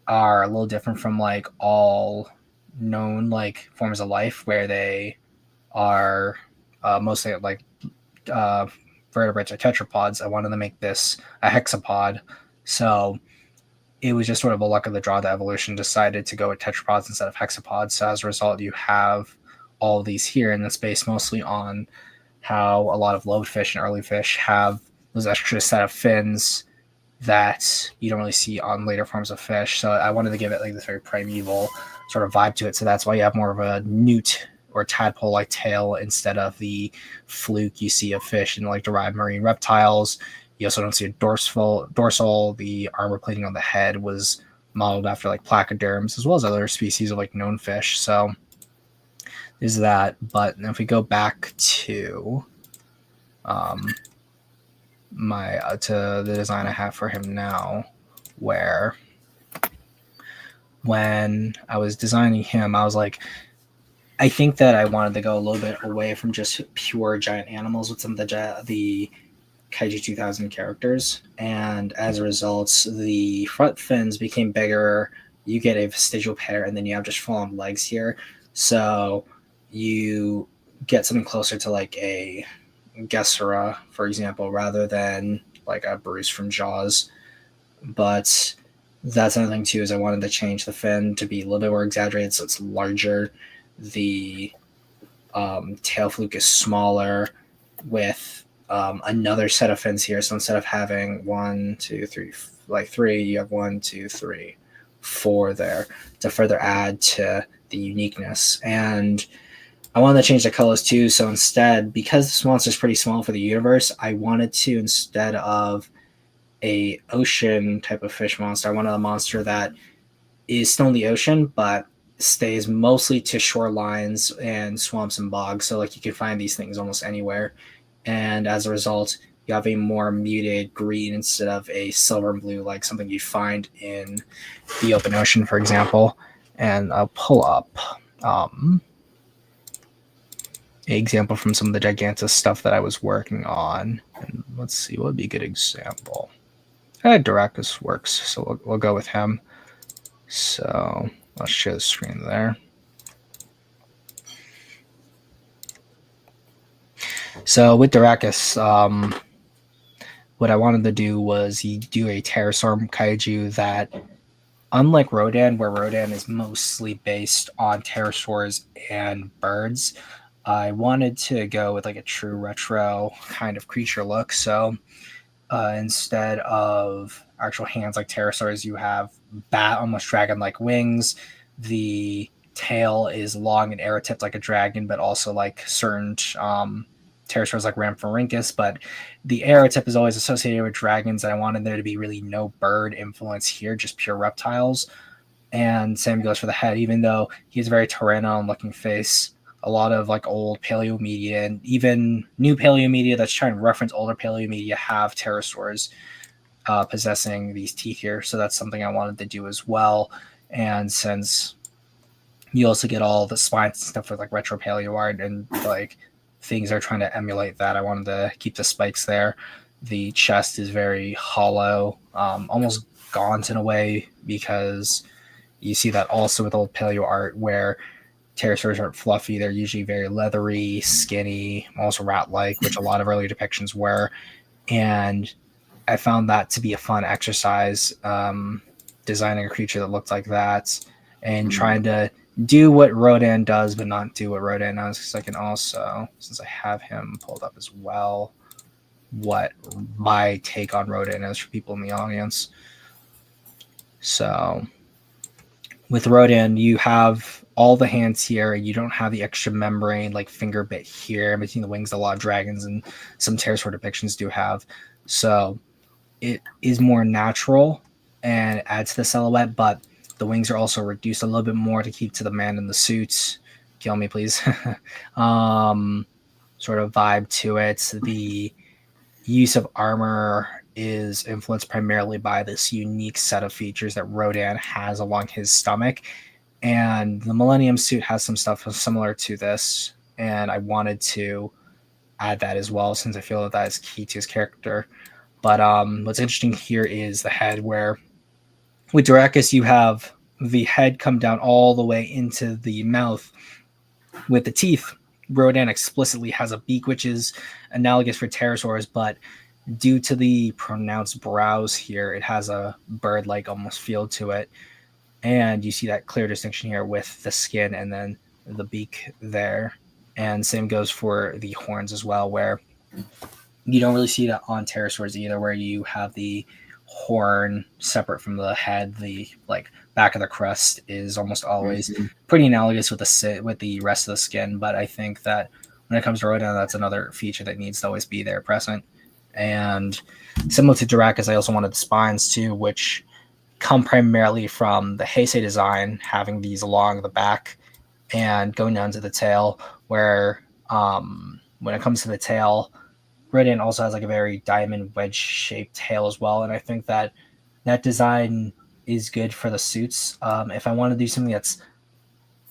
are a little different from like all known like forms of life, where they are mostly like vertebrates or tetrapods. I wanted to make this a hexapod, so it was just sort of a luck of the draw that evolution decided to go with tetrapods instead of hexapods. So as a result, you have all of these here, and it's based mostly on how a lot of lobed fish and early fish have those extra set of fins that you don't really see on later forms of fish. So I wanted to give it like this very primeval sort of vibe to it. So that's why you have more of a newt or tadpole-like tail instead of the fluke you see of fish in like derived marine reptiles. You also don't see a dorsal. The armor plating on the head was modeled after like placoderms, as well as other species of like known fish. So there's that. But if we go back to to the design I have for him now, where when I was designing him, I was like, I think that I wanted to go a little bit away from just pure giant animals with some of the Kaiju 2000 characters, and as a result, the front fins became bigger. You get a vestigial pair, and then you have just full-on legs here. So you get something closer to like a Gessera, for example, rather than like a Bruce from Jaws. But that's another thing too, is I wanted to change the fin to be a little bit more exaggerated, so it's larger. The tail fluke is smaller with another set of fins here. So instead of having 1, 2, 3, like 3, you have 1, 2, 3, 4 there to further add to the uniqueness. And I wanted to change the colors too. So instead, because this monster is pretty small for the universe, I wanted to, instead of a ocean type of fish monster, I wanted a monster that is still in the ocean, but stays mostly to shorelines and swamps and bogs. So like you can find these things almost anywhere. And as a result, you have a more muted green instead of a silver and blue, like something you'd find in the open ocean, for example. And I'll pull up an example from some of the Gigantus stuff that I was working on. And let's see, what would be a good example? Duracus works, so we'll go with him. So I'll share the screen there. So with Duracus, what I wanted to do was do a pterosaur kaiju that, unlike Rodan, where Rodan is mostly based on pterosaurs and birds, I wanted to go with like a true retro kind of creature look. So instead of actual hands like pterosaurs, you have almost dragon-like wings. The tail is long and arrow-tipped like a dragon, but also like certain pterosaurs like Rhamphorhynchus. But the arrow tip is always associated with dragons, and I wanted there to be really no bird influence here, just pure reptiles. And same goes for the head, even though he has a very Tyrannon-looking face. A lot of like old paleo media and even new paleo media that's trying to reference older paleo media have pterosaurs possessing these teeth here. So that's something I wanted to do as well. And since you also get all the spines and stuff with like retro paleo art and like things are trying to emulate that, I wanted to keep the spikes there. The chest is very hollow, almost gaunt in a way, because you see that also with old paleo art where pterosaurs aren't fluffy. They're usually very leathery, skinny, also rat-like, which a lot of early depictions were. And I found that to be a fun exercise, designing a creature that looked like that and trying to do what Rodan does, but not do what Rodan does. Because I can also, since I have him pulled up as well, what my take on Rodan is for people in the audience. So with Rodan, you have all the hands here. You don't have the extra membrane like finger bit here between the wings. A lot of dragons and some pterosaur depictions do have. So it is more natural and adds to the silhouette, but the wings are also reduced a little bit more to keep to the man in the suit. Kill me, please. Sort of vibe to it. The use of armor is influenced primarily by this unique set of features that Rodan has along his stomach. And the Millennium suit has some stuff similar to this. And I wanted to add that as well, since I feel that is key to his character. But what's interesting here is the head, where with Dracus, you have the head come down all the way into the mouth with the teeth. Rodan explicitly has a beak, which is analogous for pterosaurs, but due to the pronounced brows here, it has a bird-like almost feel to it. And you see that clear distinction here with the skin and then the beak there. And same goes for the horns as well, where you don't really see that on pterosaurs either, where you have the horn separate from the head. The like back of the crest is almost always pretty analogous with the rest of the skin. But I think that when it comes to Rodan, that's another feature that needs to always be there present. And similar to Dracus, I also wanted the spines too, which come primarily from the Heisei design, having these along the back and going down to the tail, where when it comes to the tail, Rodan also has like a very diamond wedge shaped tail as well. And I think that that design is good for the suits. If I want to do something that's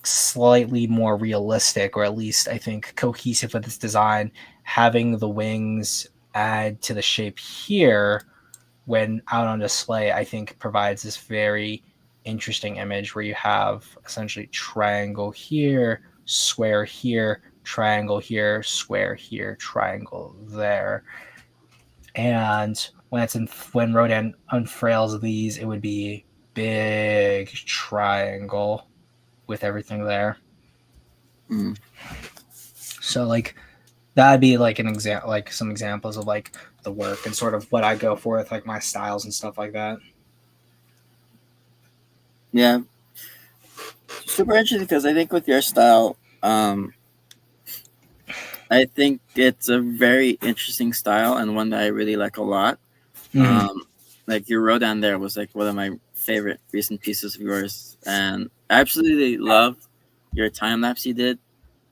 slightly more realistic, or at least I think cohesive with this design, having the wings add to the shape here when out on display, I think provides this very interesting image where you have essentially triangle here, square here, triangle here, square here, triangle there. And when Rodan unfurls these, it would be big triangle with everything there. So like that'd be like an example, like some examples of like the work and sort of what I go for with like my styles and stuff like that. Yeah, super interesting, because I think with your style, I think it's a very interesting style and one that I really like a lot. Like your Rodan there was like one of my favorite recent pieces of yours, and I absolutely love your time lapse you did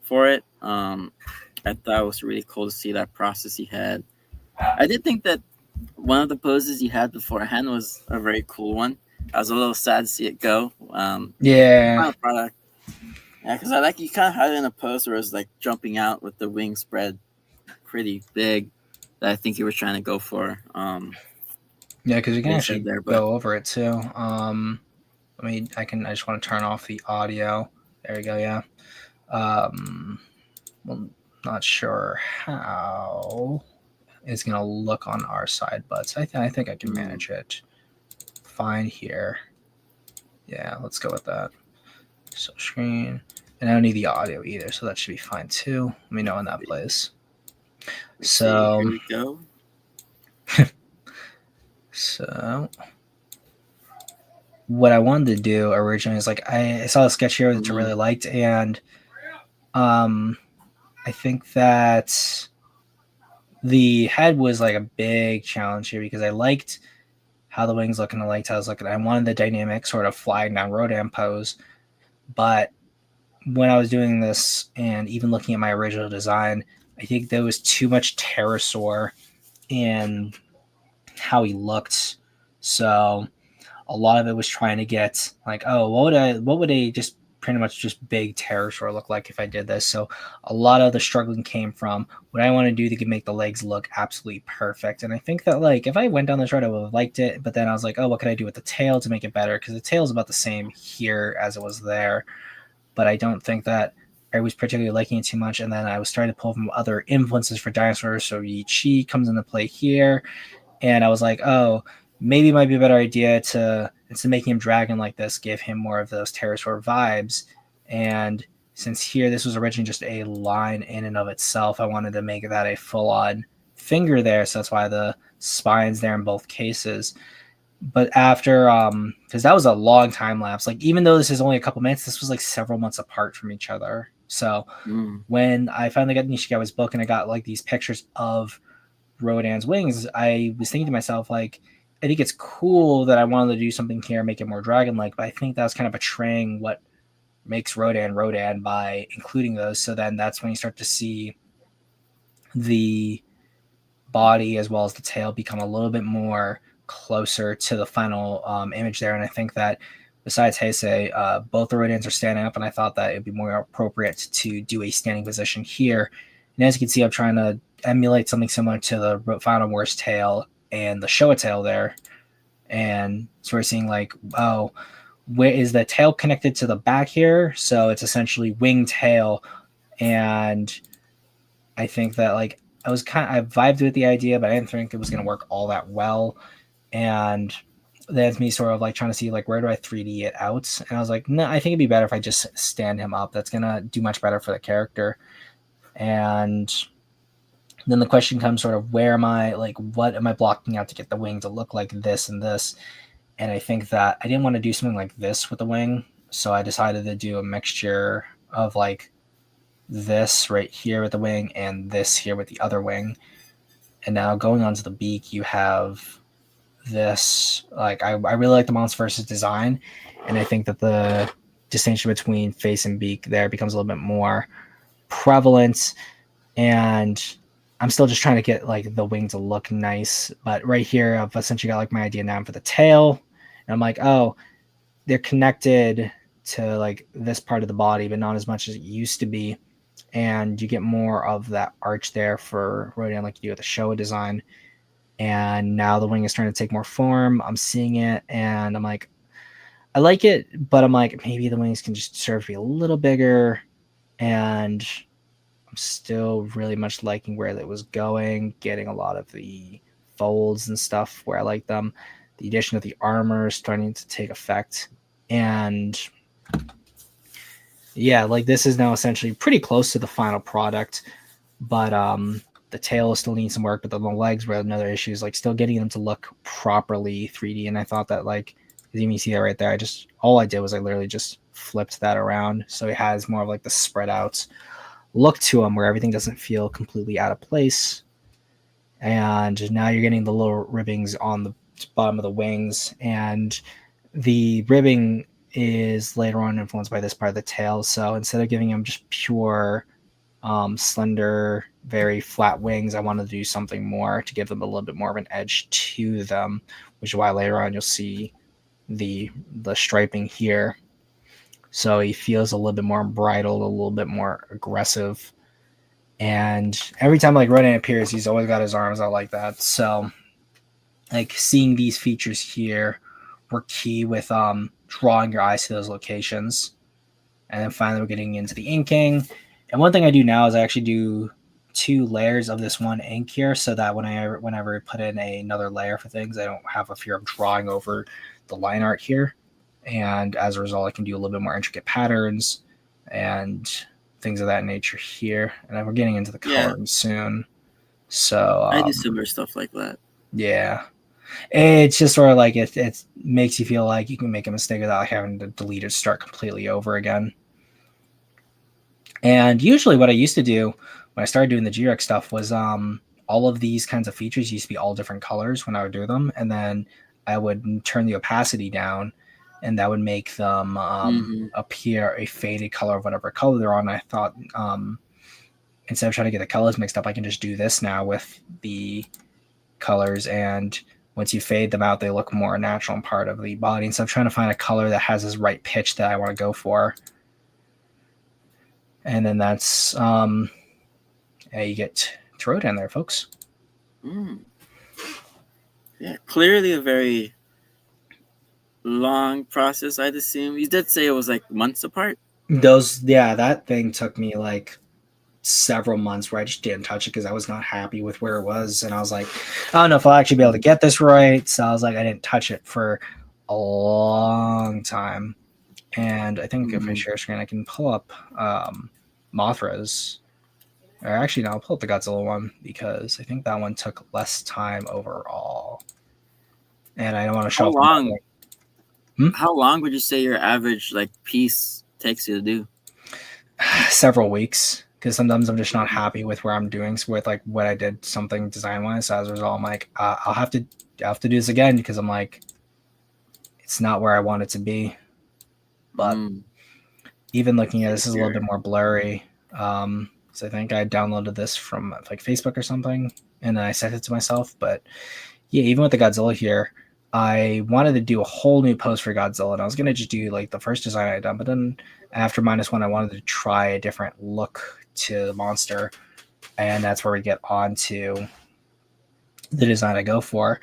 for it. I thought it was really cool to see that process he had. I did think that one of the poses you had beforehand was a very cool one. I was a little sad to see it go. Yeah. Final product. Yeah, because I like you kind of had it in a pose where it was like jumping out with the wings spread pretty big. That I think you were trying to go for. Yeah, because you can They actually said there, but- go over it too. I just want to turn off the audio. There we go. Yeah. Well, not sure how it's gonna look on our side, but I think I can manage it fine here. Yeah, let's go with that. So screen, and I don't need the audio either, so that should be fine too. Let me know when that plays. So here we go. So what I wanted to do originally is like I saw a sketch here that I really liked, and I think that the head was like a big challenge here because I liked how the wings look and I liked how I was looking. I wanted the dynamic sort of flying down Rodan pose, but when I was doing this and even looking at my original design, I think there was too much pterosaur in how he looked. So a lot of it was trying to get like, oh, what would a just pretty much just big pterosaur look like if I did this? So a lot of the struggling came from what I want to do to make the legs look absolutely perfect. And I think that like if I went down this road, I would have liked it. But then I was like, oh, what could I do with the tail to make it better? Because the tail is about the same here as it was there. but I don't think that I was particularly liking it too much. And then I was starting to pull from other influences for dinosaurs. So Yi Chi comes into play here. And I was like, oh, maybe it might be a better idea to, instead of making him dragon like this, give him more of those pterosaur vibes. And since here this was originally just a line in and of itself, I wanted to make that a full-on finger there. So that's why the spine's there in both cases. But after because that was a long time lapse, like even though this is only a couple minutes, this was like several months apart from each other. So when I finally got Nishikawa's book and I got like these pictures of Rodan's wings, I was thinking to myself, like, I think it's cool that I wanted to do something here, make it more dragon-like, but I think that was kind of betraying what makes Rodan by including those. So then that's when you start to see the body as well as the tail become a little bit more closer to the final image there. And I think that besides Heisei, both the Rodans are standing up, and I thought that it'd be more appropriate to do a standing position here. And as you can see, I'm trying to emulate something similar to the Final Worst tail and the Showa tail there. And so we're seeing like, oh, where is the tail connected to the back here? So it's essentially wing tail. And I think that like I vibed with the idea, but I didn't think it was going to work all that well. And that's me sort of like trying to see like where do I 3D it out? And I was like, no, I think it'd be better if I just stand him up. That's going to do much better for the character. And then the question comes sort of where am I, like what am I blocking out to get the wing to look like this and this? And I think that I didn't want to do something like this with the wing. So I decided to do a mixture of like this right here with the wing and this here with the other wing. And now going on to the beak, you have this, like I really like the Monster versus design. And I think that the distinction between face and beak there becomes a little bit more prevalent. And I'm still just trying to get like the wing to look nice. But right here, I've essentially got like my idea now for the tail. And I'm like, oh, they're connected to like this part of the body, but not as much as it used to be. And you get more of that arch there for Rodan like you do with the Showa design. And now the wing is starting to take more form. I'm seeing it and I'm like, I like it, but I'm like, maybe the wings can just serve to be a little bigger. And I'm still really much liking where it was going, getting a lot of the folds and stuff where I like them. The addition of the armor is starting to take effect. And yeah, like this is now essentially pretty close to the final product, but the tail still needs some work, but the legs were another issue, is like still getting them to look properly 3D. And I thought that like, you see that right there, all I did was I literally just flipped that around. So it has more of like the spread out look to them where everything doesn't feel completely out of place. And now you're getting the little ribbings on the bottom of the wings, and the ribbing is later on influenced by this part of the tail. So instead of giving them just pure slender, very flat wings, I wanted to do something more to give them a little bit more of an edge to them, which is why later on you'll see the striping here. So he feels a little bit more bridled, a little bit more aggressive. And every time like Rodan appears, he's always got his arms out like that. So like seeing these features here were key with drawing your eyes to those locations. And then finally we're getting into the inking. And one thing I do now is I actually do 2 layers of this one ink here, so that whenever I put in another layer for things, I don't have a fear of drawing over the line art here. And as a result, I can do a little bit more intricate patterns and things of that nature here. And we're getting into the coloring soon. So I do similar stuff like that. Yeah. It's just sort of like it makes you feel like you can make a mistake without having to delete it, start completely over again. And usually what I used to do when I started doing the GX stuff was all of these kinds of features used to be all different colors when I would do them. And then I would turn the opacity down, and that would make them appear a faded color of whatever color they're on. I thought instead of trying to get the colors mixed up, I can just do this now with the colors, and once you fade them out, they look more natural and part of the body. And so I'm trying to find a color that has this right pitch that I want to go for. And then that's you get to Rodan there, folks. Yeah, clearly a very long process, I'd assume. You did say it was like months apart? That thing took me like several months where I just didn't touch it because I was not happy with where it was, and I was like, I don't know if I'll actually be able to get this right. So I was like, I didn't touch it for a long time. And I think if I share screen, I can pull up Mothra's. Or actually, no, I'll pull up the Godzilla one because I think that one took less time overall. And I don't want to show How off. long? Hmm? How long would you say your average like piece takes you to do? Several weeks, because sometimes I'm just not happy with where I'm doing with like what I did something design wise. So as a result, I'm like, I'll have to do this again because I'm like, it's not where I want it to be. But even looking at this is a little bit more blurry. So I think I downloaded this from like Facebook or something, and then I sent it to myself. But yeah, even with the Godzilla here, I wanted to do a whole new post for Godzilla, and I was gonna just do like the first design I had done, but then after -1, I wanted to try a different look to the monster, and that's where we get on to the design I go for.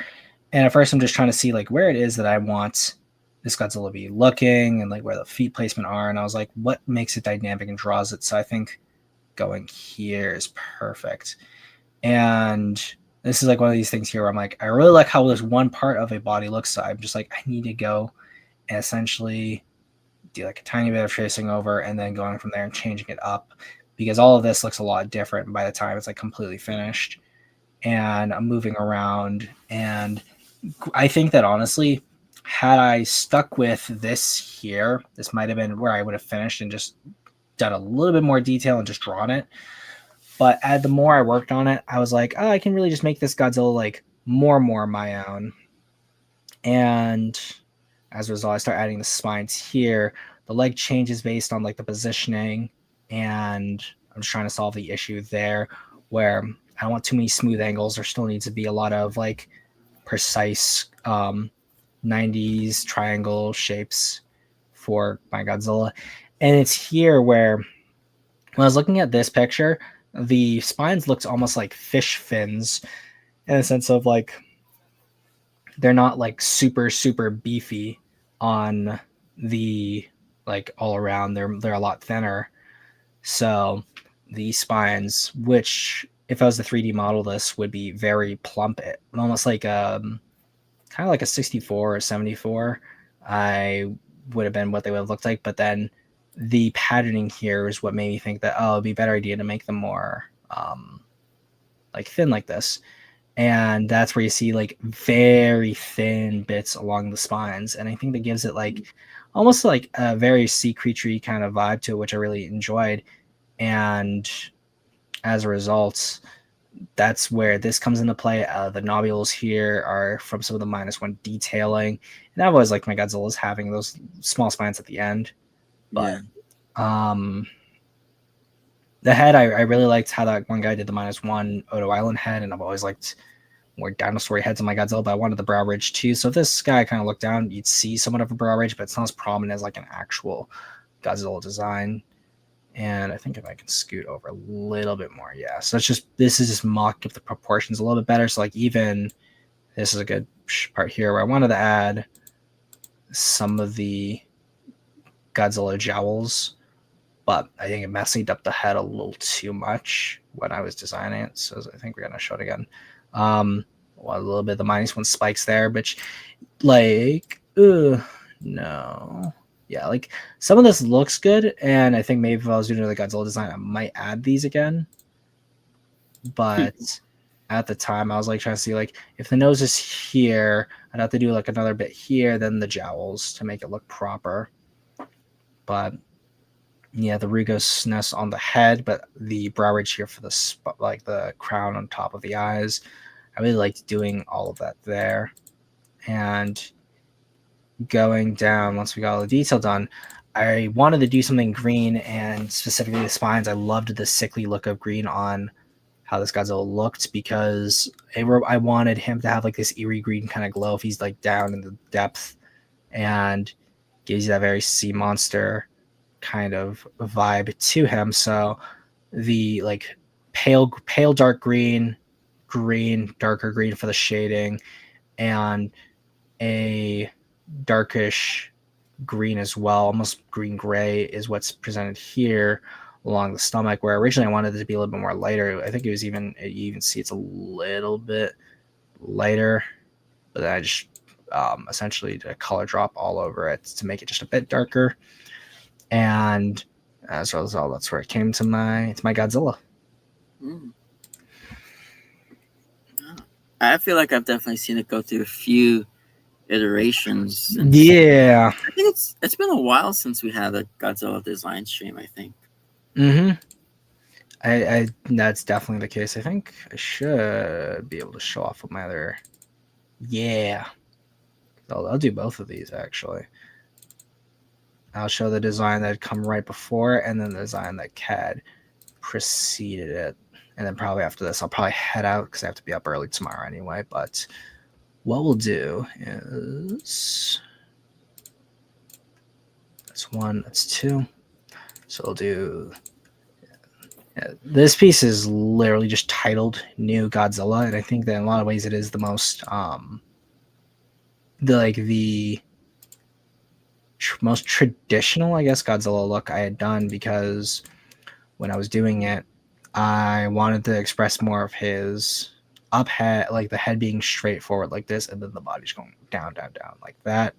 And at first, I'm just trying to see like where it is that I want this Godzilla to be looking, and like where the feet placement are. And I was like, what makes it dynamic and draws it? So I think going here is perfect. And this is like one of these things here where I'm like, I really like how this one part of a body looks. So I'm just like, I need to go and essentially do like a tiny bit of tracing over and then going from there and changing it up, because all of this looks a lot different by the time it's like completely finished. And I'm moving around, and I think that honestly, had I stuck with this here, this might have been where I would have finished and just done a little bit more detail and just drawn it. But the more I worked on it, I was like, oh, I can really just make this Godzilla like more my own. And as a result, I start adding the spines here. The leg changes based on like the positioning, and I'm just trying to solve the issue there where I don't want too many smooth angles. There still needs to be a lot of like precise 90s triangle shapes for my Godzilla. And it's here where when I was looking at this picture, the spines looked almost like fish fins in a sense of like they're not like super beefy on the like all around. They're a lot thinner. So the spines, which if I was to 3D model this, would be very plump, almost like kind of like a 64 or 74. I would have been what they would have looked like, but then the patterning here is what made me think that it'd be a better idea to make them more like thin like this. And that's where you see like very thin bits along the spines, and I think that gives it like almost like a very sea creature kind of vibe to it, which I really enjoyed. And as a result, that's where this comes into play. The nodules here are from some of the -1 detailing, and I've always liked my Godzillas having those small spines at the end. But the head, I really liked how that one guy did the -1 Odo Island head, and I've always liked more dinosaur heads in my Godzilla, but I wanted the brow ridge too. So if this guy kind of looked down, you'd see somewhat of a brow ridge, but it's not as prominent as like an actual Godzilla design. And I think if I can scoot over a little bit more, yeah. So this is just mocked up the proportions a little bit better. So like even this is a good part here where I wanted to add some of the Godzilla jowls, but I think it messed up the head a little too much when I was designing it. So I think we're gonna show it again. A little bit of the -1 spikes there, which like no. Yeah, like some of this looks good, and I think maybe if I was doing the Godzilla design, I might add these again. But at the time, I was like trying to see like if the nose is here, I'd have to do like another bit here, then the jowls to make it look proper. But yeah, the rugosness on the head, but the brow ridge here for the like the crown on top of the eyes. I really liked doing all of that there. And going down, once we got all the detail done, I wanted to do something green, and specifically the spines. I loved the sickly look of green on how this Godzilla looked, because I wanted him to have like this eerie green kind of glow if he's like down in the depth, and gives you that very sea monster kind of vibe to him. So the like pale dark green, darker green for the shading, and a darkish green as well, almost green gray is what's presented here along the stomach. Where originally I wanted it to be a little bit more lighter. I think it was even you even see it's a little bit lighter, but then I just essentially did a color drop all over it to make it just a bit darker. And as a result, that's where it came to my Godzilla. Mm. I feel like I've definitely seen it go through a few iterations. Since, Yeah. I think it's been a while since we had a Godzilla design stream. I think. Mm-hmm. I that's definitely the case. I think I should be able to show off with my other. Yeah. I'll do both of these actually. I'll show the design that had come right before and then the design that had preceded it. And then probably after this, I'll probably head out because I have to be up early tomorrow anyway. But what we'll do is that's one, that's two. So we'll do. Yeah, this piece is literally just titled New Godzilla, and I think that in a lot of ways it is the most the most traditional, I guess, Godzilla look I had done, because when I was doing it, I wanted to express more of his up head, like the head being straight forward like this, and then the body's going down, down, down like that.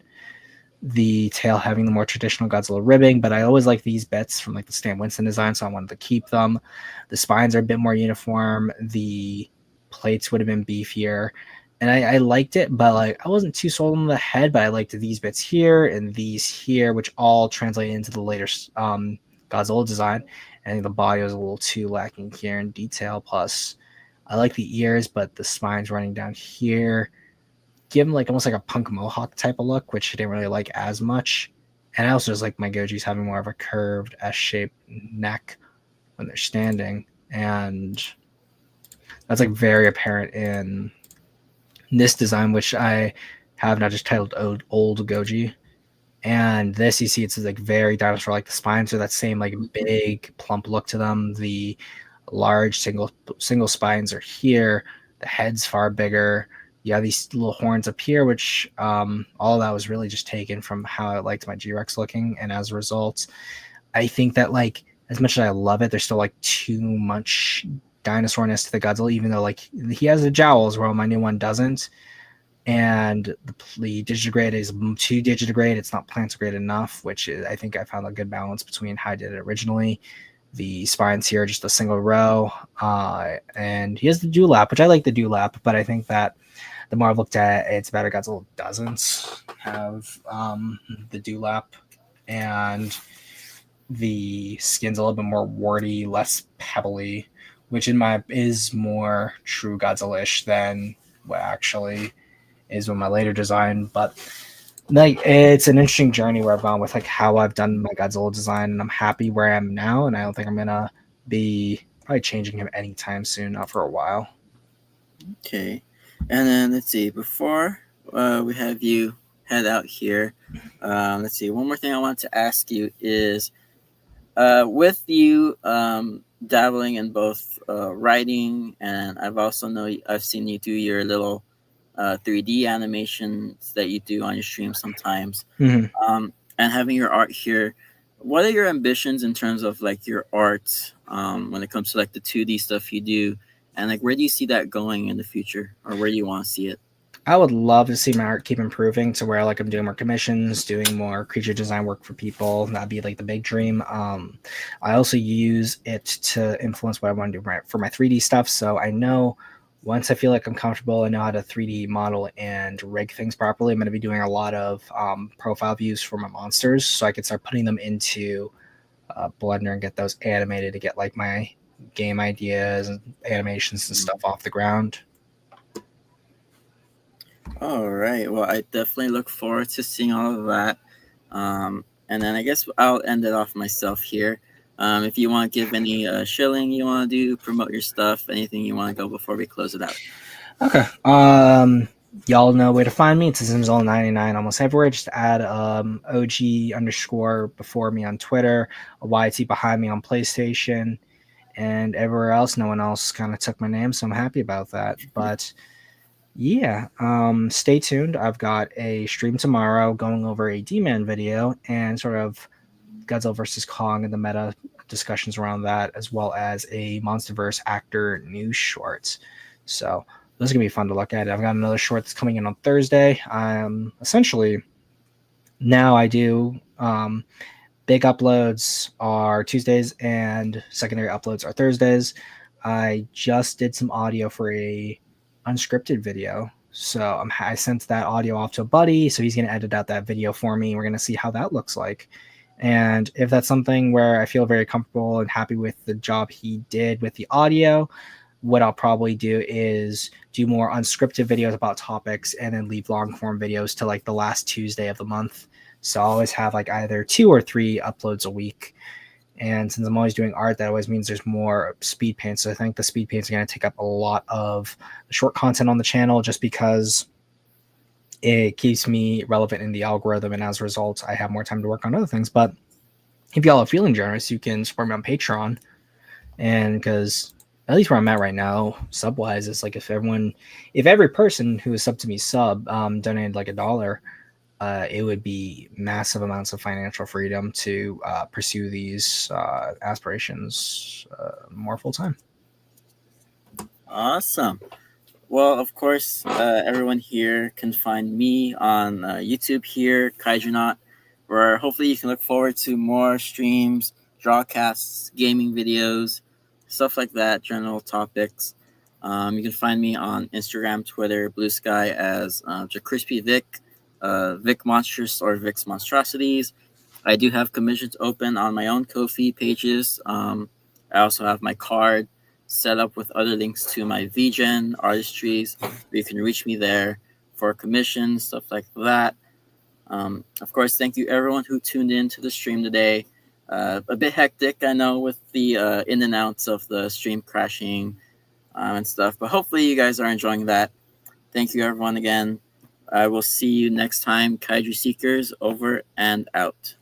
The tail having the more traditional Godzilla ribbing, but I always like these bits from like the Stan Winston design, so I wanted to keep them. The spines are a bit more uniform. The plates would have been beefier, and I liked it, but like I wasn't too sold on the head. But I liked these bits here and these here, which all translate into the later Godzilla design. I think the body was a little too lacking here in detail. Plus, I like the ears, but the spines running down here give him like almost like a punk mohawk type of look, which I didn't really like as much. And I also just like my Gojis having more of a curved S-shaped neck when they're standing, and that's like very apparent in this design, which I have now just titled Old Goji. And this, you see, it's like very dinosaur, like the spines are that same like big plump look to them. The large single spines are here. The head's far bigger. You have these little horns up here, which all of that was really just taken from how I liked my G-Rex looking. And as a result, I think that like as much as I love it, there's still like too much dinosaurness to the Godzilla, even though like he has the jowls, where my new one doesn't. And the digitigrade is too digitigrade. It's not plantigrade enough, which is, I think I found a good balance between how I did it originally. The spines here are just a single row, and he has the dewlap, which I like the dewlap, but I think that the more I've looked at it, it's better. Godzilla doesn't have the dewlap, and the skin's a little bit more warty, less pebbly, which in my is more true Godzilla-ish than what actually is with my later design. But like it's an interesting journey where I've gone with like how I've done my Godzilla design, and I'm happy where I am now, and I don't think I'm gonna be probably changing him anytime soon, not for a while. Okay, and then let's see. Before we have you head out here, let's see. One more thing I want to ask you is, with you dabbling in both writing, and I've seen you do your little 3D animations that you do on your stream sometimes, and having your art here. What are your ambitions in terms of like your art when it comes to like the 2D stuff you do, and like where do you see that going in the future, or where do you want to see it? I would love to see my art keep improving to where like I'm doing more commissions, doing more creature design work for people. That'd be like the big dream. I also use it to influence what I want to do for my 3D stuff. So I know once I feel like I'm comfortable, I know how to 3D model and rig things properly. I'm going to be doing a lot of profile views for my monsters, so I can start putting them into Blender and get those animated to get like my game ideas and animations and stuff off the ground. All right. Well, I definitely look forward to seeing all of that. And then I guess I'll end it off myself here. If you want to give any shilling you want to do, promote your stuff, anything you want to go before we close it out. Okay. Y'all know where to find me. It's Zimzol99 almost everywhere. Just add OG underscore before me on Twitter, a YT behind me on PlayStation, and everywhere else. No one else kind of took my name, so I'm happy about that. But Yeah, stay tuned. I've got a stream tomorrow going over a D-Man video and sort of Godzilla versus Kong and the meta discussions around that, as well as a MonsterVerse actor news shorts. So those are gonna be fun to look at. I've got another short that's coming in on Thursday. Essentially now I do big uploads are Tuesdays and secondary uploads are Thursdays. I just did some audio for a unscripted video. So I sent that audio off to a buddy. So he's going to edit out that video for me. We're going to see how that looks like. And if that's something where I feel very comfortable and happy with the job he did with the audio, what I'll probably do is do more unscripted videos about topics and then leave long form videos to like the last Tuesday of the month. So I'll always have like either 2 or 3 uploads a week. And since I'm always doing art, that always means there's more speed paints. So I think the speed paints are going to take up a lot of the short content on the channel just because it keeps me relevant in the algorithm. And as a result, I have more time to work on other things. But if y'all are feeling generous, you can support me on Patreon. And because at least where I'm at right now, sub wise, it's like if every person who is sub to me donated like $1, it would be massive amounts of financial freedom to pursue these aspirations more full time. Awesome. Well, of course, everyone here can find me on YouTube here, Kaijunaut, where hopefully you can look forward to more streams, drawcasts, gaming videos, stuff like that, general topics. You can find me on Instagram, Twitter, Blue Sky as Crispy Vic, Vic Monstrous or Vic's Monstrosities. I do have commissions open on my own Ko-fi pages. I also have my card set up with other links to my VGen artistries. You can reach me there for commissions, stuff like that. Of course, thank you everyone who tuned in to the stream today. A bit hectic, I know, with the in and outs of the stream crashing and stuff, but hopefully you guys are enjoying that. Thank you everyone again. I will see you next time. Kaiju Seekers over and out.